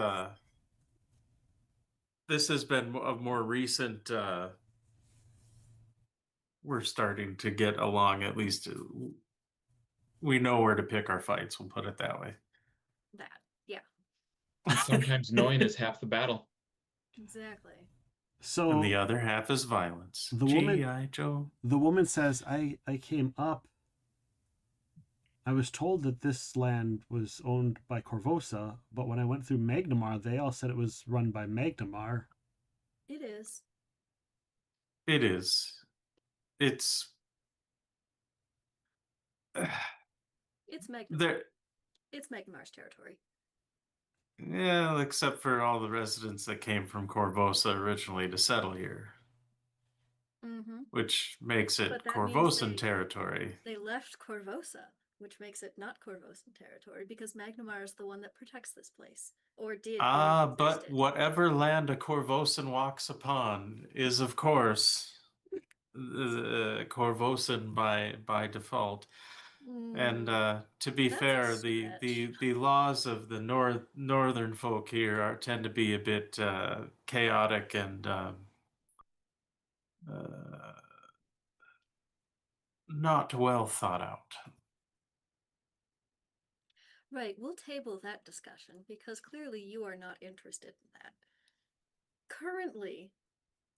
this has been a more recent. We're starting to get along. At least we know where to pick our fights. We'll put it that way. That, yeah. And sometimes knowing is half the battle. Exactly. So, and the other half is violence. G.I. Joe. The woman says, I came up. I was told that this land was owned by Korvosa, but when I went through Magnimar, they all said it was run by Magnimar. It is. It is. It's Magnimar. It's Magnimar's territory. Yeah, except for all the residents that came from Korvosa originally to settle here. Mm-hmm. Which makes it But that Korvosan means territory. They left Korvosa, which makes it not Korvosan territory, because Magnimar is the one that protects this place. Or did. But whatever land a Korvosan walks upon is, of course, Korvosan by default. And to be fair, the laws of the northern folk here tend to be a bit chaotic and not well thought out. Right, we'll table that discussion because clearly you are not interested in that. Currently,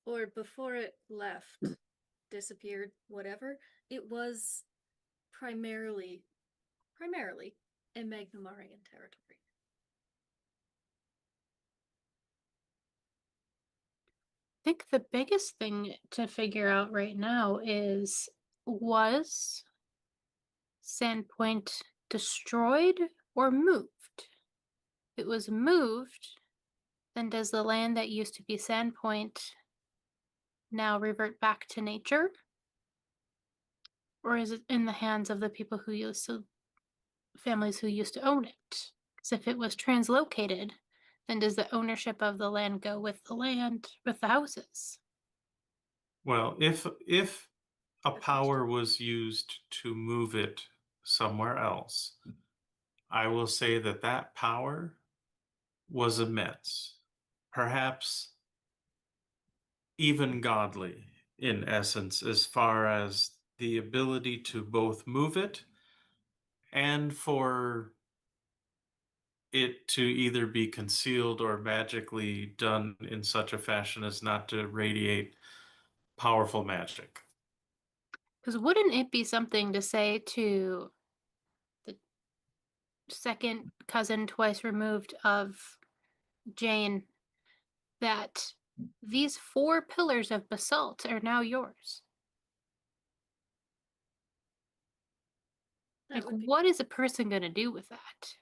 or before it left, disappeared, whatever, it was primarily a Magnimarian territory. I think the biggest thing to figure out right now is, was Sandpoint destroyed or moved? If it was moved, then does the land that used to be Sandpoint now revert back to nature? Or is it in the hands of the people who used to, families who used to own it? Because if it was translocated, then does the ownership of the land go with the land, with the houses? Well, if a power was used to move it somewhere else, I will say that power was immense, perhaps even godly, in essence, as far as the ability to both move it and for it to either be concealed or magically done in such a fashion as not to radiate powerful magic. Because wouldn't it be something to say to the second cousin twice removed of Jane that these 4 pillars of basalt are now yours? Like, what is a person going to do with that?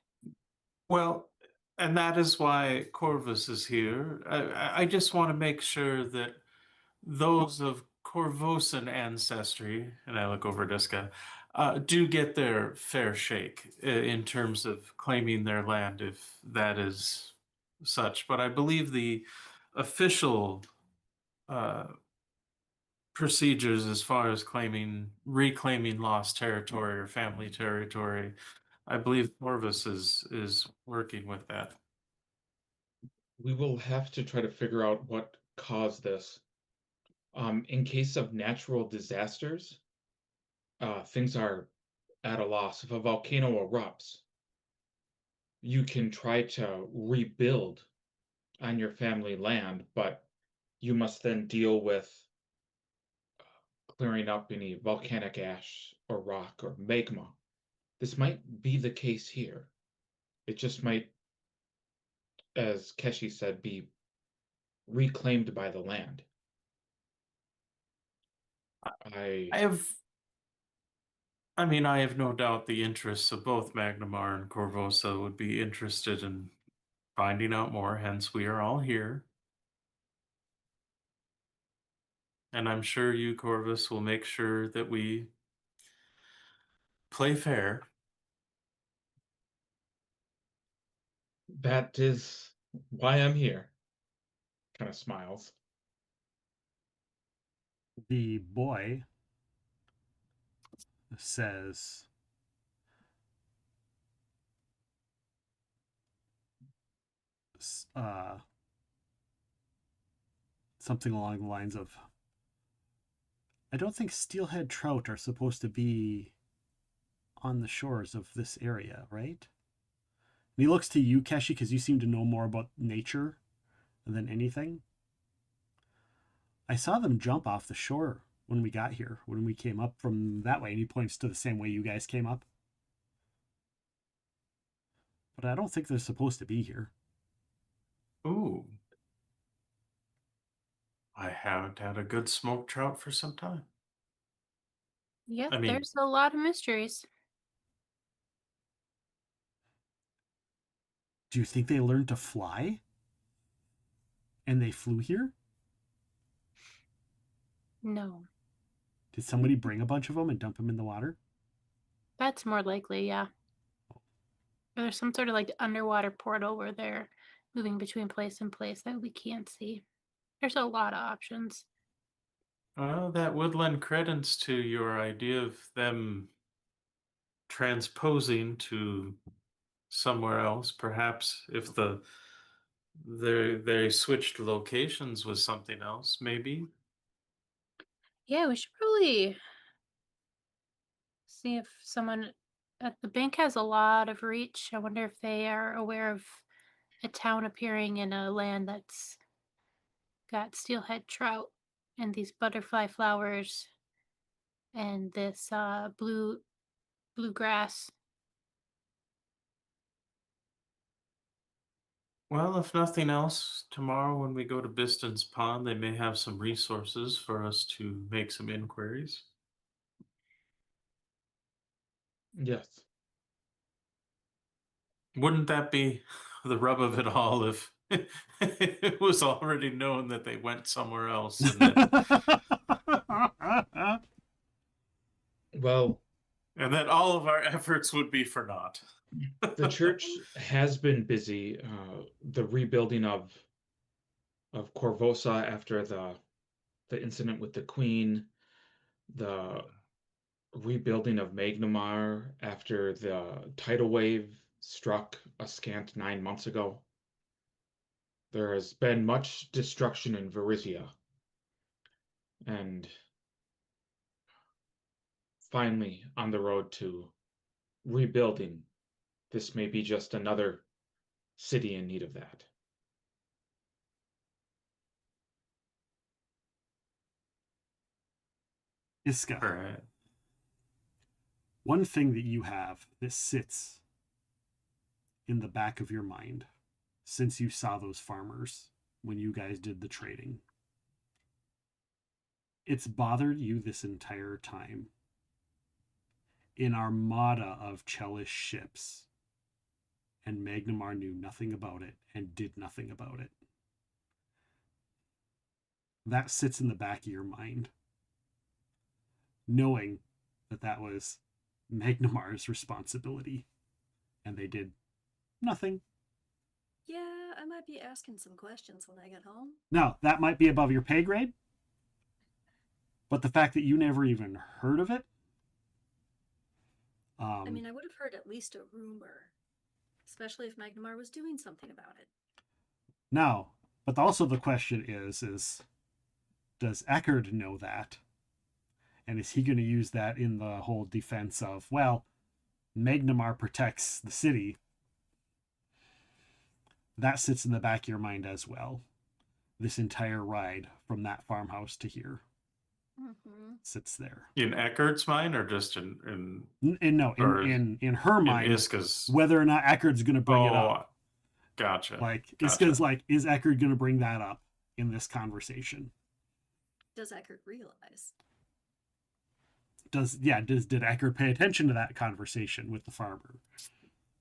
Well, and that is why Corvus is here. I just want to make sure that those of Korvosan ancestry, and I look over at Iska, do get their fair shake in terms of claiming their land, if that is such. But I believe the official procedures as far as reclaiming lost territory or family territory, I believe Corvus is working with that. We will have to try to figure out what caused this. In case of natural disasters, things are at a loss. If a volcano erupts, you can try to rebuild on your family land, but you must then deal with clearing up any volcanic ash or rock or magma. This might be the case here. It just might, as Keshi said, be reclaimed by the land. I have no doubt the interests of both Magnimar and Korvosa would be interested in finding out more, hence we are all here. And I'm sure you, Corvus, will make sure that we play fair. That is why I'm here. Kind of smiles. The boy says, something along the lines of, I don't think steelhead trout are supposed to be on the shores of this area, right? And he looks to you, Keshi, because you seem to know more about nature than anything. I saw them jump off the shore when we got here, when we came up from that way, and he points to the same way you guys came up. But I don't think they're supposed to be here. Ooh. I haven't had a good smoked trout for some time. Yeah, I mean, there's a lot of mysteries. Do you think they learned to fly? And they flew here? No. Did somebody bring a bunch of them and dump them in the water? That's more likely, yeah. Or there's some sort of like underwater portal where they're moving between place and place that we can't see. There's a lot of options. Well, that would lend credence to your idea of them transposing to somewhere else. Perhaps if they switched locations with something else, maybe. Yeah, we should probably see if someone at the bank has a lot of reach. I wonder if they are aware of a town appearing in a land that's got steelhead trout and these butterfly flowers and this bluegrass. Well, if nothing else, tomorrow when we go to Biston's Pond, they may have some resources for us to make some inquiries. Yes. Wouldn't that be the rub of it all if it was already known that they went somewhere else and that Well, and that all of our efforts would be for naught? the church has been busy. The rebuilding of Korvosa after the incident with the Queen, the rebuilding of Magnimar after the tidal wave struck a scant 9 months ago. There has been much destruction in Varisia. And finally on the road to rebuilding. This may be just another city in need of that. Iska. All right. One thing that you have that sits in the back of your mind since you saw those farmers when you guys did the trading. It's bothered you this entire time. An armada of Chelish ships, and Magnimar knew nothing about it and did nothing about it. That sits in the back of your mind, knowing that that was Magnimar's responsibility, and they did nothing. Yeah, I might be asking some questions when I get home. Now, that might be above your pay grade, but the fact that you never even heard of it. I mean, I would have heard at least a rumor, especially if Magnimar was doing something about it. Now, but also the question is does Eckerd know that? And is he going to use that in the whole defense of, well, Magnimar protects the city? That sits in the back of your mind as well. This entire ride from that farmhouse to here sits there. In Eckerd's mind, or just in her mind, Iska's... whether or not Eckerd's going to bring it up. Gotcha. Like, Iska's like, is Eckerd going to bring that up in this conversation? Does Eckerd realize? Did Eckerd pay attention to that conversation with the farmer?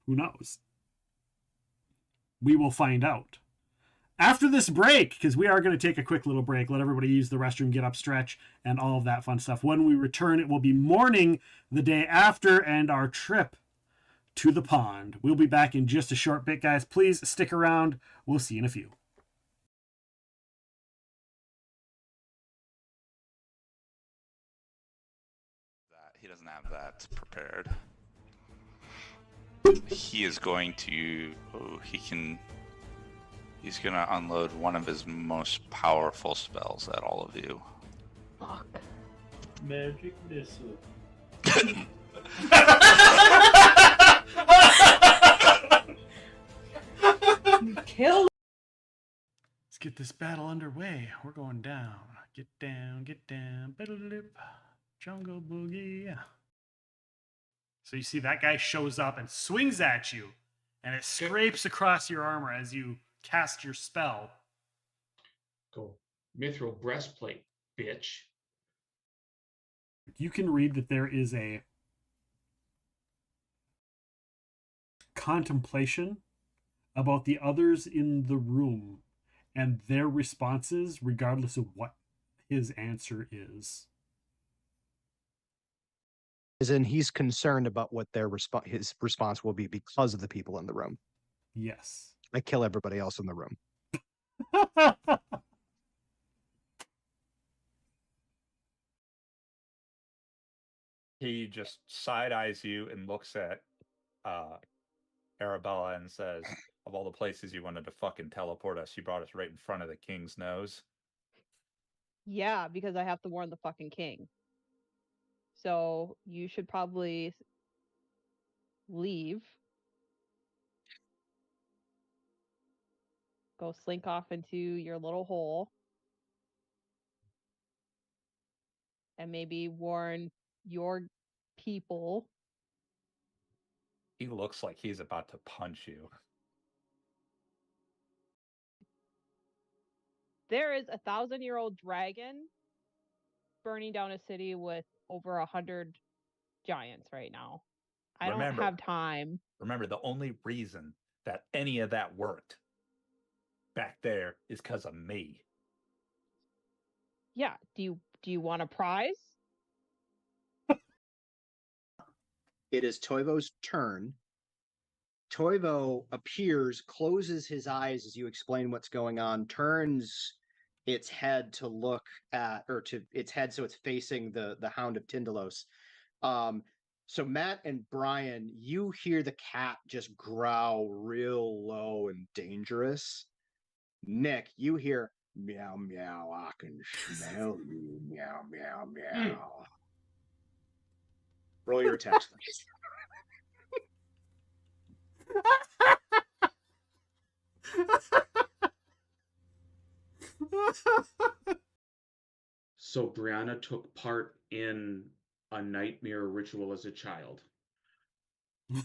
Who knows? We will find out after this break, because we are going to take a quick little break, let everybody use the restroom, get up, stretch, and all of that fun stuff. When we return, it will be morning the day after and our trip to the pond. We'll be back in just a short bit, guys. Please stick around. We'll see you in a few. He doesn't have that prepared. He is going to... He's going to unload one of his most powerful spells at all of you. Fuck. Magic missile. Kill. Let's get this battle underway. We're going down. Get down, get down. Biddle-lip. Jungle boogie. So you see that guy shows up and swings at you, and it scrapes across your armor as you cast your spell. Go. Mithril breastplate, bitch. You can read that there is a contemplation about the others in the room and their responses, regardless of what his answer is. As in, he's concerned about what his response will be because of the people in the room. Yes. I kill everybody else in the room. He just side-eyes you and looks at Arabella and says, of all the places you wanted to fucking teleport us, you brought us right in front of the king's nose. Yeah, because I have to warn the fucking king. So you should probably leave. Go slink off into your little hole. And maybe warn your people. He looks like he's about to punch you. There is a 1,000-year-old dragon burning down a city with over 100 giants right now. I don't have time. Remember, the only reason that any of that worked back there is because of me. Yeah. Do you want a prize? It is Toivo's turn. Toivo appears, closes his eyes as you explain what's going on, turns its head to look at, or to its head so it's facing the Hound of Tyndalos. So Matt and Brian, you hear the cat just growl real low and dangerous. Nick, you hear, Meow, meow, I can smell you. Meow, meow, meow. Roll your attacks, please. So Brianna took part in a nightmare ritual as a child.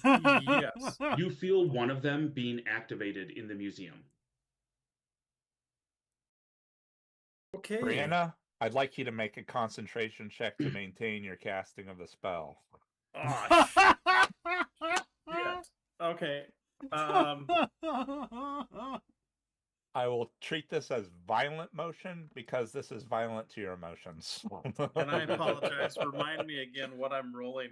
Yes. You feel one of them being activated in the museum. Okay. Brianna, I'd like you to make a concentration check to maintain your casting of the spell. Oh, shit. Okay. I will treat this as violent motion because this is violent to your emotions. And I apologize. Remind me again what I'm rolling.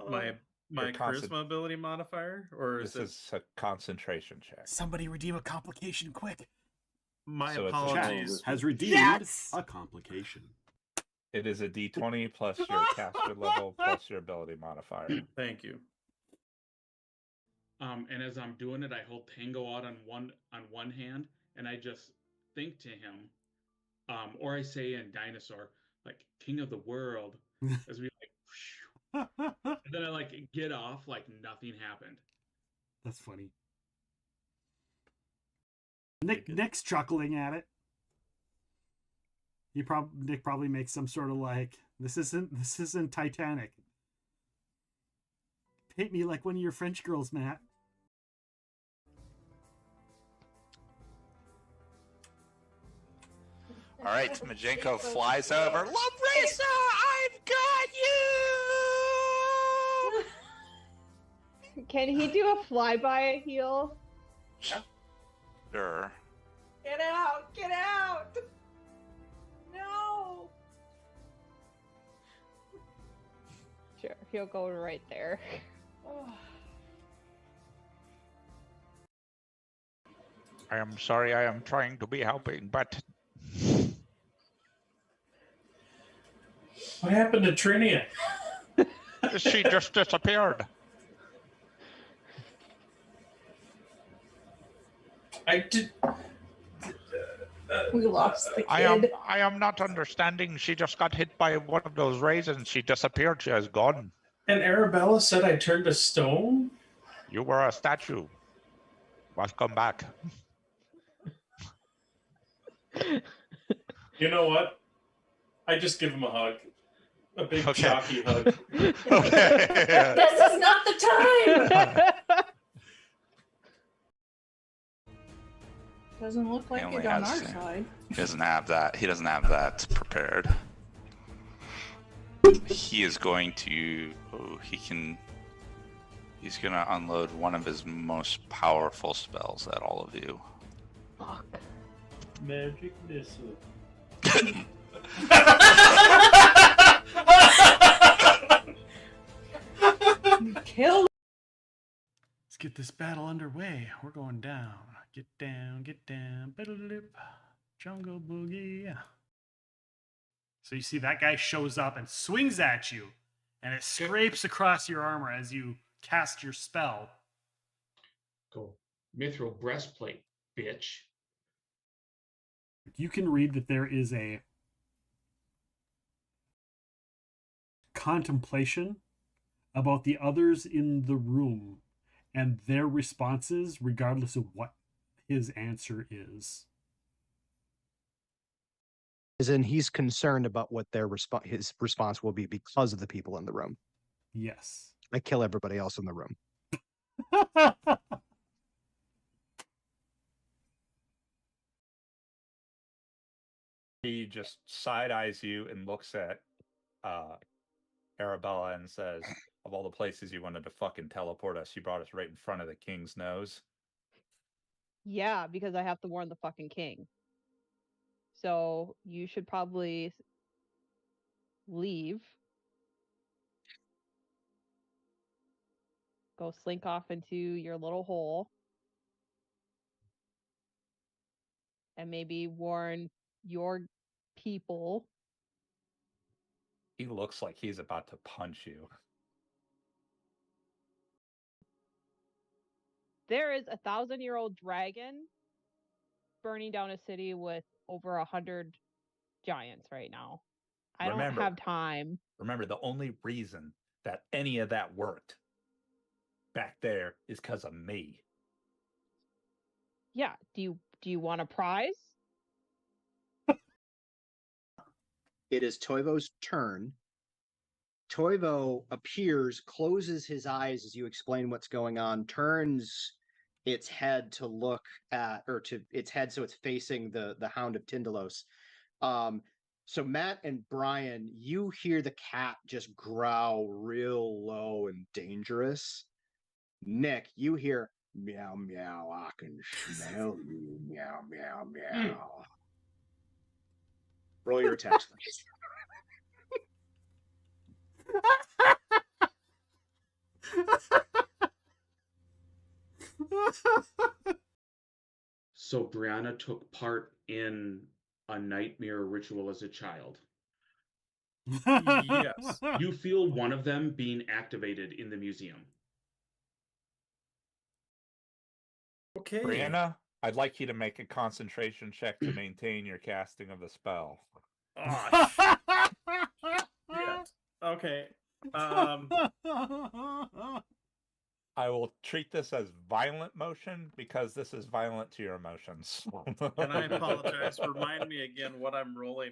My charisma ability modifier, or is this is a concentration check. Somebody redeem a complication quick. My So it's a apologies. Has redeemed a complication. It is a D20 plus your caster level plus your ability modifier. Thank you. And as I'm doing it, I hold Tango out on one hand, and I just think to him, or I say in Dinosaur, like King of the World, as we like, and then I like get off like nothing happened. That's funny. Nick's chuckling at it. Nick probably makes some sort of like, this isn't Titanic. Hit me like one of your French girls, Matt. All right, Majenko flies over. Larissa, I've got you! Can he do a flyby heal? Sure. Get out! Get out! No! Sure, he'll go right there. I am sorry, I am trying to be helping, but... What happened to Trinia? She just disappeared. I did... We lost the kid. I am not understanding. She just got hit by one of those raisins. She disappeared. She is gone. And Arabella said I turned to stone? You were a statue. Welcome back. You know what? I just give him a hug. A big Okay. jockey hug. Okay. This is not the time! Doesn't look like only it on has our to. side. He doesn't have that. He doesn't have that prepared. He is going to. Oh, he's going to unload one of his most powerful spells at all of you. Fuck. Magic missile. Kill. Let's get this battle underway. We're going down. Get down, get down. Biddle-lip. Jungle boogie. So you see that guy shows up and swings at you, and it scrapes across your armor as you cast your spell. Cool. Mithril breastplate, bitch. You can read that there is a contemplation about the others in the room and their responses, regardless of what his answer is. As in, he's concerned about what his response will be because of the people in the room. Yes. I kill everybody else in the room. He just side eyes you and looks at Arabella and says, of all the places you wanted to fucking teleport us, you brought us right in front of the king's nose. Yeah, because I have to warn the fucking king. So you should probably leave. Go slink off into your little hole. And maybe warn your people. He looks like he's about to punch you. There is a 1,000-year-old dragon burning down a city with over 100 giants right now. I don't Remember- have time. Remember, the only reason that any of that worked back there is because of me. Yeah. Do you want a prize? It is Toivo's turn. Toivo appears, closes his eyes as you explain what's going on, turns its head to look at, or to its head so it's facing the Hound of Tyndalos. So Matt and Brian, you hear the cat just growl real low and dangerous. Nick, you hear meow meow, I can smell you, meow meow meow. Roll your attacks, please. So Brianna took part in a nightmare ritual as a child. Yes. You feel one of them being activated in the museum. Okay. Brianna, I'd like you to make a concentration check to maintain your casting of the spell. Oh, shit. Okay. I will treat this as violent motion because this is violent to your emotions. And I apologize. Remind me again what I'm rolling.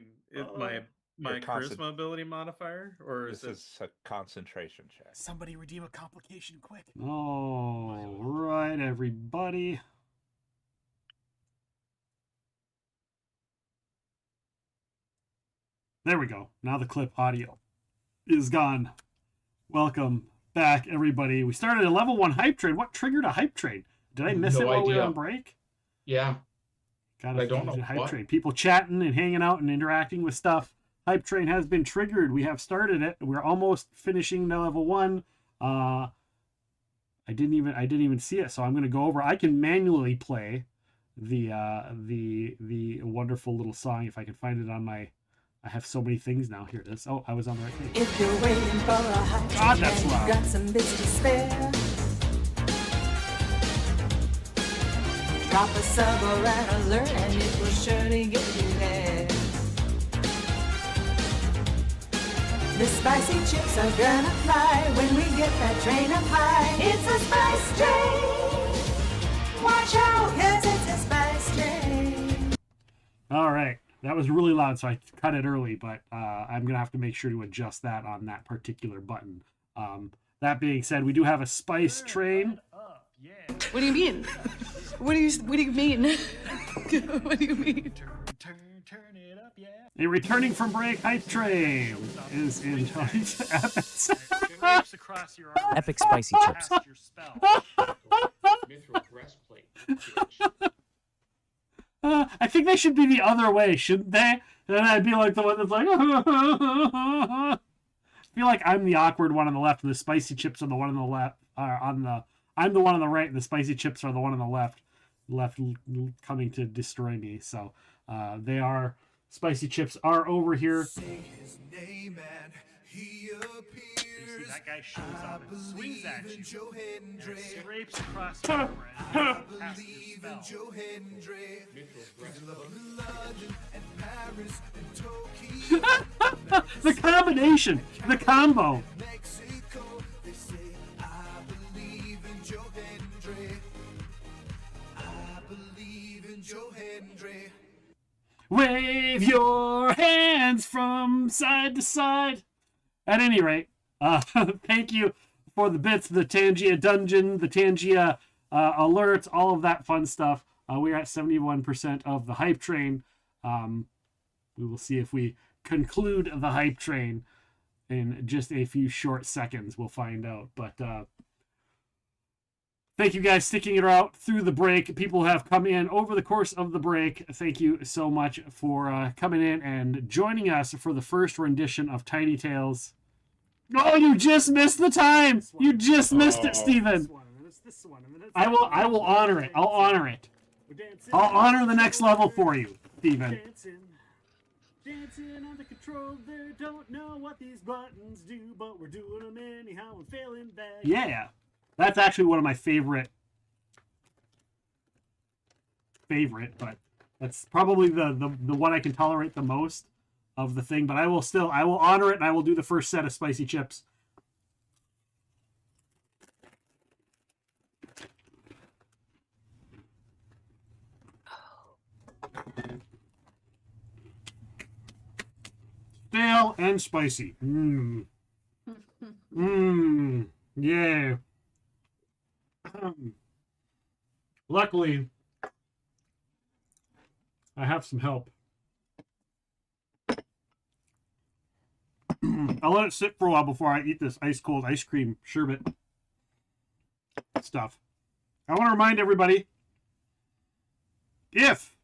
My Your charisma ability modifier, or is this is a concentration check. Somebody redeem a complication quick. All right, everybody. There we go. Now the clip audio is gone. Welcome back, everybody. We started a level 1 hype train. What triggered a hype train? Did I miss No it while we were idea. on break? Yeah. Got I don't know hype what. train. People chatting and hanging out and interacting with stuff. Hype train has been triggered. We have started it. We're almost finishing the level 1. I didn't even see it, so I'm going to go over. I can manually play the wonderful little song if I can find it on my. I have so many things now. Here it is. Oh, I was on the right page. If you're waiting for a hype train God, that's and loud. you've got some bits to spare, drop a sub or an alert and it will surely get you there. The spicy chips are gonna fly when we get that train up high. It's a spice train. Watch out, 'cause it's a spice train. All right. That was really loud, so I cut it early, but I'm going to have to make sure to adjust that on that particular button. That being said, we do have a spice train. What do you mean? What do you mean? What do you mean? Turn it up, yeah. A returning from break hype train is in Tony's epics. Drapes across your arm. Epic spicy chips. Cast your spell. Mithril breastplate. I think they should be the other way, shouldn't they? And I'd be like the one that's like, I feel like I'm the awkward one on the left, and the spicy chips are the one on the left. I'm the one on the right, and the spicy chips are the one on the left coming to destroy me. So they are. Spicy chips are over here. Say his name and he appears. You see that guy shows up and swings at you. Joe Hendry. And scrapes across your arm and casts your spell. Joe Hendry. London and Paris and Tokyo. The combination, the combo. Mexico. They say I believe in Joe Hendry. I believe in Joe Hendry. Wave your hands from side to side. At any rate, thank you for the bits, the Tangia dungeon, the Tangia alerts, all of that fun stuff. We're at 71% of the hype train. We will see if we conclude the hype train in just a few short seconds. We'll find out. But thank you guys sticking it out through the break. People have come in over the course of the break. Thank you so much for coming in and joining us for the first rendition of Tiny Tales. Oh, you just missed the time. You just missed it, Steven. I will honor it. I'll honor it. I'll honor the next level for you, Steven. Dancing under control there, don't know what these buttons do, but we're doing them anyhow and failing bad. Yeah. That's actually one of my favorite, but That's probably the one I can tolerate the most of the thing, but I will honor it, and I will do the first set of spicy chips. Stale and spicy. Yeah. Luckily, I have some help. I'll let it sit for a while before I eat this ice cold ice cream sherbet stuff. I want to remind everybody, if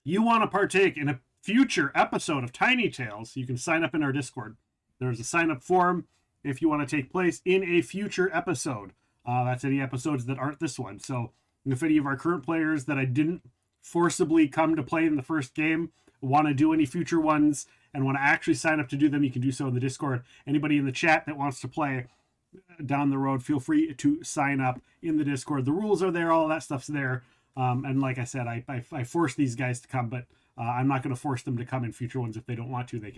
you want to partake in a future episode of Tiny Tales, you can sign up in our Discord. There's a sign up form if you want to take place in a future episode. That's any episodes that aren't this one. So if any of our current players that I didn't forcibly come to play in the first game want to do any future ones and want to actually sign up to do them, you can do so in the Discord. Anybody in the chat that wants to play down the road, feel free to sign up in the Discord. The rules are there, all that stuff's there. And like I said, I force these guys to come, but I'm not going to force them to come in future ones if they don't want to. They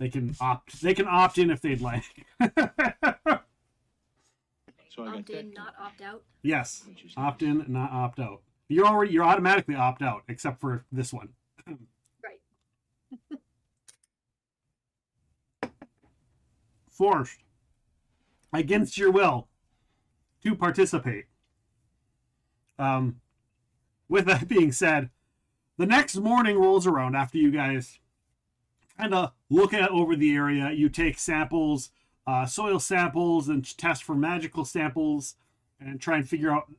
can opt in if they'd like. Opt in, not opt out. Yes, opt in, not opt out. You're automatically opt out, except for this one. Right. Forced, against your will, to participate. With that being said, the next morning rolls around after you guys kind of look over the area. You take samples, soil samples, and test for magical samples, and try and figure out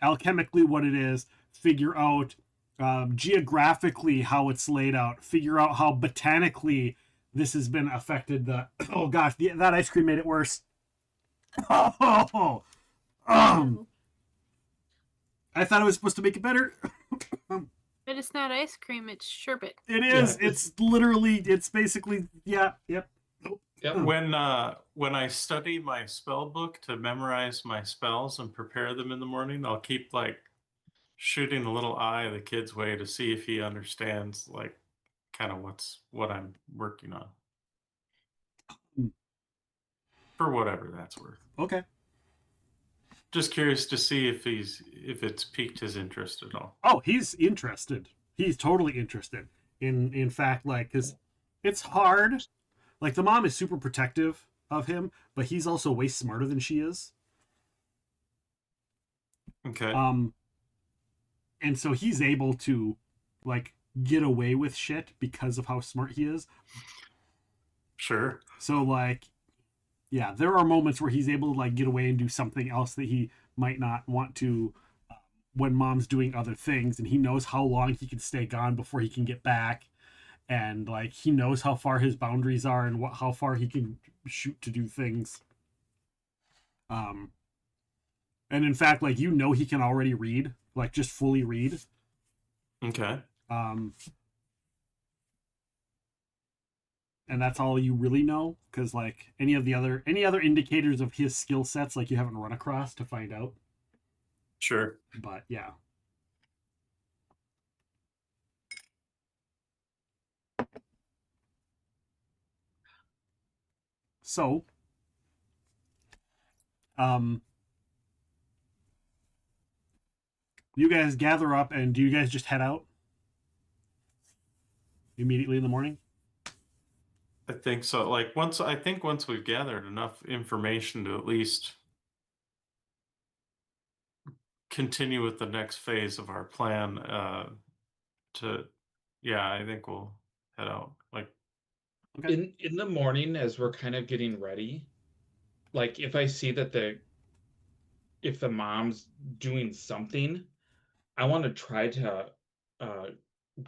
alchemically what it is. Figure out geographically how it's laid out. Figure out how botanically this has been affected. Oh gosh, that ice cream made it worse. I thought it was supposed to make it better. But it's not ice cream, it's sherbet. It is. Yeah. It's basically, yeah, yep. Yep. When I study my spell book to memorize my spells and prepare them in the morning, I'll keep like shooting a little eye the kid's way to see if he understands like kind of what I'm working on. For whatever that's worth. Okay. Just curious to see if it's piqued his interest at all. Oh, he's interested. He's totally interested. In fact, like, because it's hard. Like, the mom is super protective of him, but he's also way smarter than she is. Okay. And so he's able to, like, get away with shit because of how smart he is. Sure. So, like, yeah, there are moments where he's able to, like, get away and do something else that he might not want to when mom's doing other things, and he knows how long he can stay gone before he can get back, and, like, he knows how far his boundaries are and how far he can shoot to do things. And in fact, like, you know, he can already read, like, just fully read. Okay. And that's all you really know, because like any other indicators of his skill sets, like, you haven't run across to find out. Sure. But yeah. So, you guys gather up, and do you guys just head out immediately in the morning? I think so. Like once we've gathered enough information to at least continue with the next phase of our plan, I think we'll head out. Like, okay. In the morning, as we're kind of getting ready, like if I see that if the mom's doing something, I want to try to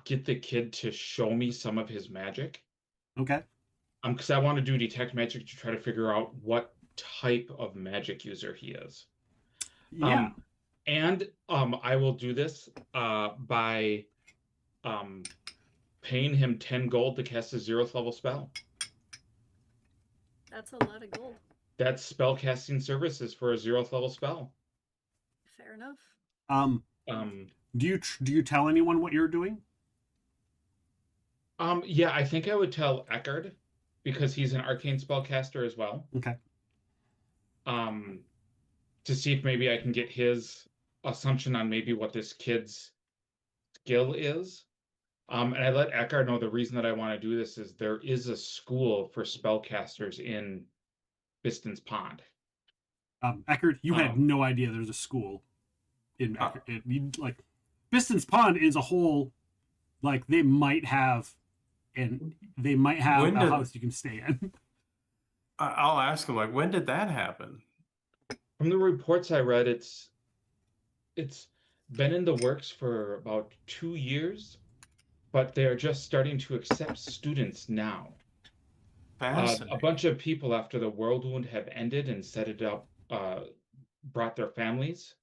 get the kid to show me some of his magic. Okay. Because I want to do detect magic to try to figure out what type of magic user he is. Yeah. And I will do this by paying him 10 gold to cast a 0th level spell. That's a lot of gold. That's spell casting services for a 0th level spell. Fair enough. Do you tell anyone what you're doing? Yeah, I think I would tell Eckard because he's an arcane spellcaster as well. Okay. To see if maybe I can get his assumption on maybe what this kid's skill is. And I let Eckard know the reason that I want to do this is there is a school for spellcasters in Biston's Pond. Eckard, you had no idea there's a school in Eckard. Like, Biston's Pond is a whole, like, they might have a house you can stay in. I'll ask him, like, when did that happen? From the reports I read, it's been in the works for about 2 years, but they're just starting to accept students now. A bunch of people after the World Wound have ended and set it up, brought their families.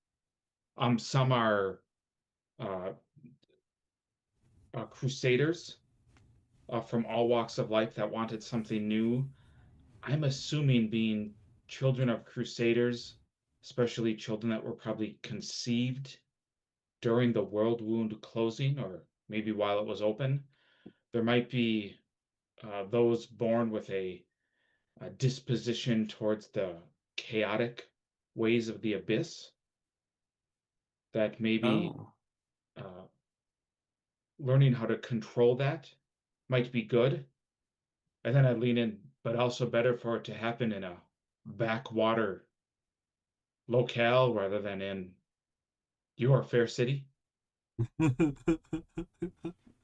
Some are crusaders from all walks of life that wanted something new. I'm assuming being children of crusaders, especially children that were probably conceived during the World Wound closing, or maybe while it was open, there might be those born with a disposition towards the chaotic ways of the abyss that maybe learning how to control that might be good. And then I lean in, but also better for it to happen in a backwater locale rather than in your fair city.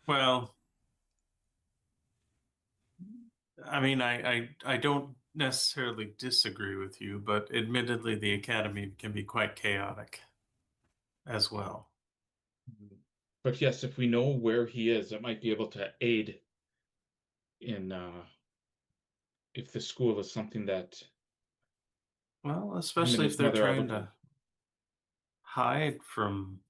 Well, I mean, I don't necessarily disagree with you, but admittedly, the academy can be quite chaotic as well. But yes, if we know where he is, it might be able to aid in if the school is something that. Well, especially if they're trying to hide from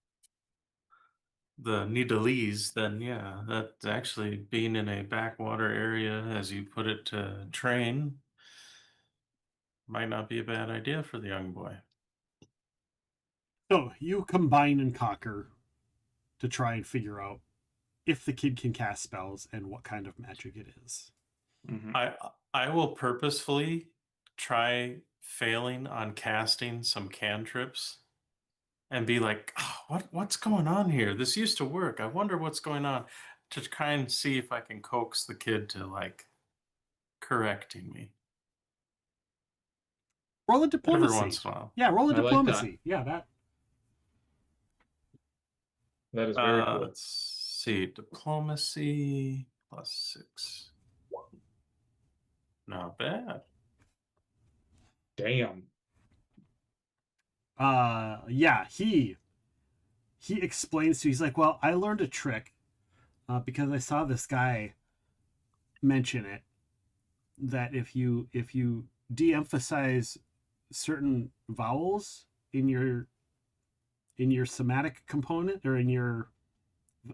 the Nidalese, then yeah, that actually being in a backwater area, as you put it, to train might not be a bad idea for the young boy. So you combine and conquer to try and figure out if the kid can cast spells and what kind of magic it is. Mm-hmm. I will purposefully try failing on casting some cantrips and be like, oh, what's going on here? This used to work. I wonder what's going on, to try and see if I can coax the kid to, like, correcting me. Roll a diplomacy. Every once in a while. Yeah, roll a I like diplomacy. that. Yeah, that is very cool. Let's see, diplomacy +6. Not bad. Damn. Yeah, he explains to you, he's like, well, I learned a trick because I saw this guy mention it, that if you de-emphasize certain vowels in your somatic component, or in your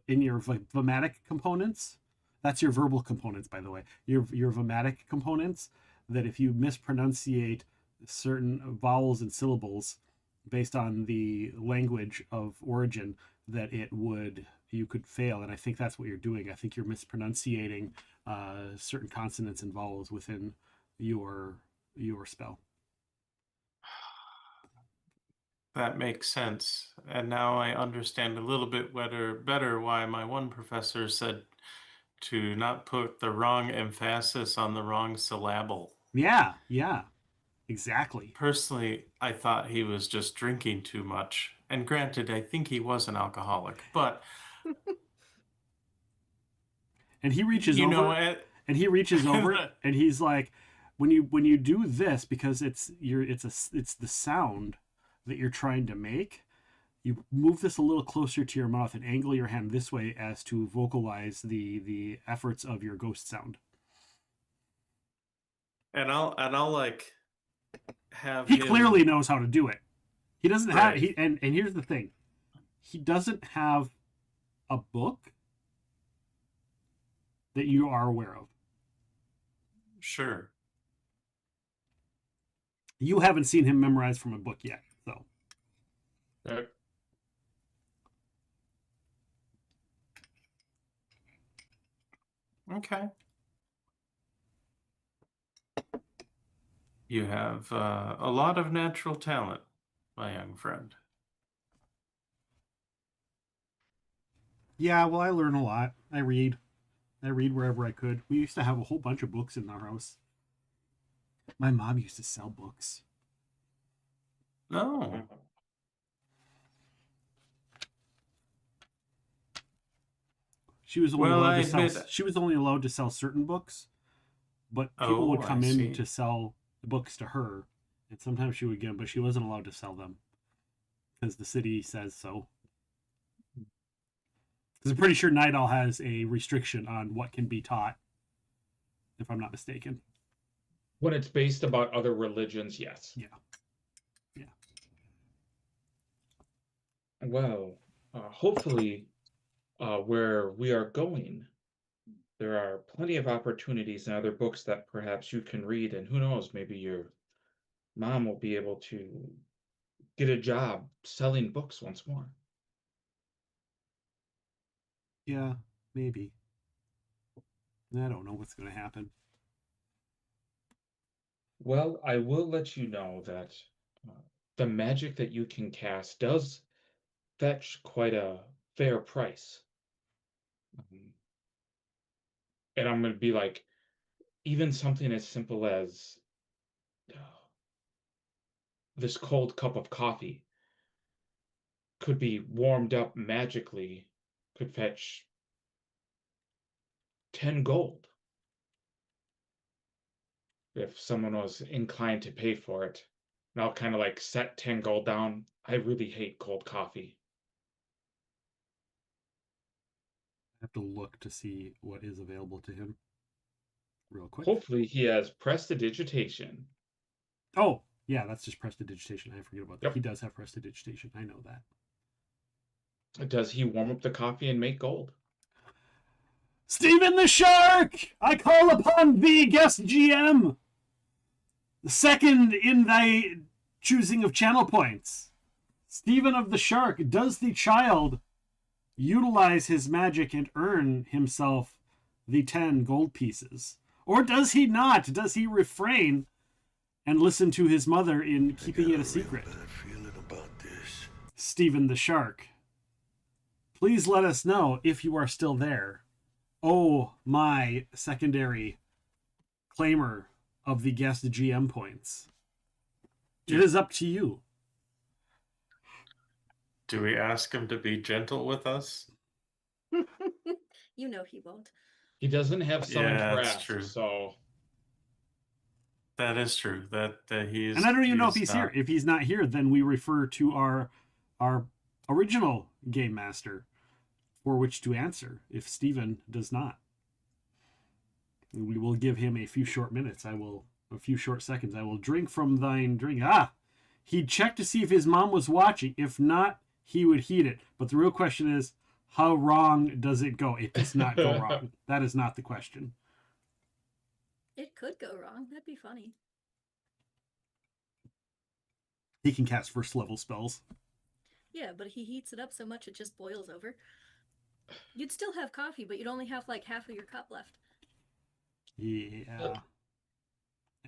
vomatic components, that's your verbal components, by the way, your vomatic components, that if you mispronunciate certain vowels and syllables based on the language of origin, that you could fail. And I think that's what you're doing. I think you're mispronunciating certain consonants and vowels within your spell. That makes sense. And now I understand a little bit better why my one professor said to not put the wrong emphasis on the wrong syllable. Yeah, exactly. Personally, I thought he was just drinking too much. And granted, I think he was an alcoholic, but and he reaches over and he's like, when you do this, because it's the sound that you're trying to make, you move this a little closer to your mouth and angle your hand this way as to vocalize the efforts of your ghost sound. And I'll like have he him... clearly knows how to do it. He doesn't have Right. and here's the thing. He doesn't have a book that you are aware of. Sure. You haven't seen him memorize from a book yet, so. Okay. You have a lot of natural talent, my young friend. Yeah, well, I learn a lot. I read wherever I could. We used to have a whole bunch of books in our house. My mom used to sell books. No. She was only allowed to sell. She was only allowed to sell certain books, but people would come in to sell the books to her, and sometimes she would get them, but she wasn't allowed to sell them because the city says so. Because I'm pretty sure Night Owl has a restriction on what can be taught, if I'm not mistaken. When it's based about other religions, yes. Yeah. Yeah. Well, hopefully, where we are going, there are plenty of opportunities and other books that perhaps you can read, and who knows, maybe your mom will be able to get a job selling books once more. Yeah, maybe. I don't know what's going to happen. Well, I will let you know that the magic that you can cast does fetch quite a fair price. And I'm going to be like, even something as simple as this cold cup of coffee could be warmed up magically, could fetch 10 gold if someone was inclined to pay for it. And I'll kind of like set 10 gold down. I really hate cold coffee. I have to look to see what is available to him real quick. Hopefully he has prestidigitation. Oh, yeah, that's just prestidigitation. I forget about that. Yep. He does have prestidigitation. I know that. Does he warm up the coffee and make gold? Stephen the Shark! I call upon thee, guest GM! The second in thy choosing of channel points. Stephen of the Shark, does the child utilize his magic and earn himself the 10 gold pieces? Or does he not? Does he refrain and listen to his mother in keeping it a secret? Stephen the Shark, please let us know if you are still there. Oh, my secondary claimer of the guest GM points. It is up to you. Do we ask him to be gentle with us? You know he won't. He doesn't have summon that's grasp, true. so that is true. That he's. And I don't even know if he's here. If he's not here, then we refer to our original game master for which to answer. If Stephen does not, we will give him a few short minutes. A few short seconds. I will drink from thine drink. He'd check to see if his mom was watching. If not, he would heed it. But the real question is, how wrong does it go? It does not go wrong. That is not the question. It could go wrong. That'd be funny. He can cast first level spells. Yeah, but he heats it up so much it just boils over. You'd still have coffee, but you'd only have like half of your cup left. Yeah.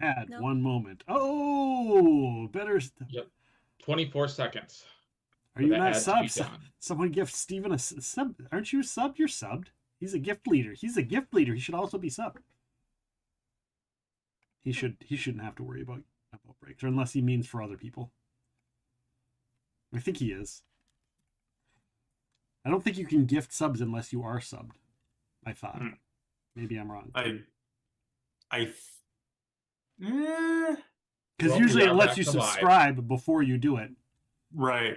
Add No. 1 moment. Oh, better. Yep. 24 seconds. Are you not subbed? Someone gift Steven a sub. Aren't you subbed? You're subbed. He's a gift leader. He should also be subbed. He shouldn't have to worry about breaks, or unless he means for other people. I think he is. I don't think you can gift subs unless you are subbed. I thought. Maybe I'm wrong. Because usually it lets you subscribe before you do it. Right.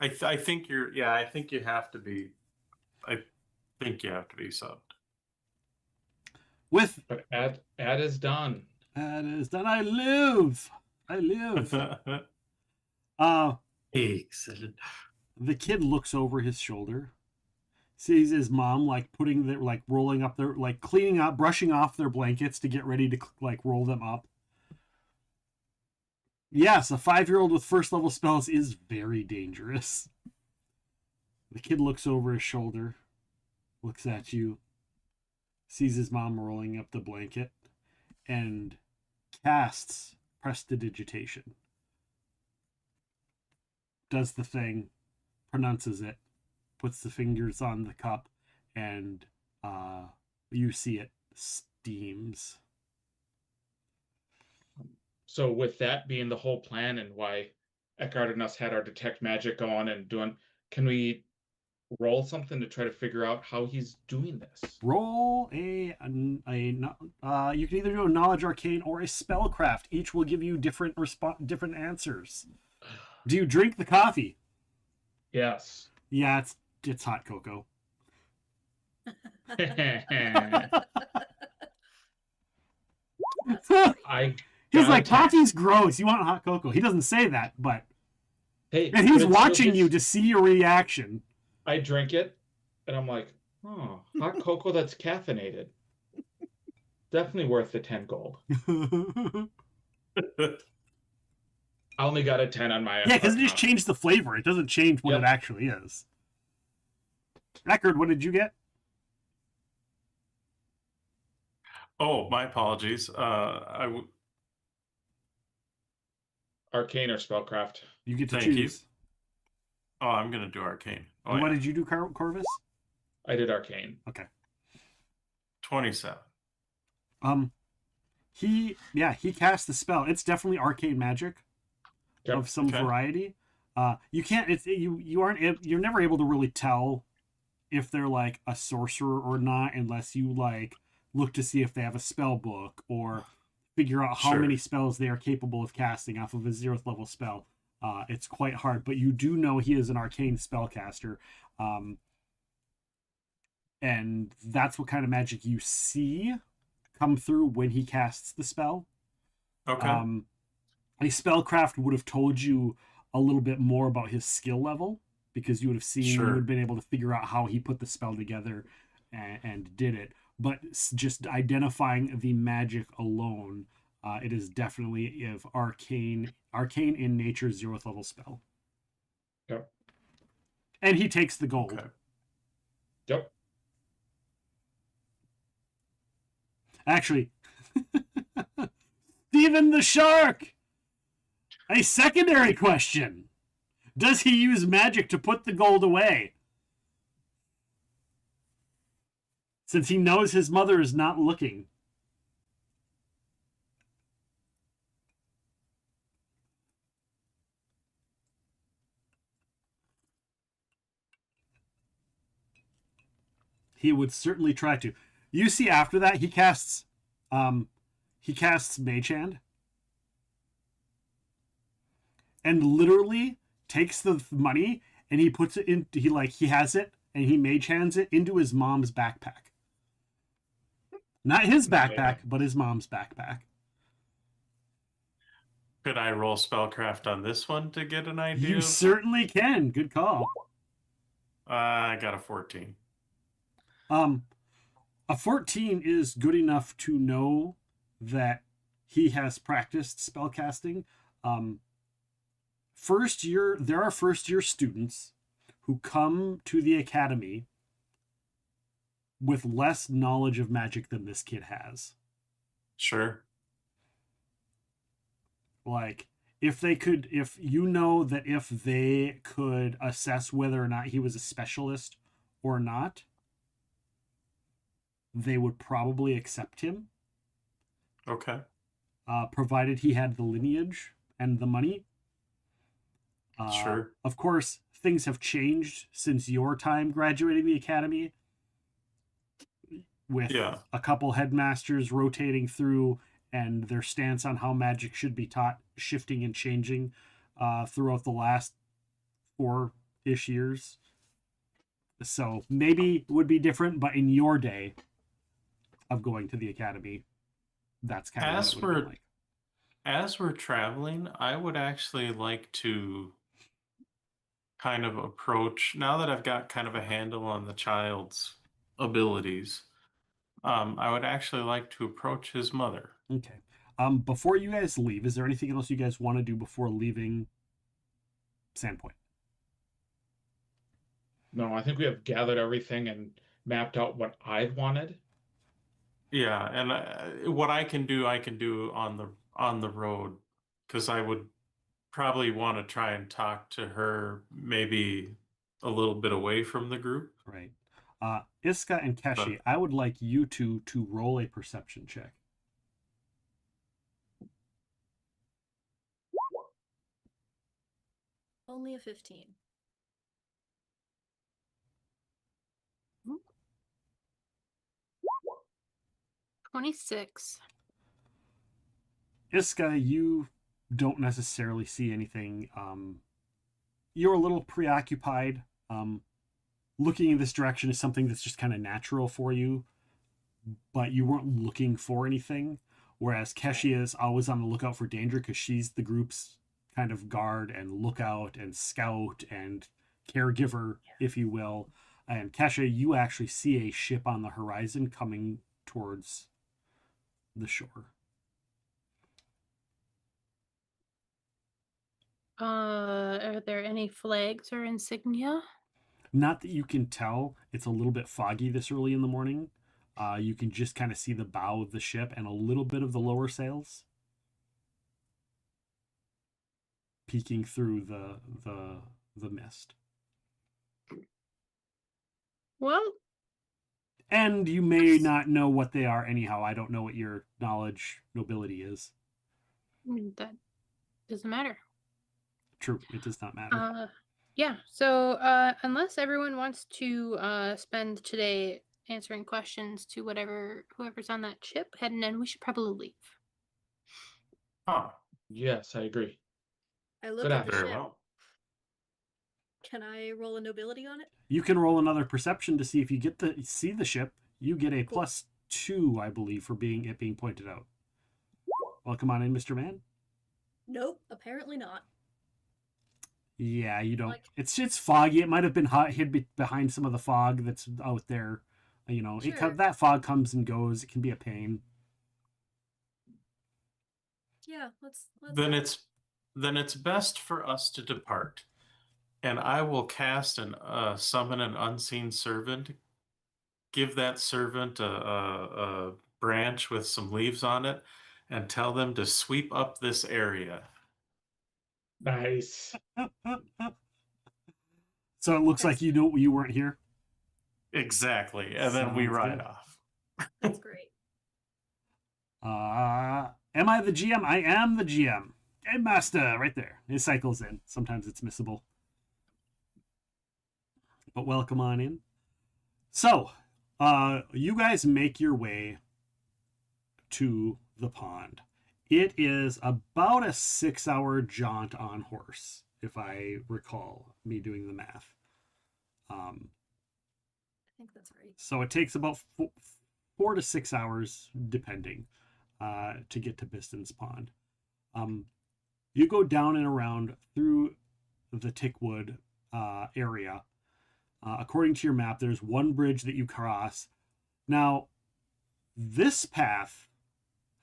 I think you're. Yeah, I think you have to be. I think you have to be subbed. But ad is done. Ad is done. I live. Excellent. The kid looks over his shoulder, sees his mom rolling up their, cleaning up, brushing off their blankets to get ready to roll them up. Yes, a 5-year-old with first level spells is very dangerous. The kid looks over his shoulder, looks at you. sees his mom rolling up the blanket, and casts prestidigitation. Does the thing, pronounces it, puts the fingers on the cup, and you see it steams. So with that being the whole plan and why Eckhart and us had our detect magic on and doing, can we roll something to try to figure out how he's doing this? Roll you can either do a knowledge arcane or a spellcraft. Each will give you different answers. Do you drink the coffee? Yes. Yeah, it's hot cocoa. He's like, coffee's gross. You want hot cocoa. He doesn't say that, but hey, and he's watching you to see your reaction. I drink it, and I'm like, oh, hot cocoa that's caffeinated. Definitely worth the 10 gold. I only got a 10 on my... Yeah, because it just changed the flavor. It doesn't change what it actually is. Eckard, what did you get? Oh, my apologies. Arcane or spellcraft? You get to choose. You. Oh, I'm going to do arcane. Oh, and what did you do, Corvus? I did arcane. Okay. 27. He cast the spell. It's definitely arcane magic of some variety. You can't. You're never able to really tell if they're like a sorcerer or not unless you like look to see if they have a spell book or figure out how many spells they are capable of casting off of a 0th level spell. It's quite hard, but you do know he is an arcane spellcaster. And that's what kind of magic you see come through when he casts the spell. Okay. A spellcraft would have told you a little bit more about his skill level because you would have seen, you would have been able to figure out how he put the spell together and did it. But just identifying the magic alone, it is definitely of arcane in nature 0th level spell. Yep. And he takes the gold. Okay. Yep. Actually, Steven the Shark! A secondary question. Does he use magic to put the gold away? Since he knows his mother is not looking. He would certainly try to. You see after that, he casts Mage Hand. And literally takes the money and he puts it in, he has it and he mage hands it into his mom's backpack. Not his backpack, but his mom's backpack. Could I roll spellcraft on this one to get an idea? You certainly can. Good call. I got a 14. A 14 is good enough to know that he has practiced spellcasting. There are first year students who come to the academy with less knowledge of magic than this kid has. Sure. Like, if they could assess whether or not he was a specialist or not, they would probably accept him. Okay. Provided he had the lineage and the money. Sure. Of course, things have changed since your time graduating the academy. With a couple headmasters rotating through and their stance on how magic should be taught shifting and changing throughout the last 4-ish years. So maybe it would be different, but in your day of going to the academy, that's kind of what it would be like. As we're traveling, I would actually like to kind of approach, now that I've got kind of a handle on the child's abilities, I would actually like to approach his mother. Okay. Before you guys leave, is there anything else you guys want to do before leaving Sandpoint? No, I think we have gathered everything and mapped out what I wanted. Yeah, and what I can do on the road, because I would probably want to try and talk to her maybe a little bit away from the group. Right. Iska and Keshi, I would like you two to roll a perception check. Only a 15. 26. Iska, you don't necessarily see anything. You're a little preoccupied. Looking in this direction is something that's just kind of natural for you, but you weren't looking for anything. Whereas Keshi is always on the lookout for danger because she's the group's kind of guard and lookout and scout and caregiver, if you will. And Keshi, you actually see a ship on the horizon coming towards the shore. Are there any flags or insignia? Not that you can tell. It's a little bit foggy this early in the morning. You can just kind of see the bow of the ship and a little bit of the lower sails peeking through the mist. Well, and you may not know what they are anyhow. I don't know what your nobility is. That doesn't matter. True, it does not matter. Yeah, so unless everyone wants to spend today answering questions to whoever's on that ship heading in, we should probably leave. Oh, yes, I agree. I look Good at the afternoon. ship. Can I roll a nobility on it? You can roll another perception to see if you get to see the ship. You get a +2, I believe, for being pointed out. Welcome on in, Mr. Man. Nope, apparently not. Yeah, you don't. It's foggy. It might have been hid behind some of the fog that's out there. You know, Sure. that fog comes and goes. It can be a pain. Yeah, let's Then it's best for us to depart, and I will cast and summon an unseen servant. Give that servant a branch with some leaves on it, and tell them to sweep up this area. Nice. So it looks like you weren't here. Exactly, and then we ride off. That's great. Am I the GM? I am the GM. Game Master, right there. It cycles in. Sometimes it's missable. But welcome on in. So, you guys make your way to the pond. It is about a 6-hour jaunt on horse, if I recall me doing the math. I think that's right. So it takes about 4 to 6 hours, depending, to get to Biston's Pond. You go down and around through the Tickwood area. According to your map, there's one bridge that you cross. Now, this path,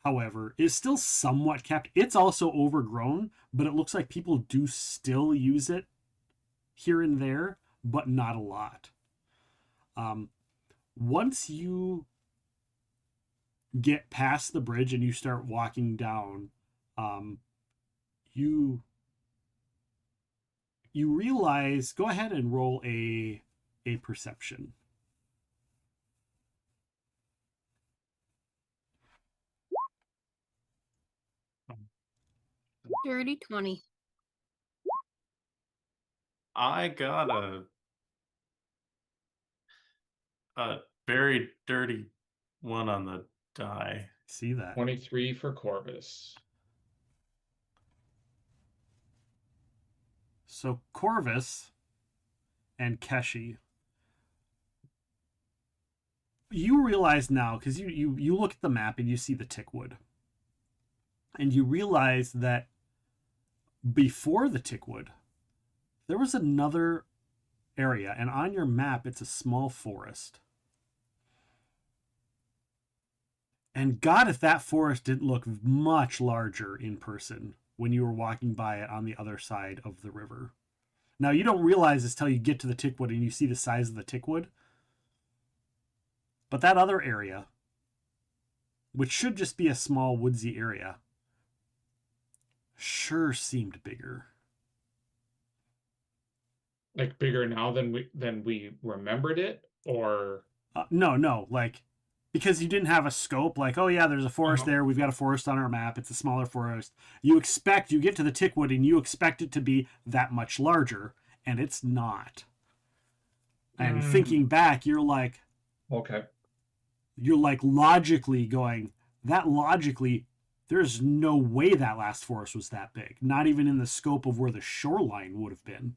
however, is still somewhat kept. It's also overgrown, but it looks like people do still use it here and there, but not a lot. Once you get past the bridge and you start walking down, you realize, go ahead and roll a perception. Dirty 20. I got a very dirty one on the die. See that? 23 for Corvus. So Corvus and Keshi, you realize now, because you look at the map and you see the Tickwood, and you realize that before the Tickwood, there was another area, and on your map, it's a small forest. And God, if that forest didn't look much larger in person when you were walking by it on the other side of the river. Now, you don't realize this till you get to the Tickwood and you see the size of the Tickwood. But that other area which should just be a small woodsy area, sure seemed bigger. Like bigger now than we remembered it, or no, like because you didn't have a scope. Like, oh yeah, there's a forest there. We've got a forest on our map. It's a smaller forest. You get to the Tickwood and you expect it to be that much larger, and it's not. And thinking back, you're like, okay. You're like logically going, there's no way that last forest was that big. Not even in the scope of where the shoreline would have been.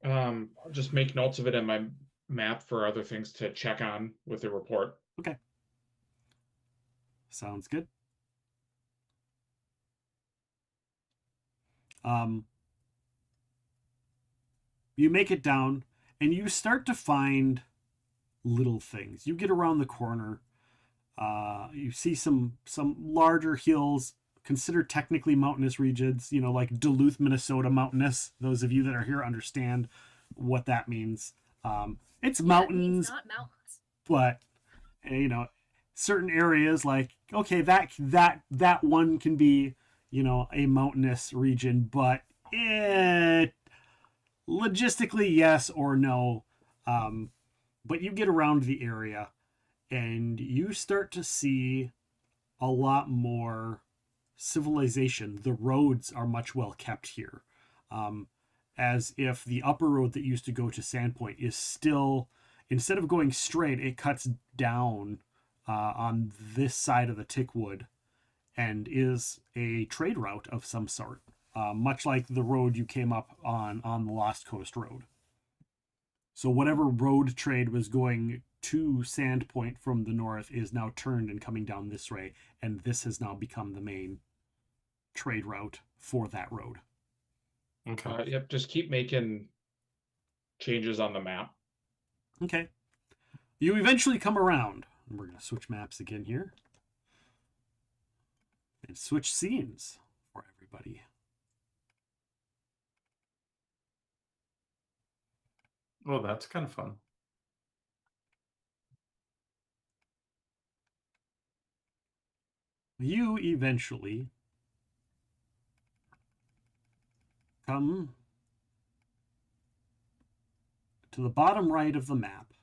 I'll just make notes of it in my map for other things to check on with the report. Okay. Sounds good. You make it down and you start to find little things. You get around the corner. You see some larger hills considered technically mountainous regions, like Duluth, Minnesota mountainous. Those of you that are here understand what that means. It's mountains, not mountains, but certain areas like, okay, that one can be, a mountainous region, but logistically yes or no. But you get around the area and you start to see a lot more civilization. The roads are much well kept here. As if the upper road that used to go to Sandpoint is still, instead of going straight, it cuts down on this side of the Tickwood and is a trade route of some sort, much like the road you came up on the Lost Coast Road. So whatever road trade was going to Sandpoint from the north is now turned and coming down this way, and this has now become the main trade route for that road. Okay. Yep, just keep making changes on the map. Okay. You eventually come around. We're going to switch maps again here. And switch scenes for everybody. Well, that's kind of fun. You eventually come to the bottom right of the map.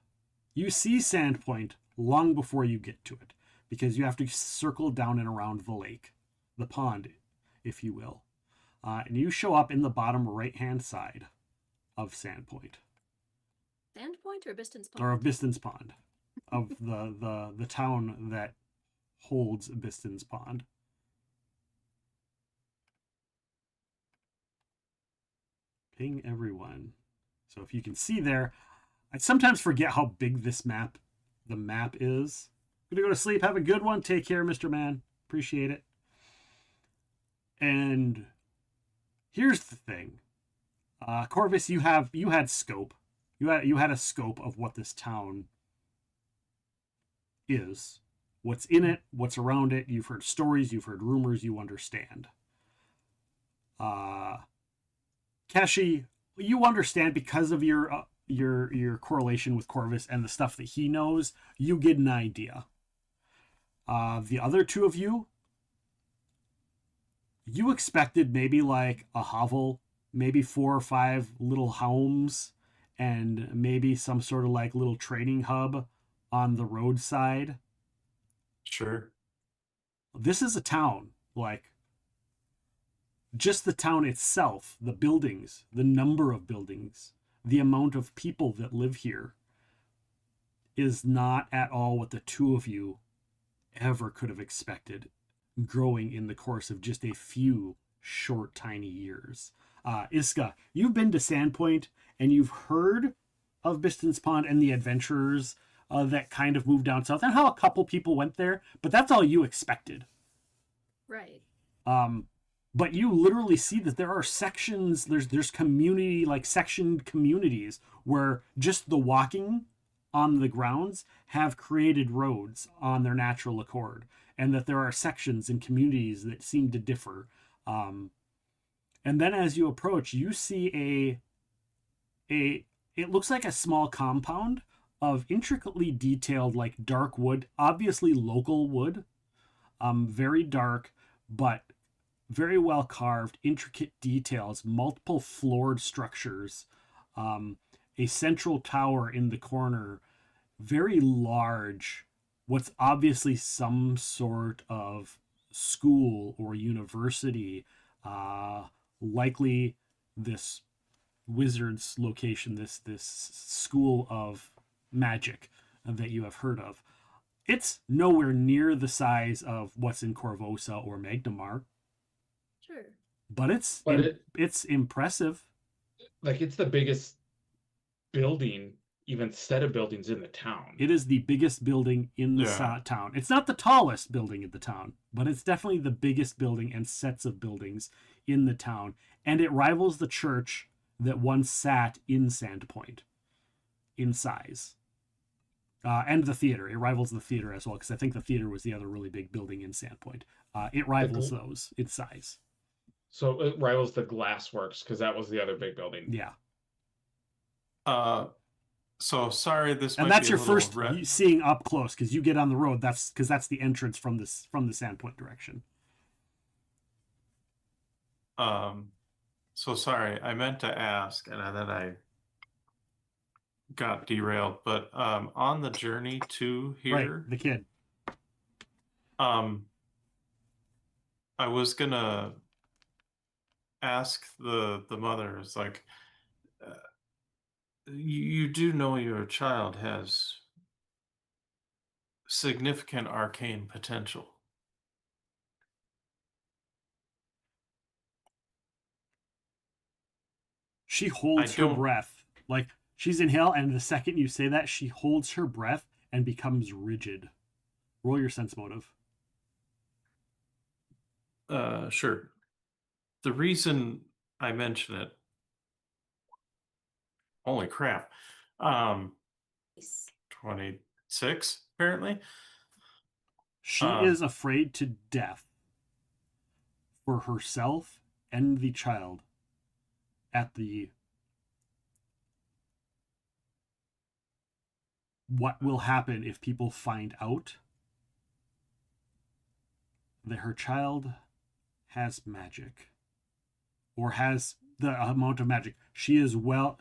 You see Sandpoint long before you get to it, because you have to circle down and around the lake, the pond, if you will. And you show up in the bottom right-hand side of Sandpoint. Sandpoint or Biston's Pond? Or of Biston's Pond, of the town that holds Biston's Pond. Ping everyone. So if you can see there, I sometimes forget how big the map is. I'm gonna go to sleep. Have a good one. Take care, Mr. Man. Appreciate it. And here's the thing, Corvus, you had scope. You had a scope of what this town is, what's in it, what's around it. You've heard stories, you've heard rumors, you understand. Keshi, you understand because of your correlation with Corvus and the stuff that he knows. You get an idea. The other two of you, you expected maybe like a hovel, maybe 4 or 5 little homes, and maybe some sort of like little trading hub on the roadside. Sure. This is a town, like just the town itself, the buildings, the number of buildings, the amount of people that live here is not at all what the two of you ever could have expected growing in the course of just a few short, tiny years. Iska, you've been to Sandpoint and you've heard of Biston's Pond and the adventurers that kind of moved down south and how a couple people went there, but that's all you expected. Right. But you literally see that there are sections, there's community, like sectioned communities where just the walking on the grounds have created roads on their natural accord, and that there are sections and communities that seem to differ. And then as you approach, you see it looks like a small compound of intricately detailed, like dark wood, obviously local wood, very dark, but very well carved, intricate details, multiple floored structures, a central tower in the corner, very large, what's obviously some sort of school or university, likely this wizard's location, this school of magic that you have heard of. It's nowhere near the size of what's in Korvosa or Magnimar, Sure. but it's impressive. Like, it's the biggest building, even set of buildings in the town. It is the biggest building in the town. It's not the tallest building in the town, but it's definitely the biggest building and sets of buildings in the town. And it rivals the church that once sat in Sandpoint in size. And the theater. It rivals the theater as well, because I think the theater was the other really big building in Sandpoint. It rivals those in size. So it rivals the Glassworks, because that was the other big building. Yeah. So sorry, this and might that's be your a little first seeing up close, because you get on the road. That's the entrance from the Sandpoint direction. So sorry, I meant to ask, and then I got derailed. But on the journey to here, right, the kid. I was gonna ask the mother. It's like, you do know your child has significant arcane potential. She holds her breath. Like, she's in hell, and the second you say that, she holds her breath and becomes rigid. Roll your sense motive. Sure. The reason I mention it, holy crap, 26 apparently. She is afraid to death for herself and the child at the what will happen if people find out that her child has magic, or has the amount of magic. She is well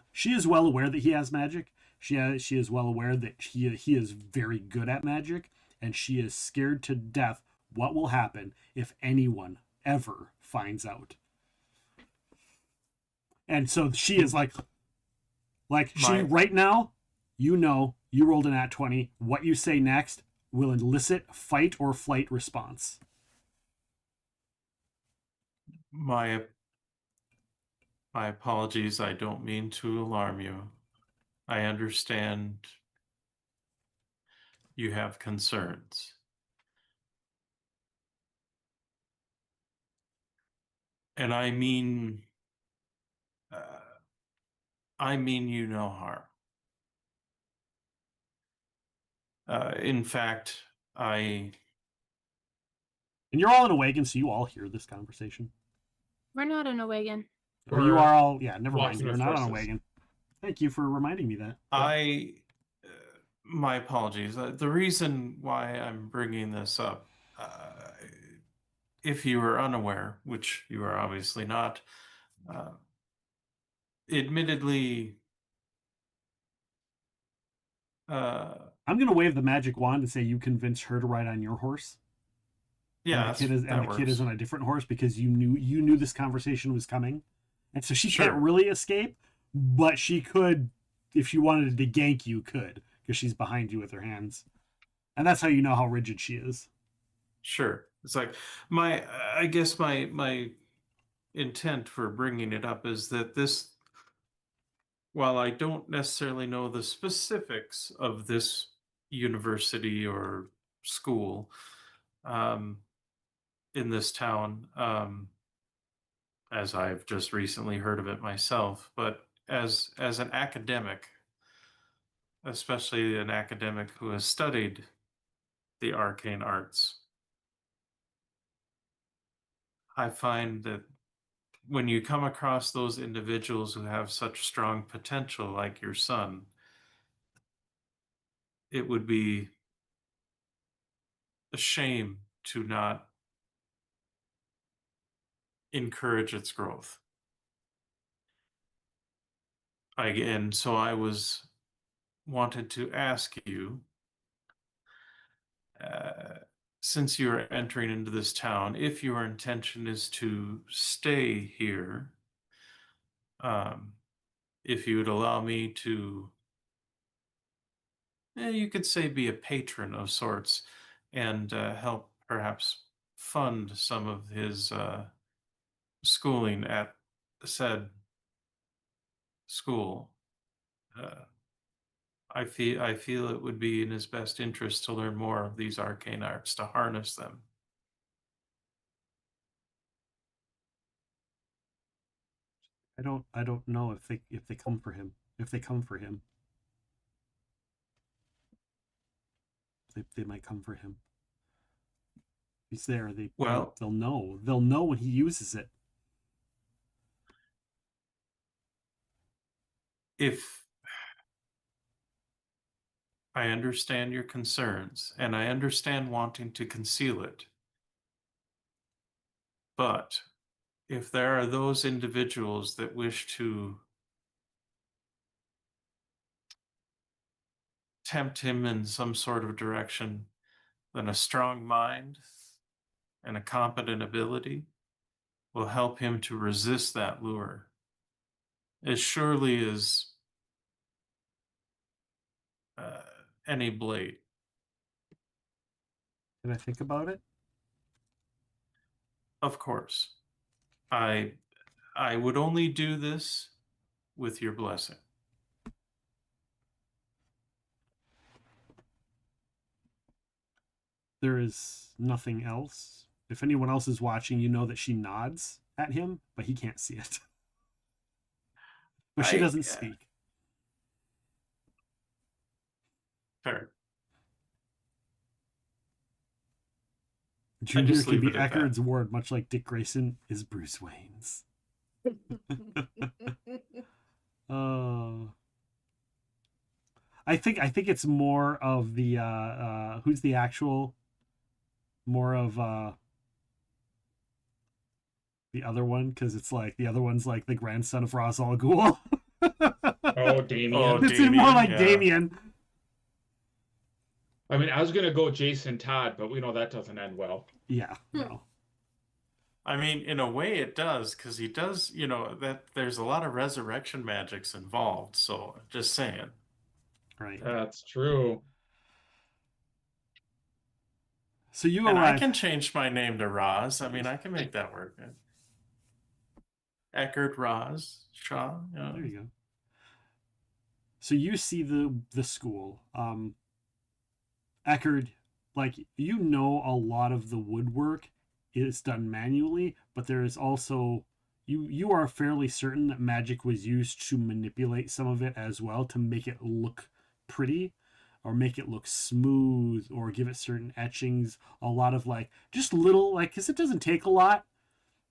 aware that he has magic. She is well aware that he is very good at magic, and she is scared to death what will happen if anyone ever finds out. And so she is like she right now, you know, you rolled an at 20. What you say next will elicit fight or flight response. My apologies. I don't mean to alarm you. I understand you have concerns. And I mean you no harm. In fact, and you're all in a wagon, so you all hear this conversation. We're not in a wagon. Or you are all, yeah, never mind. You're not on a wagon. Thank you for reminding me that. My apologies. The reason why I'm bringing this up, if you were unaware, which you are obviously not, admittedly, I'm going to wave the magic wand and say you convinced her to ride on your horse. Yeah, and the kid is on a different horse because you knew this conversation was coming, and so she can't really escape, but she could, if she wanted to gank you, could, because she's behind you with her hands, and that's how you know how rigid she is. Sure, it's like I guess my intent for bringing it up is that this, while I don't necessarily know the specifics of this university or school, in this town, as I've just recently heard of it myself, but as an academic, especially an academic who has studied the arcane arts, I find that when you come across those individuals who have such strong potential like your son, it would be a shame to not encourage its growth. Again, so I wanted to ask you, since you're entering into this town, if your intention is to stay here, if you would allow me to, you could say, be a patron of sorts and help perhaps fund some of his schooling at said school. I feel it would be in his best interest to learn more of these arcane arts, to harness them. I don't know if they come for him. If they come for him. They might come for him. He's there. They'll know. They'll know when he uses it. If I understand your concerns, and I understand wanting to conceal it, but if there are those individuals that wish to tempt him in some sort of direction, then a strong mind and a competent ability will help him to resist that lure as surely as any blade. Can I think about it? Of course. I would only do this with your blessing. There is nothing else. If anyone else is watching, you know that she nods at him, but he can't see it. But she doesn't speak. Fair. Junior can be Eckard's ward, much like Dick Grayson is Bruce Wayne's. I think it's more of the who's the actual, more of the other one, because it's like the other one's like the grandson of Ra's al Ghul. Oh, Damien. It's more like Damien. I mean, I was gonna go Jason Todd, but we know that doesn't end well. Yeah, no. I mean, in a way it does, because he does, that there's a lot of resurrection magics involved, so just saying. Right. That's true. So you and arrive. I can change my name to Roz. I mean, I can make that work. Eckard Roz Shaw. There you go. So you see the school. Eckard, like, a lot of the woodwork is done manually, but there is also, you are fairly certain that magic was used to manipulate some of it as well, to make it look pretty or make it look smooth or give it certain etchings. A lot of just little, because it doesn't take a lot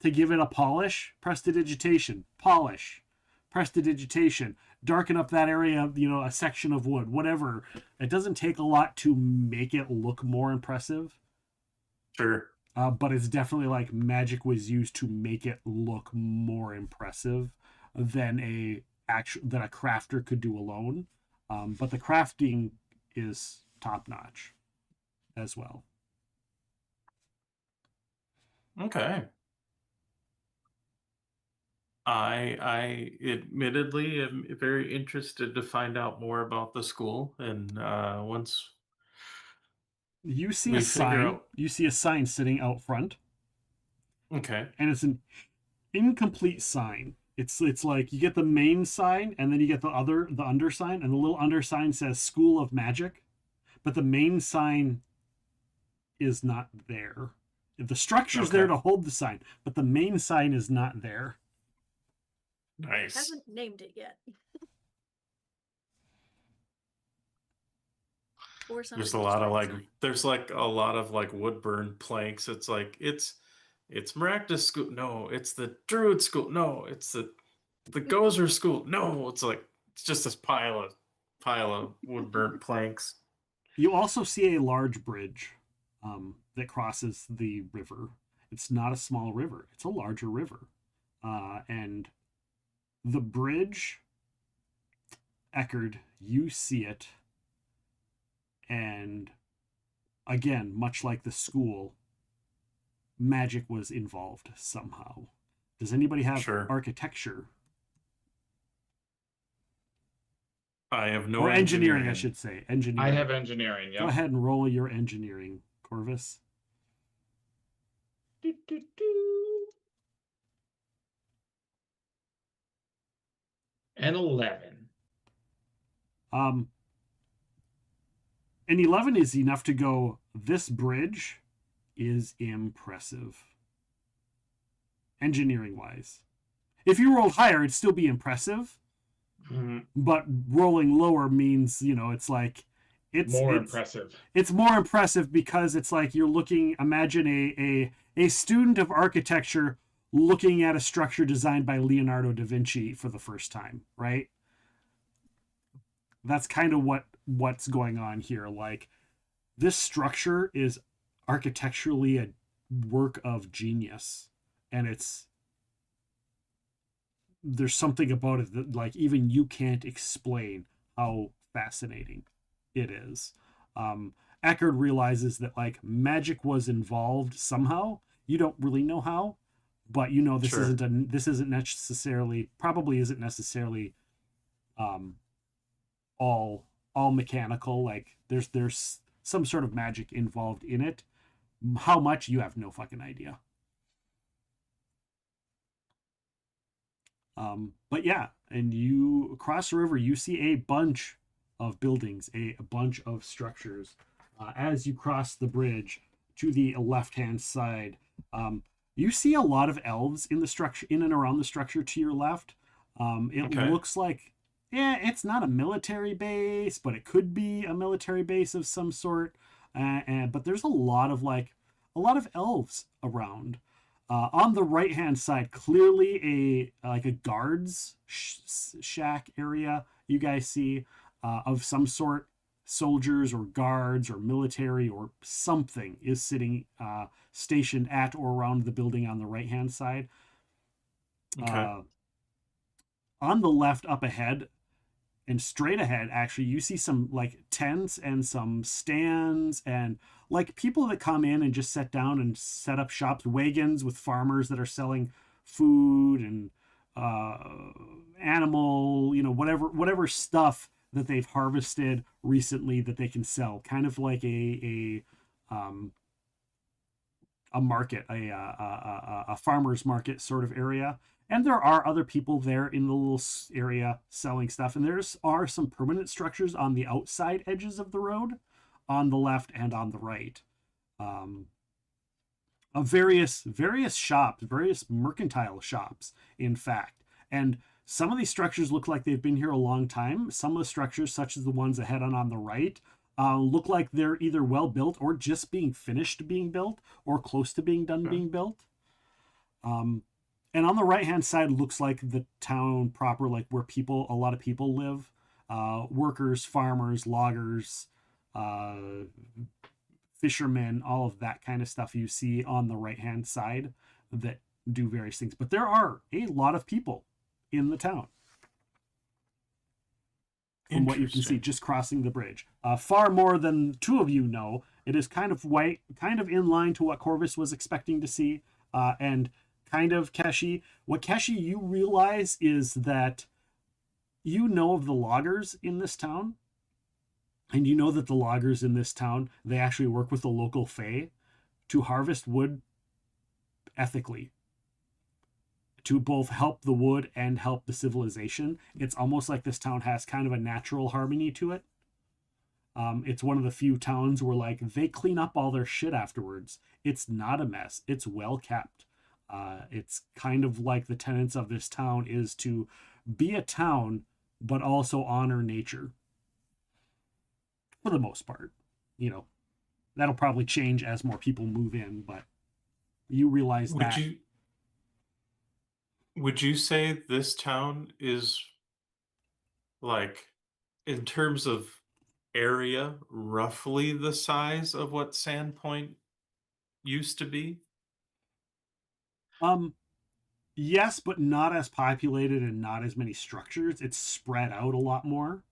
to give it a polish. Prestidigitation, polish, prestidigitation, darken up that area, a section of wood, whatever. It doesn't take a lot to make it look more impressive. Sure. But it's definitely magic was used to make it look more impressive than a crafter could do alone. But the crafting is top notch as well. Okay. I admittedly am very interested to find out more about the school, and once you see a sign, you see a sign sitting out front. Okay. And it's an incomplete sign. It's like you get the main sign, and then you get the undersign, and the little undersign says School of Magic, but the main sign is not there. The structure's there to hold the sign, but the main sign is not there. Nice. Haven't named it yet. There's a lot of a lot of wood burn planks. It's it's Maractus School. No, it's the Druid School. No, it's the Gozer School. No, it's just this pile of wood burnt planks. You also see a large bridge that crosses the river. It's not a small river. It's a larger river. And the bridge, Eckerd, you see it. And again, much like the school, magic was involved somehow. Does anybody have architecture? I have no or engineering, I should say. Engineering. I have engineering, yeah. Go ahead and roll your engineering, Corvus. An 11. An 11 is enough to go, this bridge is impressive. Engineering-wise. If you rolled higher, it'd still be impressive. Mm-hmm. But rolling lower means, it's like... It's impressive. It's more impressive because it's like you're looking... Imagine a student of architecture looking at a structure designed by Leonardo da Vinci for the first time, right? That's kind of what's going on here. Like, this structure is architecturally a work of genius, and there's something about it that, like, even you can't explain how fascinating it is. Eckerd realizes that, like, magic was involved somehow. You don't really know how, but this isn't necessarily all mechanical. Like, there's some sort of magic involved in it. How much, you have no fucking idea. But yeah, and you across the river, you see a bunch of buildings, a bunch of structures. As you cross the bridge to the left-hand side, you see a lot of elves in the structure, in and around the structure to your left. It looks like, it's not a military base, but it could be a military base of some sort. But there's a lot of elves around. On the right-hand side, clearly a guards shack area you guys see of some sort. Soldiers or guards or military or something is sitting stationed at or around the building on the right-hand side. On the left up ahead and straight ahead, actually, you see some like tents and some stands and like people that come in and just sit down and set up shops, wagons with farmers that are selling food and animal, whatever stuff that they've harvested recently that they can sell, kind of like a market, a farmer's market sort of area. And there are other people there in the little area selling stuff. And there's some permanent structures on the outside edges of the road, on the left and on the right. Of various shops, various mercantile shops, in fact. And some of these structures look like they've been here a long time. Some of the structures, such as the ones ahead on the right, look like they're either well built or just being finished being built or close to being done being built. And on the right-hand side looks like the town proper, like where a lot of people live. Workers, farmers, loggers, fishermen, all of that kind of stuff you see on the right-hand side that do various things. But there are a lot of people in the town, from what you can see, just crossing the bridge. Far more than two of you know. It is kind of in line to what Corvus was expecting to see, and kind of Keshi. What Keshi, you realize is that you know of the loggers in this town, and you know that the loggers in this town, they actually work with the local fae to harvest wood ethically, to both help the wood and help the civilization. It's almost like this town has kind of a natural harmony to it. It's one of the few towns where like they clean up all their shit afterwards. It's not a mess. It's well kept. It's kind of like the tenets of this town is to be a town, but also honor nature. For the most part, that'll probably change as more people move in, but you realize that. Would you say this town is, like, in terms of area roughly the size of what Sandpoint used to be? Yes, but not as populated and not as many structures. It's spread out a lot more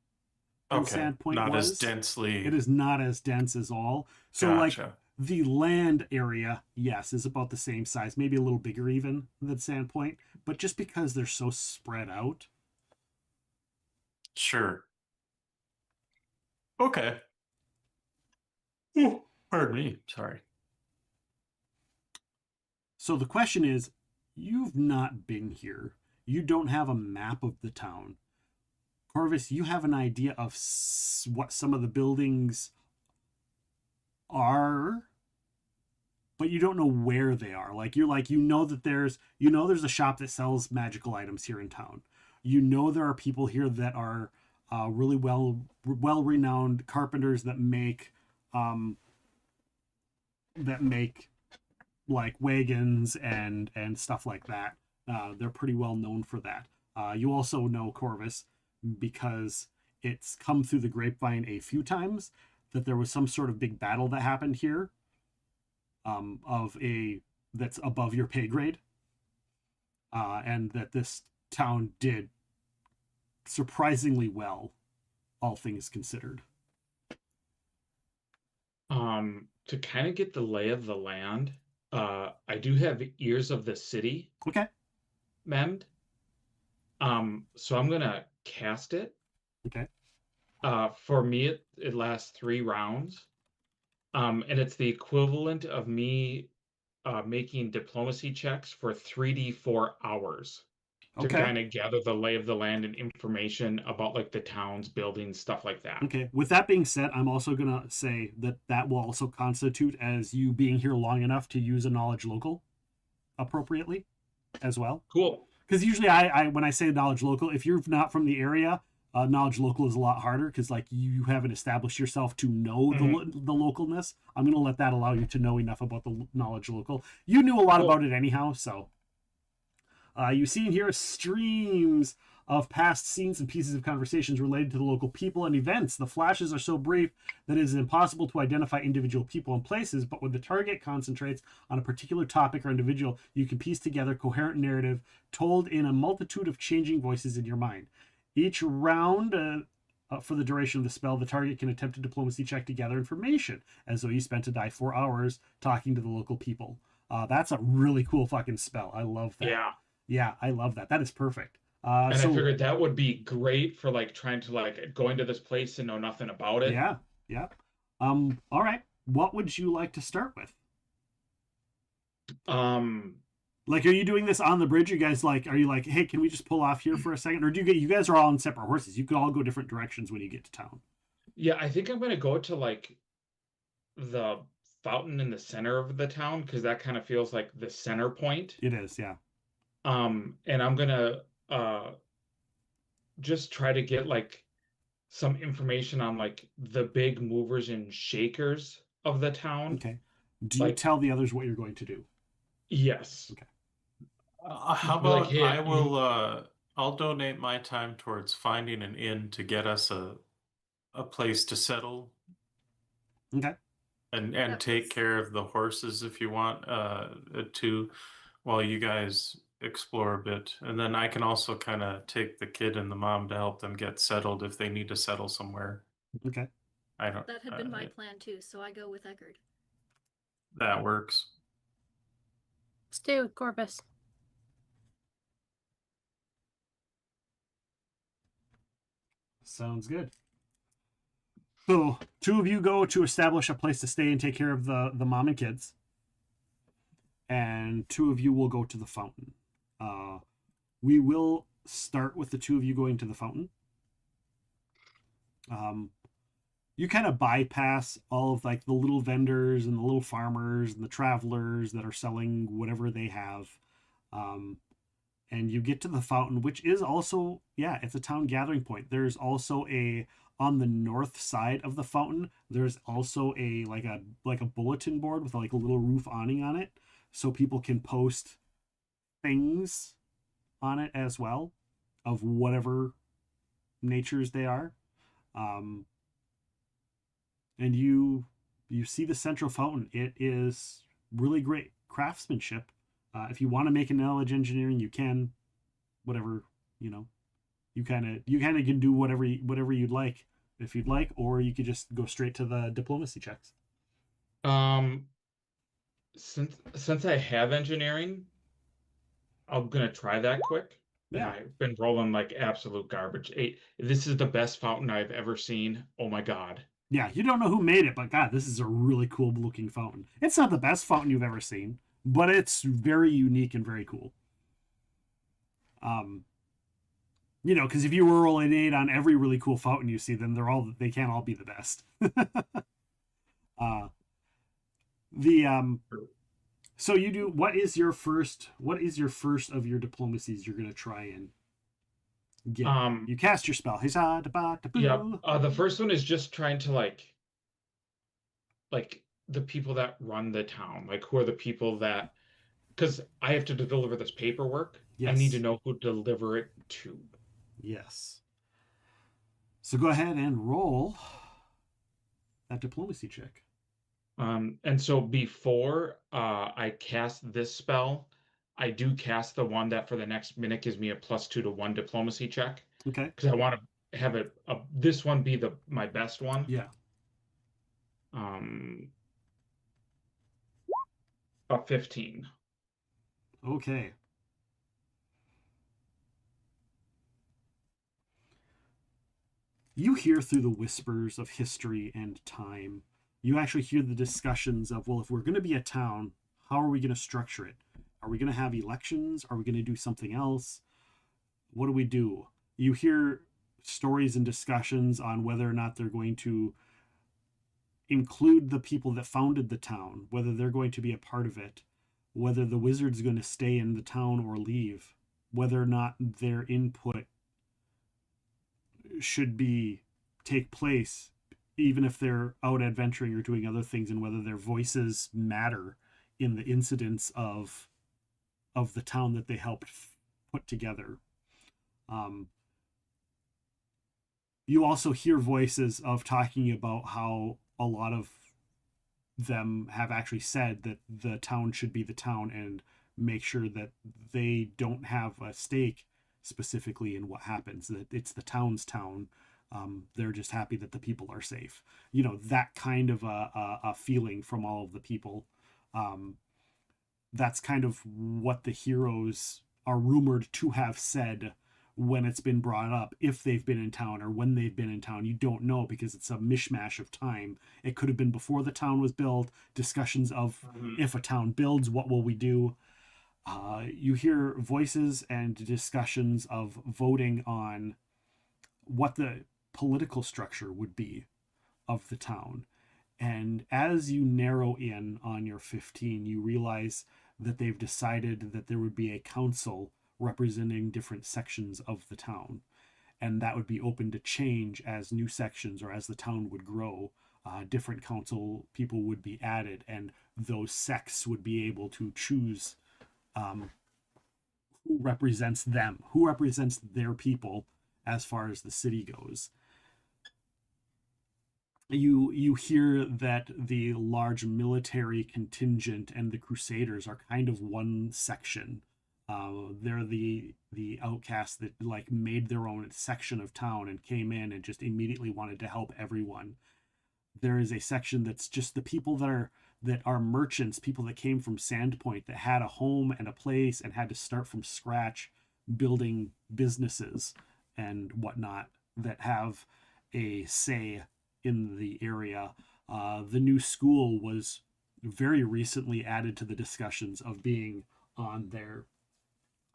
than Okay, Sandpoint not was. as densely. It is not as dense as all. So like the land area, yes, is about the same size, maybe a little bigger even than Sandpoint, but just because they're so spread out. Sure. Okay. Ooh, pardon me. Sorry. So the question is, you've not been here. You don't have a map of the town. Corvus, you have an idea of what some of the buildings are, but you don't know where they are. Like you're like, that there's a shop that sells magical items here in town. There are people here that are really well-renowned carpenters that make like wagons and stuff like that. They're pretty well known for that. You also know Corvus because it's come through the grapevine a few times that there was some sort of big battle that happened here that's above your pay grade, and that this town did surprisingly well, all things considered. To kind of get the lay of the land, I do have Ears of the City. Okay. Mend. So I'm gonna cast it. Okay. For me, it lasts 3 rounds. And it's the equivalent of me making diplomacy checks for 3d4 hours to kind of gather the lay of the land and information about like the towns, buildings, stuff like that. Okay. With that being said, I'm also gonna say that will also constitute as you being here long enough to use a knowledge local appropriately as well. Cool. Because usually I when I say knowledge local, if you're not from the area, knowledge local is a lot harder because like you haven't established yourself to know the localness. I'm going to let that allow you to know enough about the knowledge local. You knew a lot about it anyhow, so you see and hear streams of past scenes and pieces of conversations related to the local people and events. The flashes are so brief that it is impossible to identify individual people and places, but when the target concentrates on a particular topic or individual, you can piece together coherent narrative told in a multitude of changing voices in your mind. Each round, for the duration of the spell, the target can attempt a diplomacy check to gather information, as though you spent a die 4 hours talking to the local people. That's a really cool fucking spell. I love that. Yeah, I love that. That is perfect. And I figured that would be great for like trying to like go into this place and know nothing about it. Yeah. All right. What would you like to start with? Like, are you doing this on the bridge? You guys are you like, hey, can we just pull off here for a second? Or you guys are all on separate horses? You could all go different directions when you get to town. Yeah, I think I'm going to go to like the fountain in the center of the town because that kind of feels like the center point. It is, yeah. And I'm going to just try to get like some information on like the big movers and shakers of the town. Okay. Do you tell the others what you're going to do? Yes. Okay. How about like, I will I'll donate my time towards finding an inn to get us a place to settle. Okay. And take care of the horses if you want to while you guys explore a bit. And then I can also kind of take the kid and the mom to help them get settled if they need to settle somewhere. Okay. That had been my plan too, so I go with Eckard. That works. Stay with Corvus. Sounds good. So 2 of you go to establish a place to stay and take care of the mom and kids. And 2 of you will go to the fountain. We will start with the 2 of you going to the fountain. You kind of bypass all of like the little vendors and the little farmers and the travelers that are selling whatever they have. And you get to the fountain, which is also, it's a town gathering point. There's also on the north side of the fountain, there's also a bulletin board with like a little roof awning on it. So people can post things on it as well of whatever natures they are. and you see the central fountain. It is really great craftsmanship. If you want to make an knowledge engineering, you can. Whatever, you kind of can do whatever you'd like, if you'd like, or you could just go straight to the diplomacy checks. Since I have engineering, I'm gonna try that quick. Yeah. And I've been rolling like absolute garbage. This is the best fountain I've ever seen. Oh my god. Yeah, you don't know who made it, but God, this is a really cool looking fountain. It's not the best fountain you've ever seen, but it's very unique and very cool. Because if you roll an 8 on every really cool fountain you see, then they can't all be the best. So you do. What is your first of your diplomacies you're gonna try and get? You cast your spell. Yeah. The first one is just trying to like the people that run the town. Like, who are the people that? Because I have to deliver this paperwork. Yes. I need to know who to deliver it to. Yes. So go ahead and roll that diplomacy check. And so before I cast this spell, I do cast the one that for the next minute gives me a +2 to 1 diplomacy check. Okay. Because I want to have this one be my best one. Yeah. A 15. Okay. You hear through the whispers of history and time. You actually hear the discussions of, well, if we're going to be a town, how are we going to structure it? Are we going to have elections? Are we going to do something else? What do we do? You hear stories and discussions on whether or not they're going to include the people that founded the town, whether they're going to be a part of it, whether the wizard's going to stay in the town or leave, whether or not their input should take place, even if they're out adventuring or doing other things, and whether their voices matter in the incidents of the town that they helped put together. You also hear voices of talking about how a lot of them have actually said that the town should be the town and make sure that they don't have a stake specifically in what happens, that it's the town's town. They're just happy that the people are safe. That kind of a feeling from all of the people. That's kind of what the heroes are rumored to have said when it's been brought up, if they've been in town or when they've been in town. You don't know, because it's a mishmash of time. It could have been before the town was built, discussions of if a town builds, what will we do? You hear voices and discussions of voting on what the political structure would be of the town. And as you narrow in on your 15, you realize that they've decided that there would be a council representing different sections of the town. And that would be open to change as new sections or as the town would grow. Different council people would be added, and those sects would be able to choose who represents them, who represents their people as far as the city goes. You hear that the large military contingent and the Crusaders are kind of one section. They're the outcasts that made their own section of town and came in and just immediately wanted to help everyone. There is a section that's just the people that are merchants, people that came from Sandpoint, that had a home and a place and had to start from scratch building businesses and whatnot, that have a say in the area. The new school was very recently added to the discussions of being on there.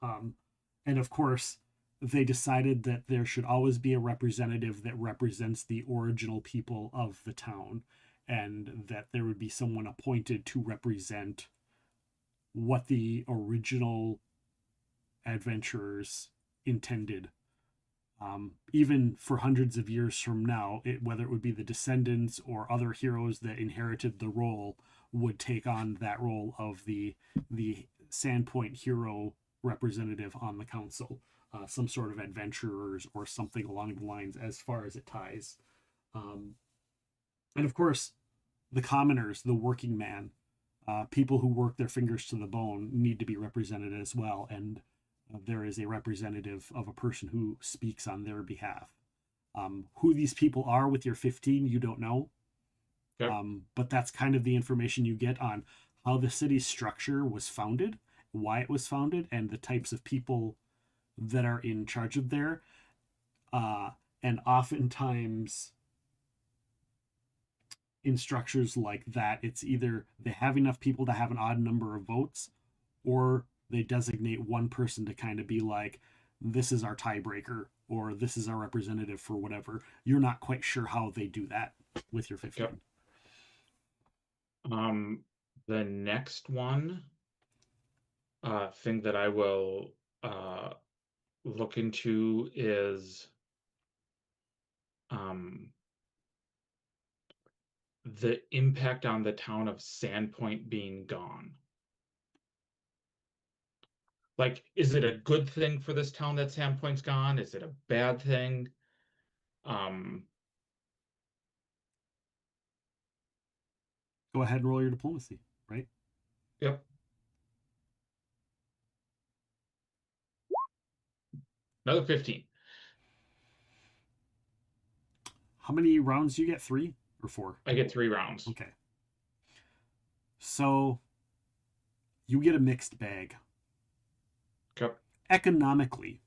And of course, they decided that there should always be a representative that represents the original people of the town, and that there would be someone appointed to represent what the original adventurers intended. Even for hundreds of years from now, whether it would be the descendants or other heroes that inherited the role, would take on that role of the Sandpoint hero representative on the council, some sort of adventurers or something along the lines, as far as it ties. And of course, the commoners, the working man, people who work their fingers to the bone need to be represented as well. And there is a representative of a person who speaks on their behalf. Who these people are with your 15, you don't know. Yep. But that's kind of the information you get on how the city's structure was founded, why it was founded, and the types of people that are in charge of there. And oftentimes in structures like that, it's either they have enough people to have an odd number of votes, or they designate one person to kind of be like, this is our tiebreaker, or this is our representative for whatever. You're not quite sure how they do that with your 15. Yep. The next one thing that I will look into is the impact on the town of Sandpoint being gone. Like, is it a good thing for this town that Sandpoint's gone? Is it a bad thing? Go ahead and roll your diplomacy, right? Yep. Another 15. How many rounds do you get? 3 or 4? I get 3 rounds. Okay. So you get a mixed bag. Okay. Economically,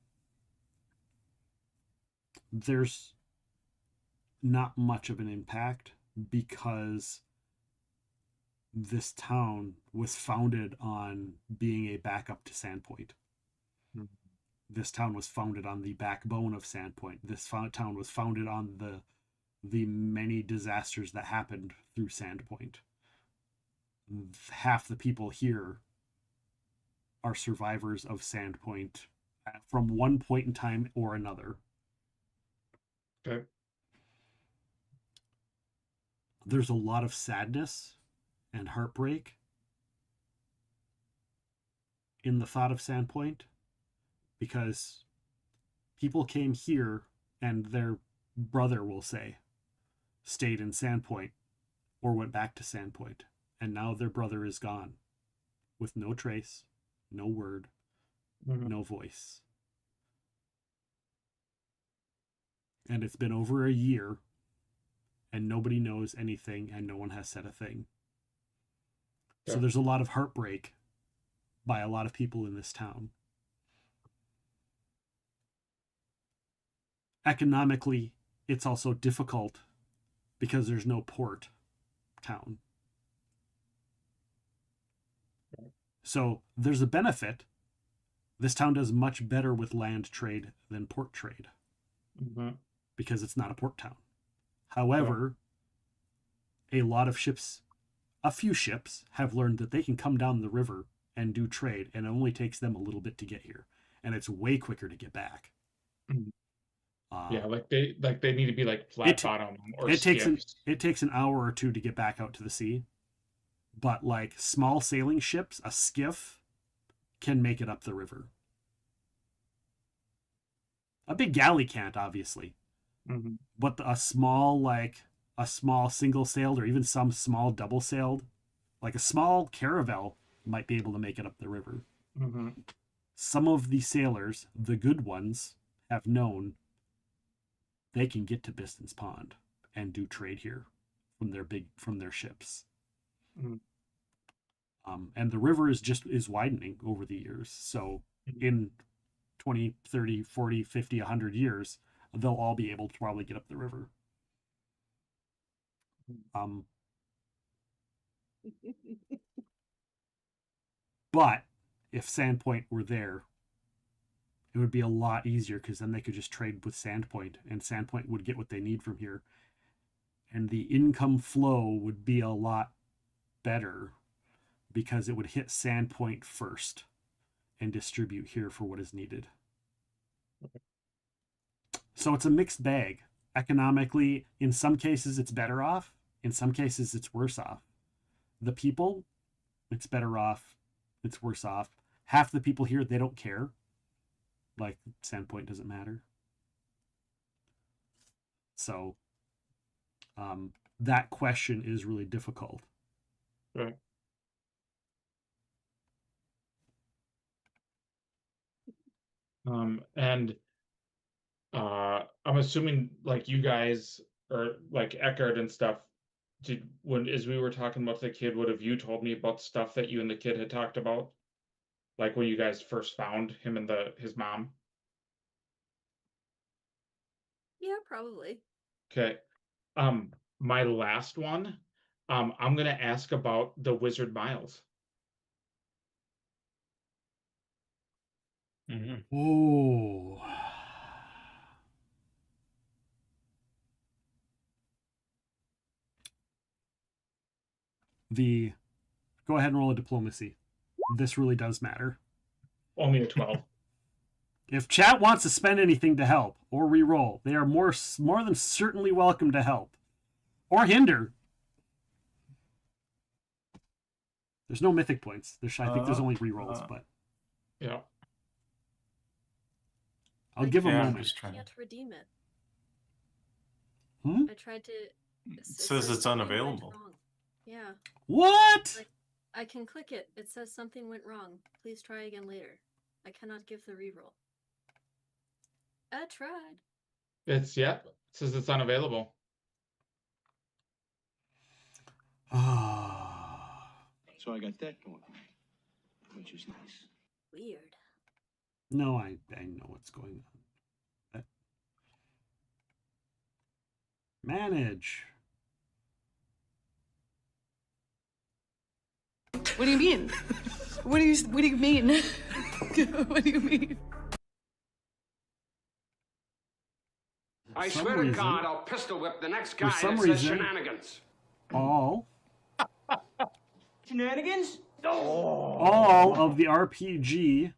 there's not much of an impact because this town was founded on being a backup to Sandpoint. Mm-hmm. This town was founded on the backbone of Sandpoint. This town was founded on the many disasters that happened through Sandpoint. Half the people here are survivors of Sandpoint from one point in time or another. Okay. There's a lot of sadness and heartbreak in the thought of Sandpoint because people came here and their brother, will say, stayed in Sandpoint or went back to Sandpoint, and now their brother is gone with no trace, no word, no voice. And it's been over a year and nobody knows anything and no one has said a thing. So there's a lot of heartbreak by a lot of people in this town. Economically, it's also difficult because there's no port town. So there's a benefit. This town does much better with land trade than port trade because it's not a port town. However, a lot of ships, a few ships have learned that they can come down the river and do trade, and it only takes them a little bit to get here, and it's way quicker to get back. Yeah, like they need to be like flat bottom or it takes an hour or 2 to get back out to the sea, but like small sailing ships, a skiff can make it up the river. A big galley can't, obviously, but a small single sailed or even some small double sailed, like a small caravel, might be able to make it up the river. Some of the sailors, the good ones, have known they can get to Biston's Pond and do trade here from their ships. And the river is widening over the years. So in 20, 30, 40, 50, 100 years, they'll all be able to probably get up the river. But if Sandpoint were there, it would be a lot easier because then they could just trade with Sandpoint and Sandpoint would get what they need from here. And the income flow would be a lot better because it would hit Sandpoint first and distribute here for what is needed. So it's a mixed bag. Economically, in some cases it's better off. In some cases it's worse off. The people, it's better off. It's worse off. Half the people here, they don't care. Like, Sandpoint doesn't matter. So, that question is really difficult. Right. And I'm assuming like you guys or like Eckard and stuff, as we were talking about the kid, have you told me about stuff that you and the kid had talked about? Like when you guys first found him and his mom? Yeah, probably. Okay. My last one, I'm gonna ask about the wizard Miles. Oh. Go ahead and roll a diplomacy. This really does matter. Only a 12. If chat wants to spend anything to help or re-roll, they are more than certainly welcome to help or hinder. There's no mythic points. I think there's only re-rolls, but yeah. I'll give a moment. I can't redeem it. Hmm? I tried to. It says it's unavailable. Yeah. What? I can click it. It says something went wrong. Please try again later. I cannot give the reroll. I tried. It says it's unavailable. So I got that going on, which is nice. Weird. No, I know what's going on. Manage. What do you mean? What do you mean? What do you mean? I swear to God, I'll pistol whip the next guy some that says reason, shenanigans. All Shenanigans? all of the RPG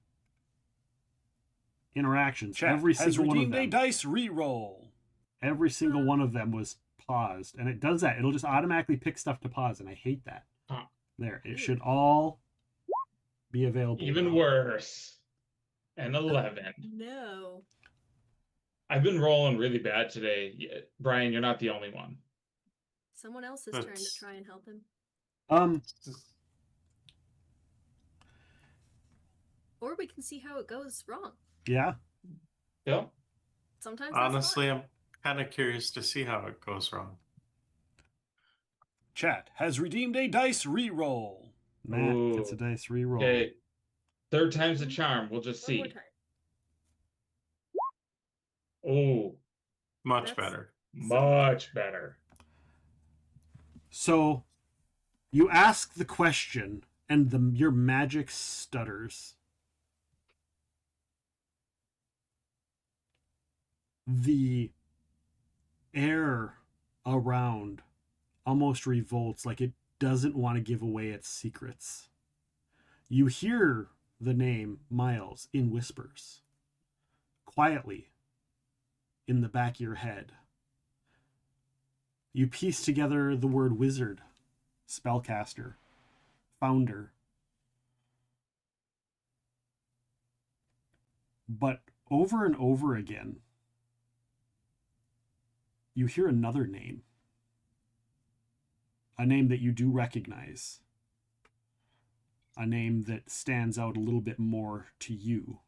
interactions, Chat every has single one of redeemed a them, dice reroll. every single one of them was paused, and it does that. It'll just automatically pick stuff to pause, and I hate that. There, it should all be available. Even now. worse. An 11. No. I've been rolling really bad today. Brian, you're not the only one. Someone else is trying to try and help him. Or we can see how it goes wrong. Yeah. Yeah. Sometimes. Honestly, I'm kind of curious to see how it goes wrong. Chat has redeemed a dice reroll. Matt gets a dice reroll. Okay. Third time's the charm. We'll just see. Oh. Much better. Much better. So, you ask the question, and your magic stutters. The air around almost revolts, like it doesn't want to give away its secrets. You hear the name Miles in whispers, quietly, in the back of your head. You piece together the word wizard, spellcaster, founder. But over and over again, you hear another name. A name that you do recognize. A name that stands out a little bit more to you.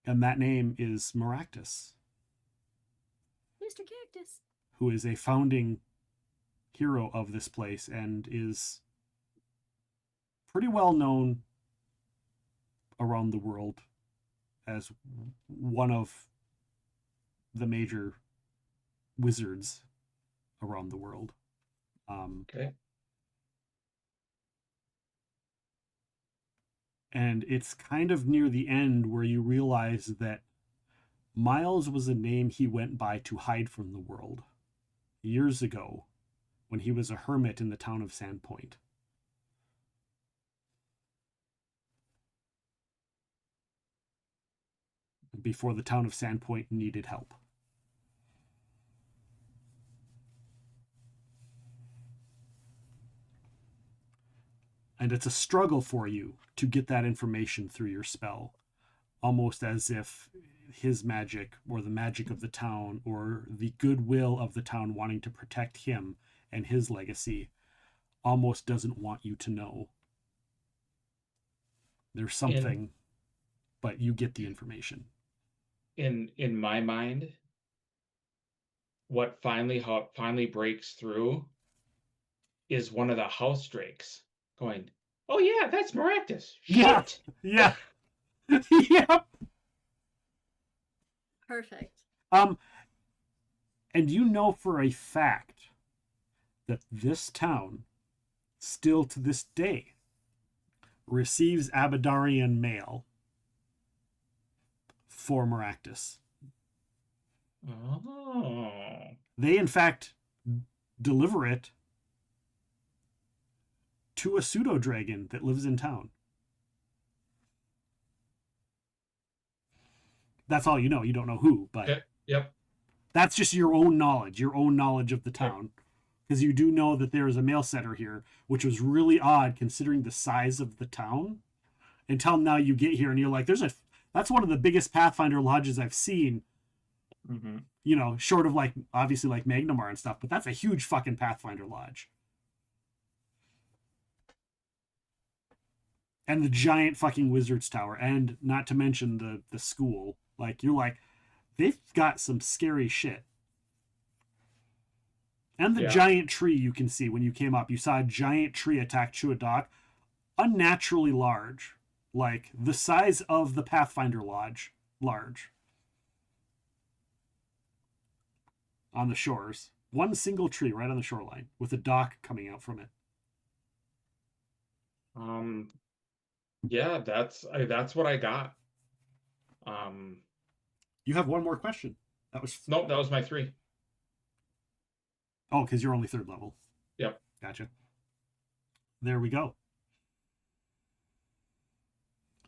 And that name is Maractus. Mr. Cactus. Who is a founding hero of this place and is pretty well known around the world as one of the major wizards around the world. Okay. And it's kind of near the end where you realize that Miles was a name he went by to hide from the world years ago when he was a hermit in the town of Sandpoint. Before the town of Sandpoint needed help. And it's a struggle for you to get that information through your spell. Almost as if his magic or the magic of the town or the goodwill of the town wanting to protect him and his legacy almost doesn't want you to know. There's something, but you get the information. In my mind, how it finally breaks through is one of the house drakes going, "Oh yeah, that's Maractus. Shit." Yeah. Yep. Perfect. And you know for a fact that this town, still to this day, receives Abadarian mail for Maractus. Oh. They, in fact, deliver it to a pseudo-dragon that lives in town. That's all you know. You don't know who, but Yep. That's just your own knowledge of the town. Because you do know that there is a mail setter here, which was really odd considering the size of the town. Until now you get here and you're like, that's one of the biggest Pathfinder lodges I've seen. Mm-hmm. You know, short of like, obviously like Magnimar and stuff, but that's a huge fucking Pathfinder lodge. And the giant fucking wizard's tower, and not to mention the school. Like, you're like, they've got some scary shit. And the giant tree you can see when you came up. You saw a giant tree attack Chuadak, unnaturally large. Like, the size of the Pathfinder lodge, large. On the shores. One single tree right on the shoreline, with a dock coming out from it. Yeah, that's what I got. You have one more question. That was my 3. Oh, because you're only 3rd level. Yep. Gotcha. There we go.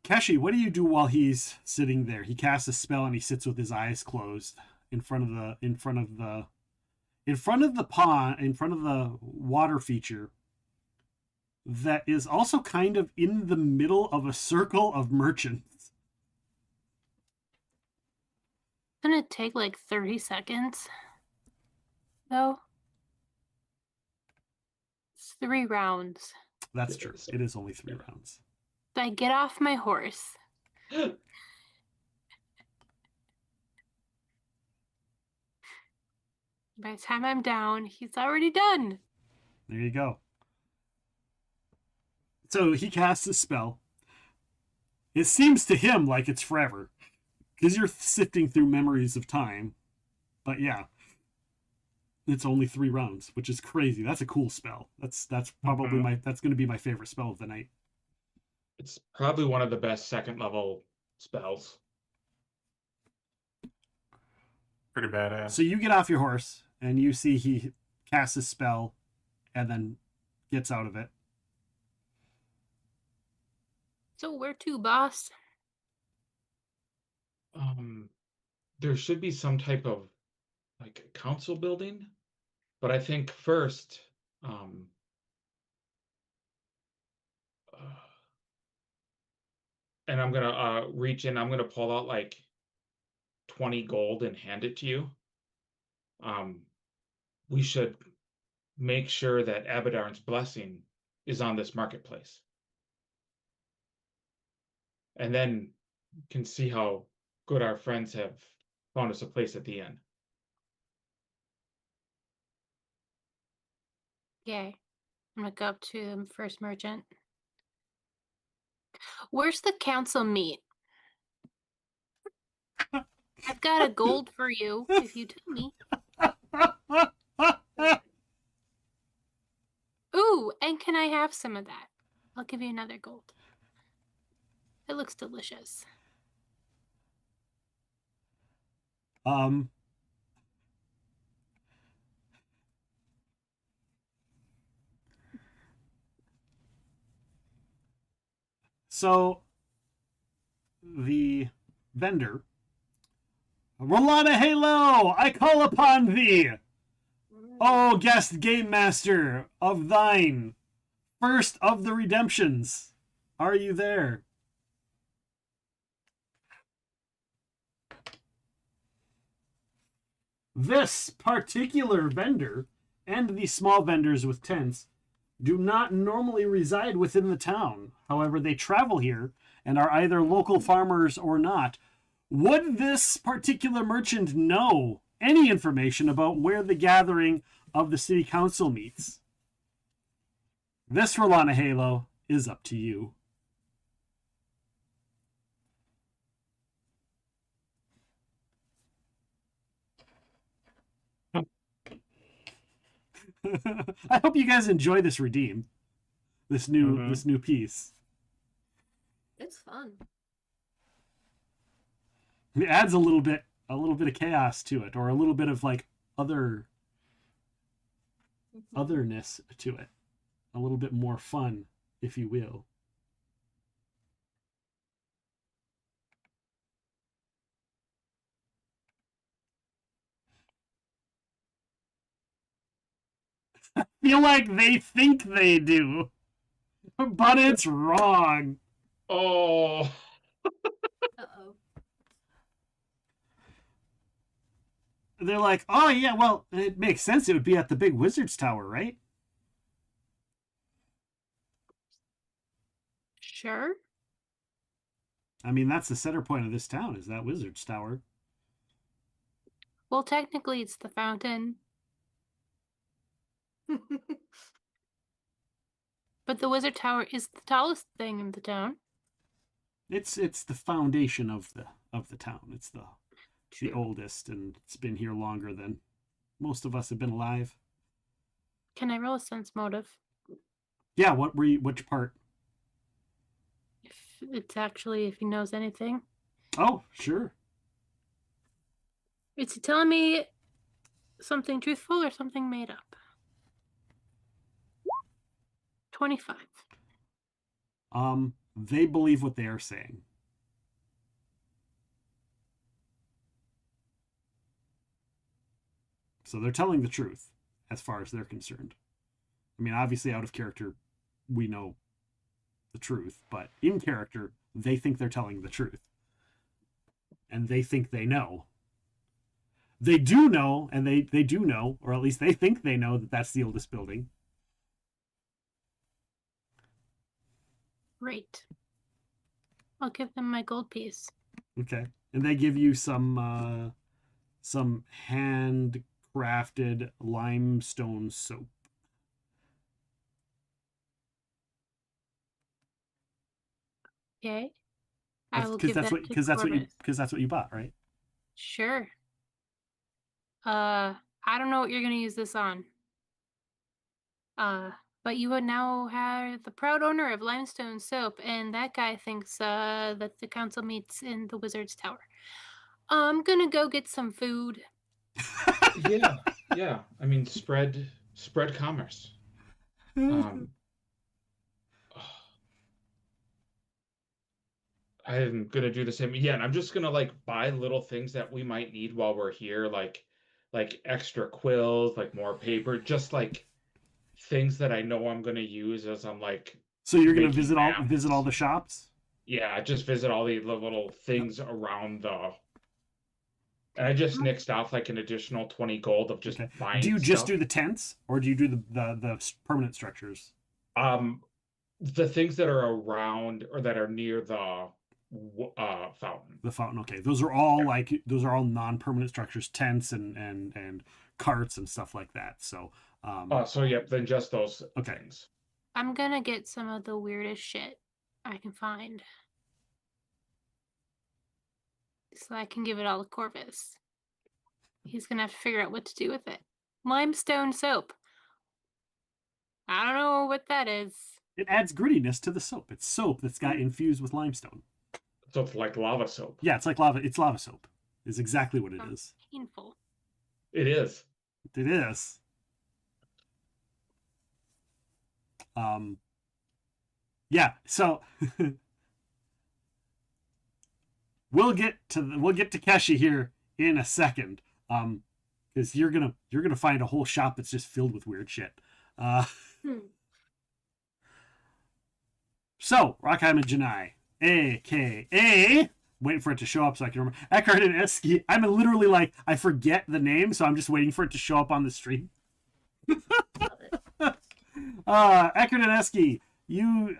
Keshi, what do you do while he's sitting there? He casts a spell and he sits with his eyes closed in front of the pond, in front of the water feature that is also kind of in the middle of a circle of merchants. It's gonna take like 30 seconds, though. It's 3 rounds. That's true. It is only 3 rounds. I get off my horse. By the time I'm down, he's already done. There you go. So he casts a spell. It seems to him like it's forever, because you're sifting through memories of time. But yeah, it's only 3 rounds, which is crazy. That's a cool spell. That's probably that's going to be my favorite spell of the night. It's probably one of the best 2nd level spells. Pretty badass. So you get off your horse and you see he casts a spell and then gets out of it. So where to, boss? There should be some type of like council building, but I think first, and I'm gonna reach in. I'm gonna pull out like 20 gold and hand it to you. We should make sure that Abadar's blessing is on this marketplace, and then can see how good our friends have found us a place at the inn. Yay. I'm gonna go up to the first merchant. Where's the council meet? I've got a gold for you if you tell me. Ooh, and can I have some of that? I'll give you another gold. It looks delicious. So the vendor, Rolana Halo, I call upon thee, O guest game master of thine, first of the redemptions. Are you there? This particular vendor and the small vendors with tents do not normally reside within the town. However, they travel here and are either local farmers or not. Would this particular merchant know any information about where the gathering of the city council meets? This, Rolana Halo, is up to you. I hope you guys enjoy this redeem. This new piece. It's fun. It adds a little bit of chaos to it, or a little bit of like otherness to it. A little bit more fun, if you will. I feel like they think they do, but it's wrong. Oh. Uh-oh. They're like, oh yeah, well, it makes sense. It would be at the big wizard's tower, right? Sure. I mean, that's the center point of this town, is that wizard's tower. Well, technically, it's the fountain. But the wizard tower is the tallest thing in the town. It's the foundation of the town. It's the oldest, and it's been here longer than most of us have been alive. Can I roll a sense motive? Yeah, which part? If he knows anything. Oh, sure. Is he telling me something truthful or something made up? 25. They believe what they are saying. So they're telling the truth as far as they're concerned. I mean, obviously out of character, we know the truth, but in character, they think they're telling the truth. And they think they know. They do know, and they do know, or at least they think they know, that that's the oldest building. Great. I'll give them my gold piece. Okay. And they give you some handcrafted limestone soap. Okay. I will give that to because that's what you bought, right? Sure. I don't know what you're gonna use this on. But you would now have the proud owner of limestone soap, and that guy thinks that the council meets in the wizard's tower. I'm gonna go get some food. Yeah. I mean, spread commerce. I'm gonna do the same. Yeah, and I'm just gonna like buy little things that we might need while we're here, like extra quills, like more paper, just like things that I know I'm gonna use as I'm like. So you're gonna visit all the shops? Yeah, just visit all the little things around the. And I just nixed off like an additional 20 gold of just buying. Do you just stuff. do the tents, or do you do the permanent structures? The things that are around or that are near the fountain. The fountain. Okay, those are all non-permanent structures, tents and carts and stuff like that. So. Then just those things. I'm gonna get some of the weirdest shit I can find, so I can give it all to Corvus. He's gonna have to figure out what to do with it. Limestone soap. I don't know what that is. It adds grittiness to the soap. It's soap that's got infused with limestone. So it's like lava soap. Yeah, it's like lava. It's lava soap. Is exactly what it is. Painful. It is. It is. Yeah. So we'll get to Keshi here in a second. Because you're gonna find a whole shop that's just filled with weird shit. So, Rockheim and Janai, a.k.a. waiting for it to show up so I can remember. Eckhart and Eski. I'm literally like, I forget the name, so I'm just waiting for it to show up on the stream. Eckhart and Eski, you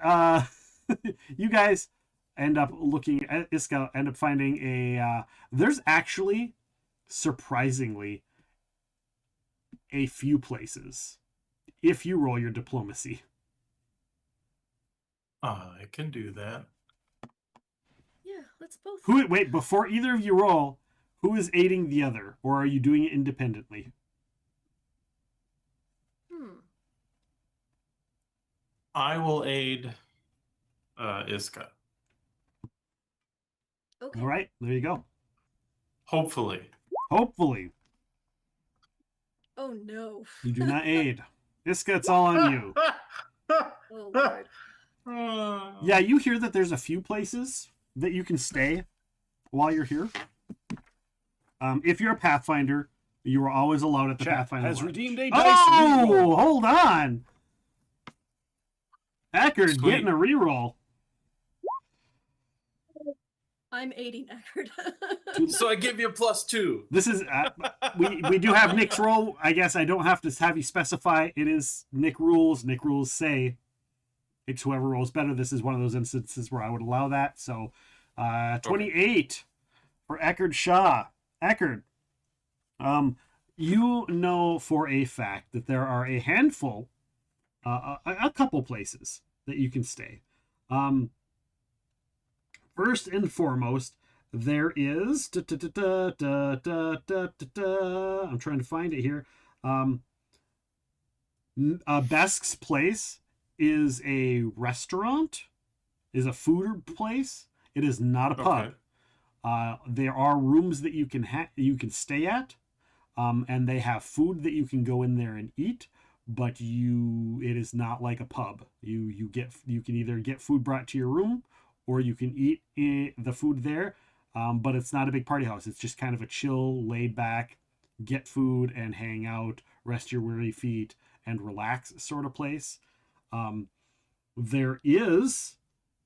you guys end up looking at Iska, end up finding a there's actually surprisingly a few places if you roll your diplomacy. I can do that. Yeah, let's both. Wait, before either of you roll, who is aiding the other, or are you doing it independently? I will aid Iska. Okay. All right, there you go. Hopefully. Oh no. You do not aid. Iska, it's all on you. Oh Lord. Yeah, you hear that there's a few places that you can stay while you're here. If you're a Pathfinder, you are always allowed at the Pathfinder has Lodge. redeemed a dice reroll. Hold on. Eckerd Sweet. getting a reroll. I'm aiding Eckerd. So I give you a +2. This is we do have Nick's roll. I guess I don't have to have you specify. It is Nick rules. Nick rules say it's whoever rolls better. This is one of those instances where I would allow that. So 28 for Eckerd Shaw. Eckerd, you know for a fact that there are a handful, a couple places that you can stay. First and foremost, there is I'm trying to find it here. Besk's Place is a restaurant, is a food place. It is not a pub. There are rooms that you can stay at, and they have food that you can go in there and eat. But it is not like a pub. You can either get food brought to your room, or you can eat the food there. But it's not a big party house. It's just kind of a chill, laid back, get food and hang out, rest your weary feet, and relax sort of place. There is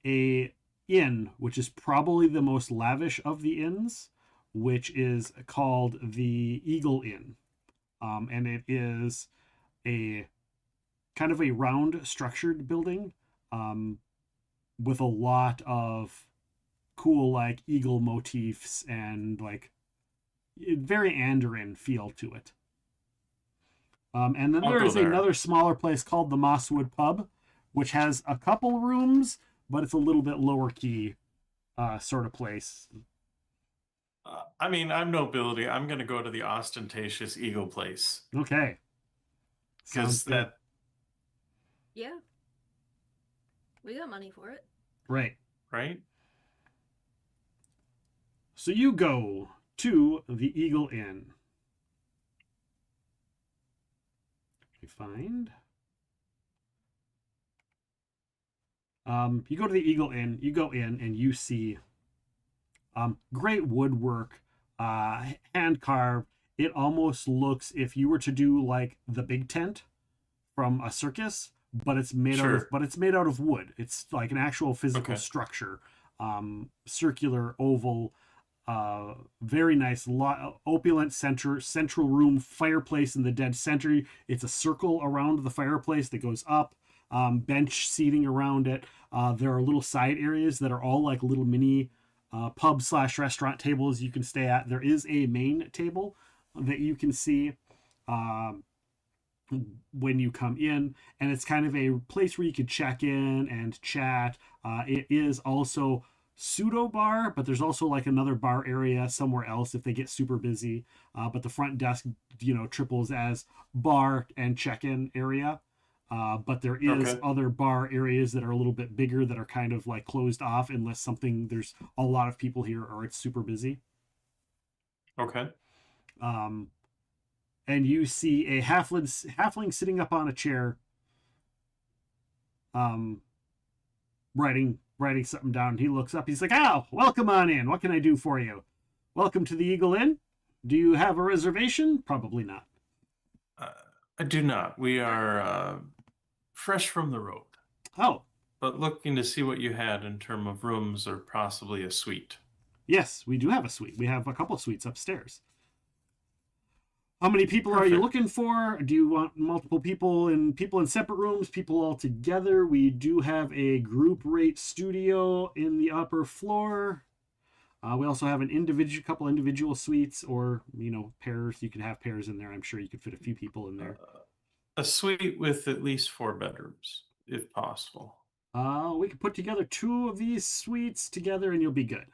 a inn, which is probably the most lavish of the inns, which is called the Eagle Inn. And it is a kind of a round structured building with a lot of cool like eagle motifs and like very Andoran feel to it. And then there is another smaller place called the Mosswood Pub, which has a couple rooms, but it's a little bit lower key sort of place. I mean, I'm nobility. I'm going to go to the ostentatious Eagle Place. Okay. Because that... Yeah. We got money for it. Right. Right? So you go to the Eagle Inn. You find... you go to the Eagle Inn, you go in and you see great woodwork, hand carved. It almost looks, if you were to do like the big tent from a circus, but it's made out of wood. It's like an actual physical structure, circular, oval, very nice, opulent central room, fireplace in the dead center. It's a circle around the fireplace that goes up. Bench seating around it. There are little side areas that are all like little mini pub/restaurant tables you can stay at. There is a main table that you can see when you come in, and it's kind of a place where you could check in and chat. It is also pseudo bar, but there's also like another bar area somewhere else if they get super busy. But the front desk, triples as bar and check-in area. But there is other bar areas that are a little bit bigger that are kind of like closed off unless there's a lot of people here or it's super busy. Okay. And you see a halfling sitting up on a chair, writing something down. He looks up. He's like, "Oh, welcome on in. What can I do for you? Welcome to the Eagle Inn. Do you have a reservation? Probably not." I do not. We are fresh from the road. Oh. But looking to see what you had in terms of rooms or possibly a suite. Yes, we do have a suite. We have a couple suites upstairs. How many people are you Perfect. looking for? Do you want multiple people in separate rooms, people all together? We do have a group rate studio in the upper floor. We also have couple individual suites, or pairs. You can have pairs in there. I'm sure you could fit a few people in there. A suite with at least 4 bedrooms, if possible. We could put together 2 of these suites together, and you'll be good.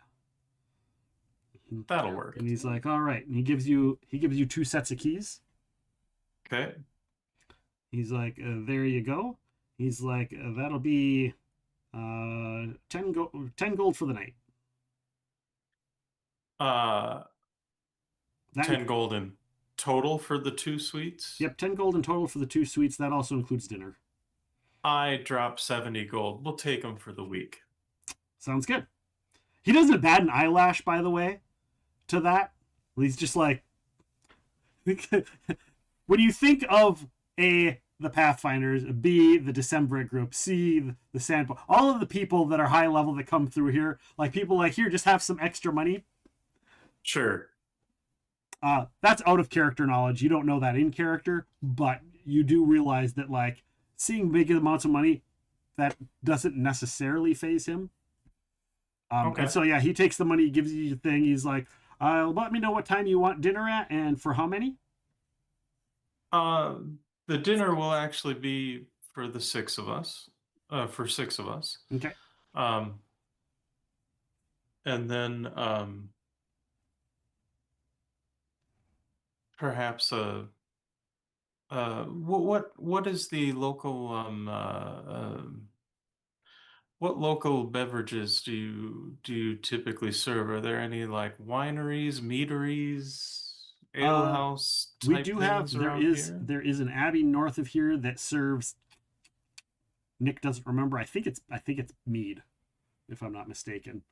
That'll work. And he's like, all right. And he gives you 2 sets of keys. Okay. He's like, there you go. He's like, that'll be 10 gold for the night. 10 gold in total for the 2 suites? Yep, 10 gold in total for the 2 suites. That also includes dinner. I drop 70 gold. We'll take them for the week. Sounds good. He doesn't bat an eyelash, by the way, to that. He's just like, when you think of A, the Pathfinders, B, the Decemberate group, C, the Sandpoint, all of the people that are high level that come through here, like people like, here, just have some extra money. Sure. That's out of character knowledge. You don't know that in character, but you do realize that, like, seeing big amounts of money, that doesn't necessarily faze him. Okay. And so, yeah, he takes the money, gives you the thing. He's like, let me know what time you want dinner at and for how many? The dinner will actually be for the 6 of us. For 6 of us. Okay. And then perhaps what is the local what local beverages do you typically serve? Are there any like wineries, meaderies, ale house type we do have things around here? there is an abbey north of here that serves, Nick doesn't remember, I think it's mead, if I'm not mistaken.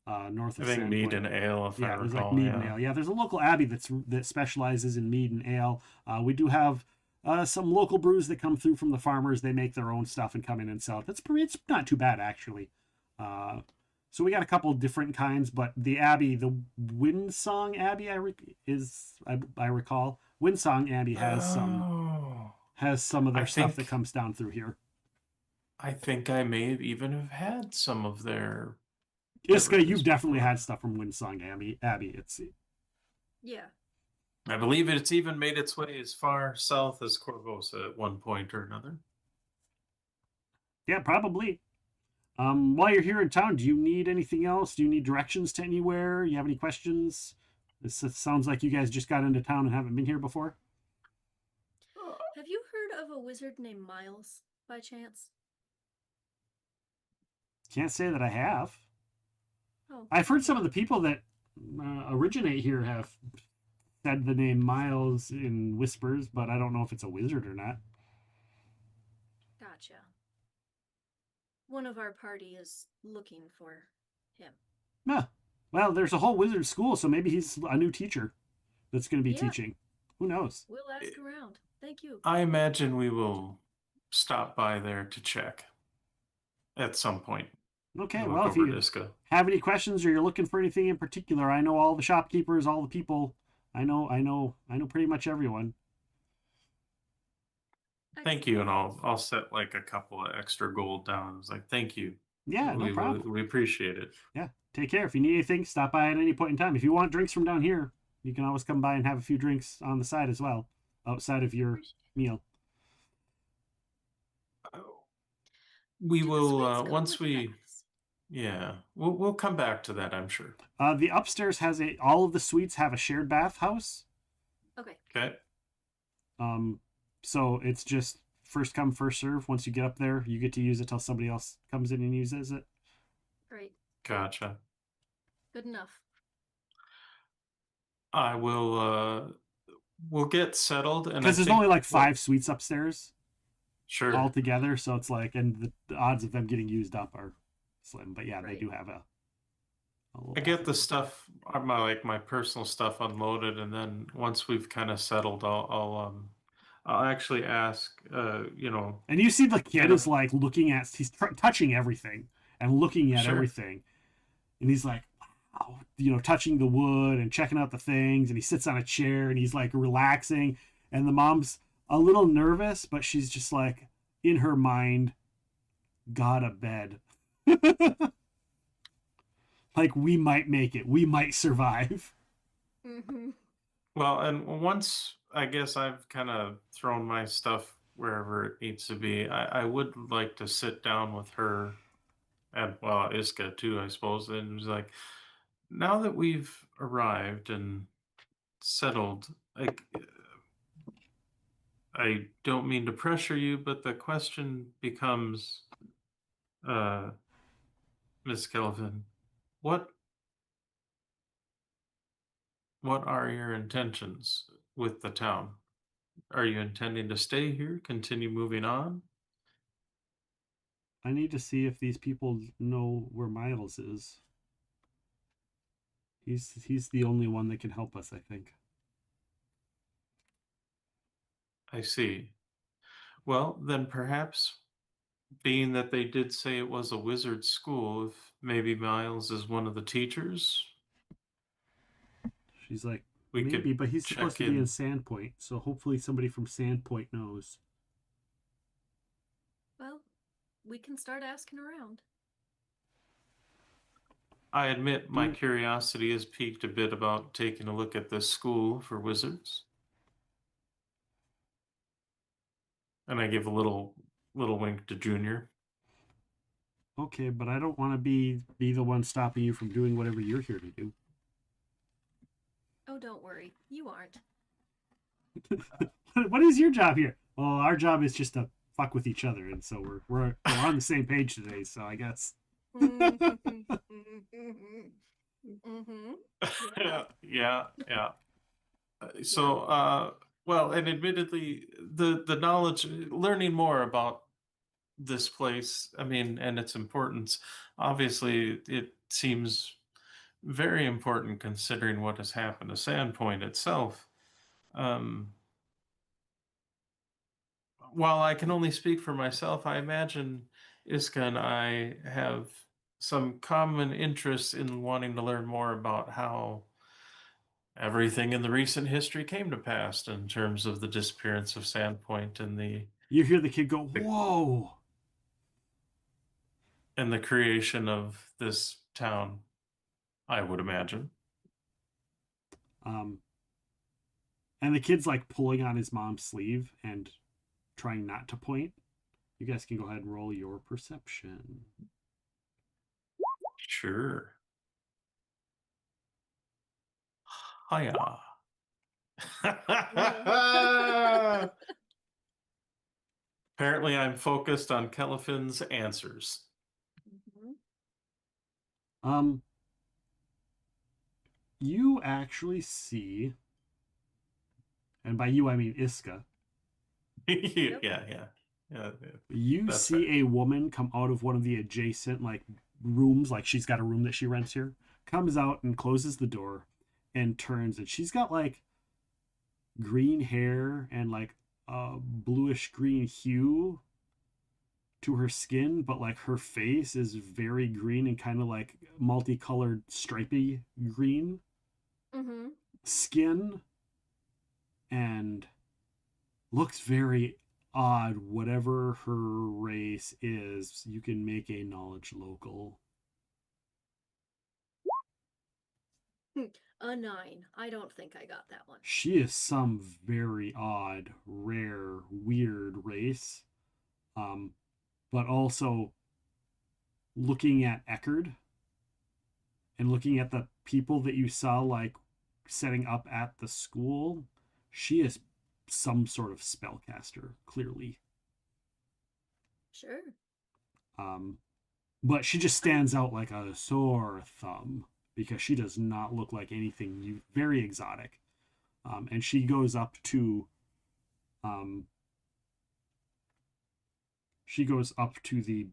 North of I think Sandpoint. mead and ale, if I there's recall. like mead and ale. Yeah, there's a local abbey that specializes in mead and ale. We do have some local brews that come through from the farmers. They make their own stuff and come in and sell it. It's not too bad, actually. So we got a couple of different kinds, but the abbey, the Windsong Abbey, I recall, Windsong Abbey has some of their stuff that comes down through here. I think I may have even have had some of their. Iska, you've definitely had stuff from Windsong Abbey. Yeah. I believe it's even made its way as far south as Korvosa at one point or another. Yeah, probably. While you're here in town, do you need anything else? Do you need directions to anywhere? You have any questions? This sounds like you guys just got into town and haven't been here before. Have you heard of a wizard named Miles, by chance? Can't say that I have. Oh. I've heard some of the people that originate here have said the name Miles in whispers, but I don't know if it's a wizard or not. Gotcha. One of our party is looking for him. Well, there's a whole wizard school, so maybe he's a new teacher that's going to be teaching. Who knows? We'll ask around. Thank you. I imagine we will stop by there to check at some point. Okay, Look well, if over you Niska. have any questions or you're looking for anything in particular, I know all the shopkeepers, all the people. I know pretty much everyone. Thank you, and I'll set like a couple of extra gold down. It's like, thank you. Yeah, no problem. We appreciate it. Yeah, take care. If you need anything, stop by at any point in time. If you want drinks from down here, you can always come by and have a few drinks on the side as well, outside of your meal. We will once we, we'll come back to that, I'm sure. The upstairs has all of the suites have a shared bathhouse. Okay. Okay. So it's just first come, first serve. Once you get up there, you get to use it till somebody else comes in and uses it. Right. Gotcha. Good enough. I will. We'll get settled, and because there's only like 5 suites upstairs. Sure. All together, so it's like, and the odds of them getting used up are slim. But yeah, they do have a I get the stuff, my personal stuff unloaded, and then once we've kind of settled, I'll actually ask, And you see the kid is like looking at, he's touching everything and looking at everything, and he's like, touching the wood and checking out the things, and he sits on a chair and he's like relaxing, and the mom's a little nervous, but she's just like in her mind, got a bed. Like, we might make it, we might survive. Mm-hmm. Well, and once I guess I've kind of thrown my stuff wherever it needs to be, I would like to sit down with her and, well, Iska too, I suppose. And it was like, now that we've arrived and settled, like, I don't mean to pressure you, but the question becomes, Miss Kelvin, what are your intentions with the town? Are you intending to stay here, continue moving on? I need to see if these people know where Miles is. He's the only one that can help us, I think. I see. Well, then perhaps, being that they did say it was a wizard school, if maybe Miles is one of the teachers. She's like, We maybe, could but he's check supposed to be in Sandpoint, so hopefully somebody from Sandpoint knows. Well, we can start asking around. I admit my curiosity is piqued a bit about taking a look at this school for wizards. And I give a little wink to Junior. Okay, but I don't want to be the one stopping you from doing whatever you're here to do. Oh, don't worry. You aren't. What is your job here? Well, our job is just to fuck with each other, and so we're on the same page today, so I guess. Yeah. So, well, and admittedly, the knowledge, learning more about this place, I mean, and its importance, obviously, it seems very important considering what has happened to Sandpoint itself. While I can only speak for myself, I imagine Iska and I have some common interests in wanting to learn more about how everything in the recent history came to pass in terms of the disappearance of Sandpoint and You hear the kid go, "Whoa!" and the creation of this town, I would imagine. And the kid's like pulling on his mom's sleeve and trying not to point. You guys can go ahead and roll your perception. Sure. Hiya. Apparently, I'm focused on Kelefin's answers. You actually see, and by you I mean Iska. Yeah. You see a woman come out of one of the adjacent like rooms, like she's got a room that she rents here, comes out and closes the door and turns, and she's got like green hair and like a bluish green hue to her skin, but like her face is very green and kind of like multicolored stripy green skin, and looks very odd. Whatever her race is, you can make a knowledge local. A 9. I don't think I got that one. She is some very odd, rare, weird race. But also looking at Eckerd and looking at the people that you saw like setting up at the school, she is some sort of spellcaster, clearly. Sure. But she just stands out like a sore thumb because she does not look like anything very exotic. And she goes up to the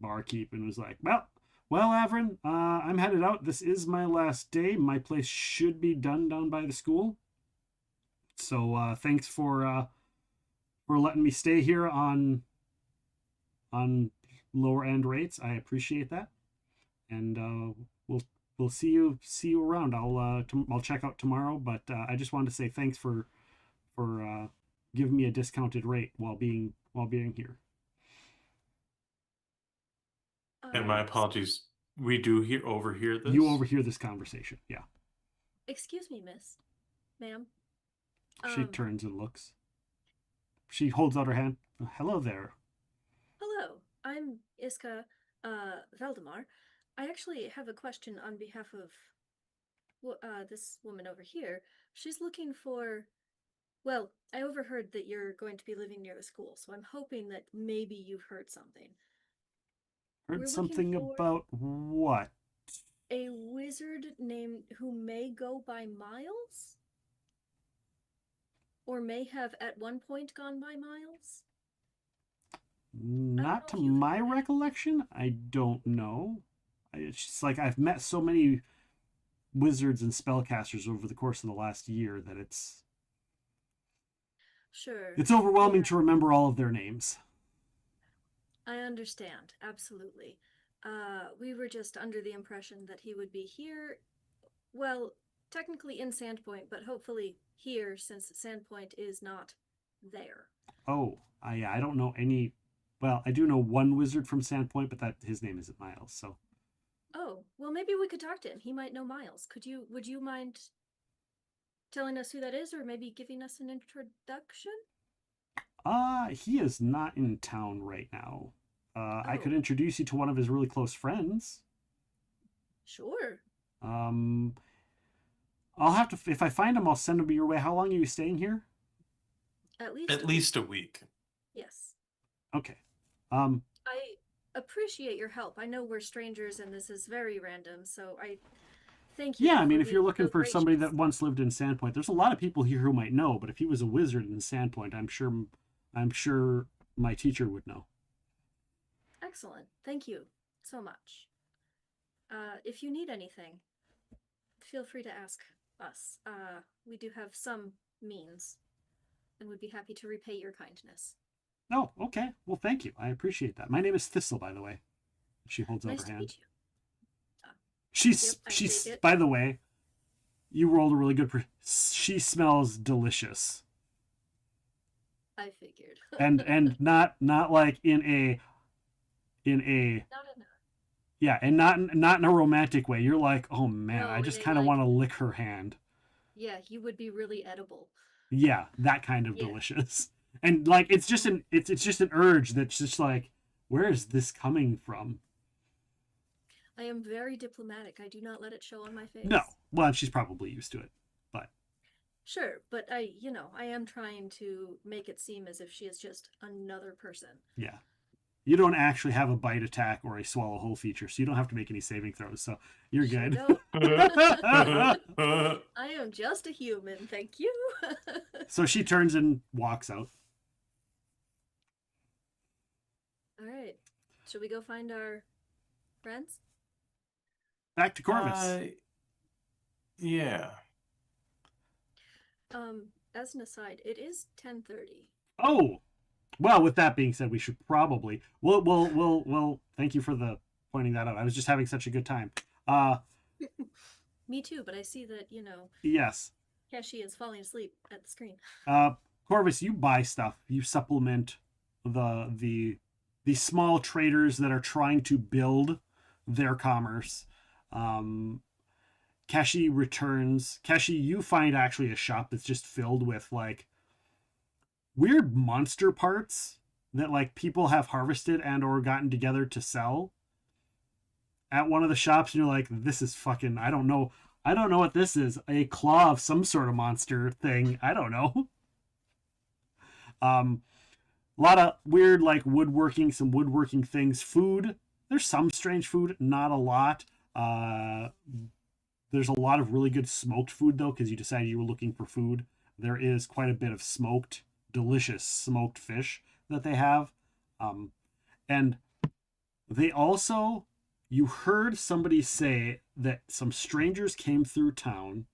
barkeep and was like, well, Avrin, I'm headed out. This is my last day. My place should be done down by the school. So thanks for letting me stay here on lower end rates. I appreciate that. And we'll see you around. I'll check out tomorrow, but I just wanted to say thanks for giving me a discounted rate while being here. And my apologies. We do overhear this. You overhear this conversation, yeah. Excuse me, miss. Ma'am. She turns and looks. She holds out her hand. Hello there. Hello, I'm Iska Valdemar. I actually have a question on behalf of this woman over here. She's looking for... Well, I overheard that you're going to be living near the school, so I'm hoping that maybe you've heard something. Heard something about what? A wizard named who may go by Miles? Or may have at one point gone by Miles? Not to my recollection. I don't know. It's just like I've met so many wizards and spellcasters over the course of the last year that it's overwhelming to remember all of their names. I understand, absolutely. We were just under the impression that he would be here, well, technically in Sandpoint, but hopefully here since Sandpoint is not there. Oh, I don't know any. Well, I do know one wizard from Sandpoint, but his name isn't Miles. So. Oh, well, maybe we could talk to him. He might know Miles. Would you mind telling us who that is, or maybe giving us an introduction? He is not in town right now. I could introduce you to one of his really close friends. Sure. I'll have to, if I find him, I'll send him your way. How long are you staying here? At least a week. Yes. Okay. I appreciate your help. I know we're strangers and this is very random, so I thank you. Yeah, I mean, if you're looking for somebody that once lived in Sandpoint, there's a lot of people here who might know, but if he was a wizard in Sandpoint, I'm sure my teacher would know. Excellent. Thank you so much. If you need anything, feel free to ask us. We do have some means and would be happy to repay your kindness. Oh, okay. Well, thank you. I appreciate that. My name is Thistle, by the way. She holds out her hand. Meet you. She's by the way, you rolled a really good she smells delicious. I figured. and not like in a yeah, and not in a romantic way. You're like, oh man, No, I just they kind of like- want to lick her hand. Yeah, you would be really edible. Yeah, that kind of Yeah. delicious. And like it's just an urge that's just like, where is this coming from? I am very diplomatic. I do not let it show on my face. No. Well, she's probably used to it. But Sure, but I am trying to make it seem as if she is just another person. yeah. You don't actually have a bite attack or a swallow whole feature, so you don't have to make any saving throws, so you're Sure good. don't. I am just a human, thank you. So she turns and walks out. All right. Should we go find our friends? Back to Corvus. Yeah. As an aside, it is 10:30. Oh, well. With that being said, we should probably. Well. Thank you for pointing that out. I was just having such a good time. Me too, but I see that Yes. Kashi is falling asleep at the screen. Corvus, you buy stuff. You supplement the small traders that are trying to build their commerce. Kashi returns. Kashi, you find actually a shop that's just filled with like weird monster parts that like people have harvested and or gotten together to sell at one of the shops, and you're like, this is fucking, I don't know what this is. A claw of some sort of monster thing. I don't know. A lot of weird like some woodworking things. Food. There's some strange food, not a lot. There's a lot of really good smoked food though, because you decided you were looking for food. There is quite a bit of delicious smoked fish that they have. And they also, you heard somebody say that some strangers came through town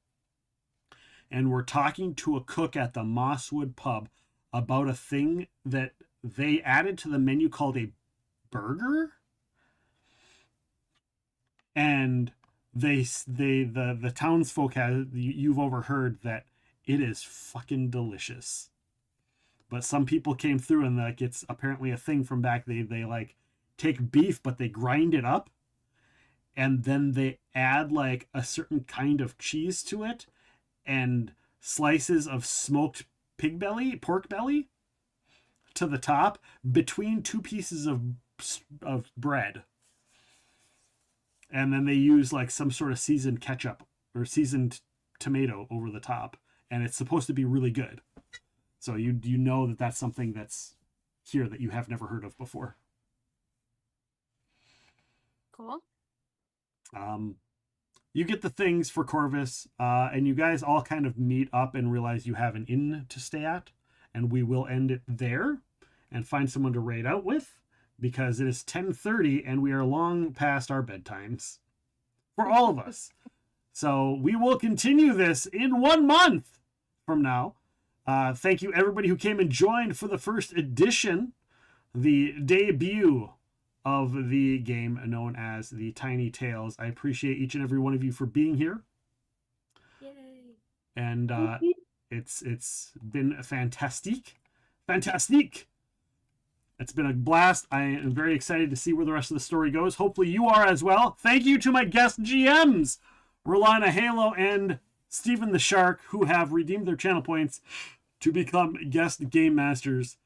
and were talking to a cook at the Mosswood pub about a thing that they added to the menu called a burger. And the townsfolk you've overheard that it is fucking delicious. But some people came through and like it's apparently a thing from back. They like take beef, but they grind it up, and then they add like a certain kind of cheese to it, and slices of smoked pork belly to the top between two pieces of bread. And then they use like some sort of seasoned ketchup or seasoned tomato over the top, and it's supposed to be really good. So you know that that's something that's here that you have never heard of before. Cool. You get the things for Corvus, and you guys all kind of meet up and realize you have an inn to stay at, and we will end it there and find someone to raid out with, because it is 10:30 and we are long past our bedtimes for all of us. So we will continue this in 1 month from now. Thank you everybody who came and joined for the first edition, the debut of the game known as the Tiny Tales. I appreciate each and every one of you for being here. Yay. And it's been fantastic. It's been a blast. I am very excited to see where the rest of the story goes. Hopefully you are as well. Thank you to my guest GMs, Rolana Halo and Stephen the Shark, who have redeemed their channel points to become guest game masters.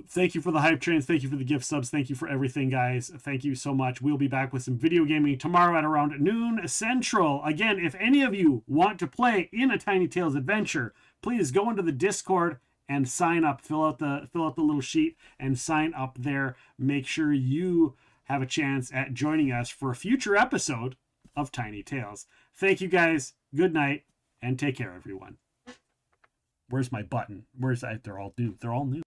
Thank you for the hype trains. Thank you for the gift subs. Thank you for everything, guys. Thank you so much. We'll be back with some video gaming tomorrow at around noon Central. Again, if any of you want to play in a Tiny Tales adventure, please go into the Discord and sign up. Fill out the little sheet and sign up there. Make sure you have a chance at joining us for a future episode of Tiny Tales. Thank you, guys. Good night and take care, everyone. Where's my button? Where's that? They're all new.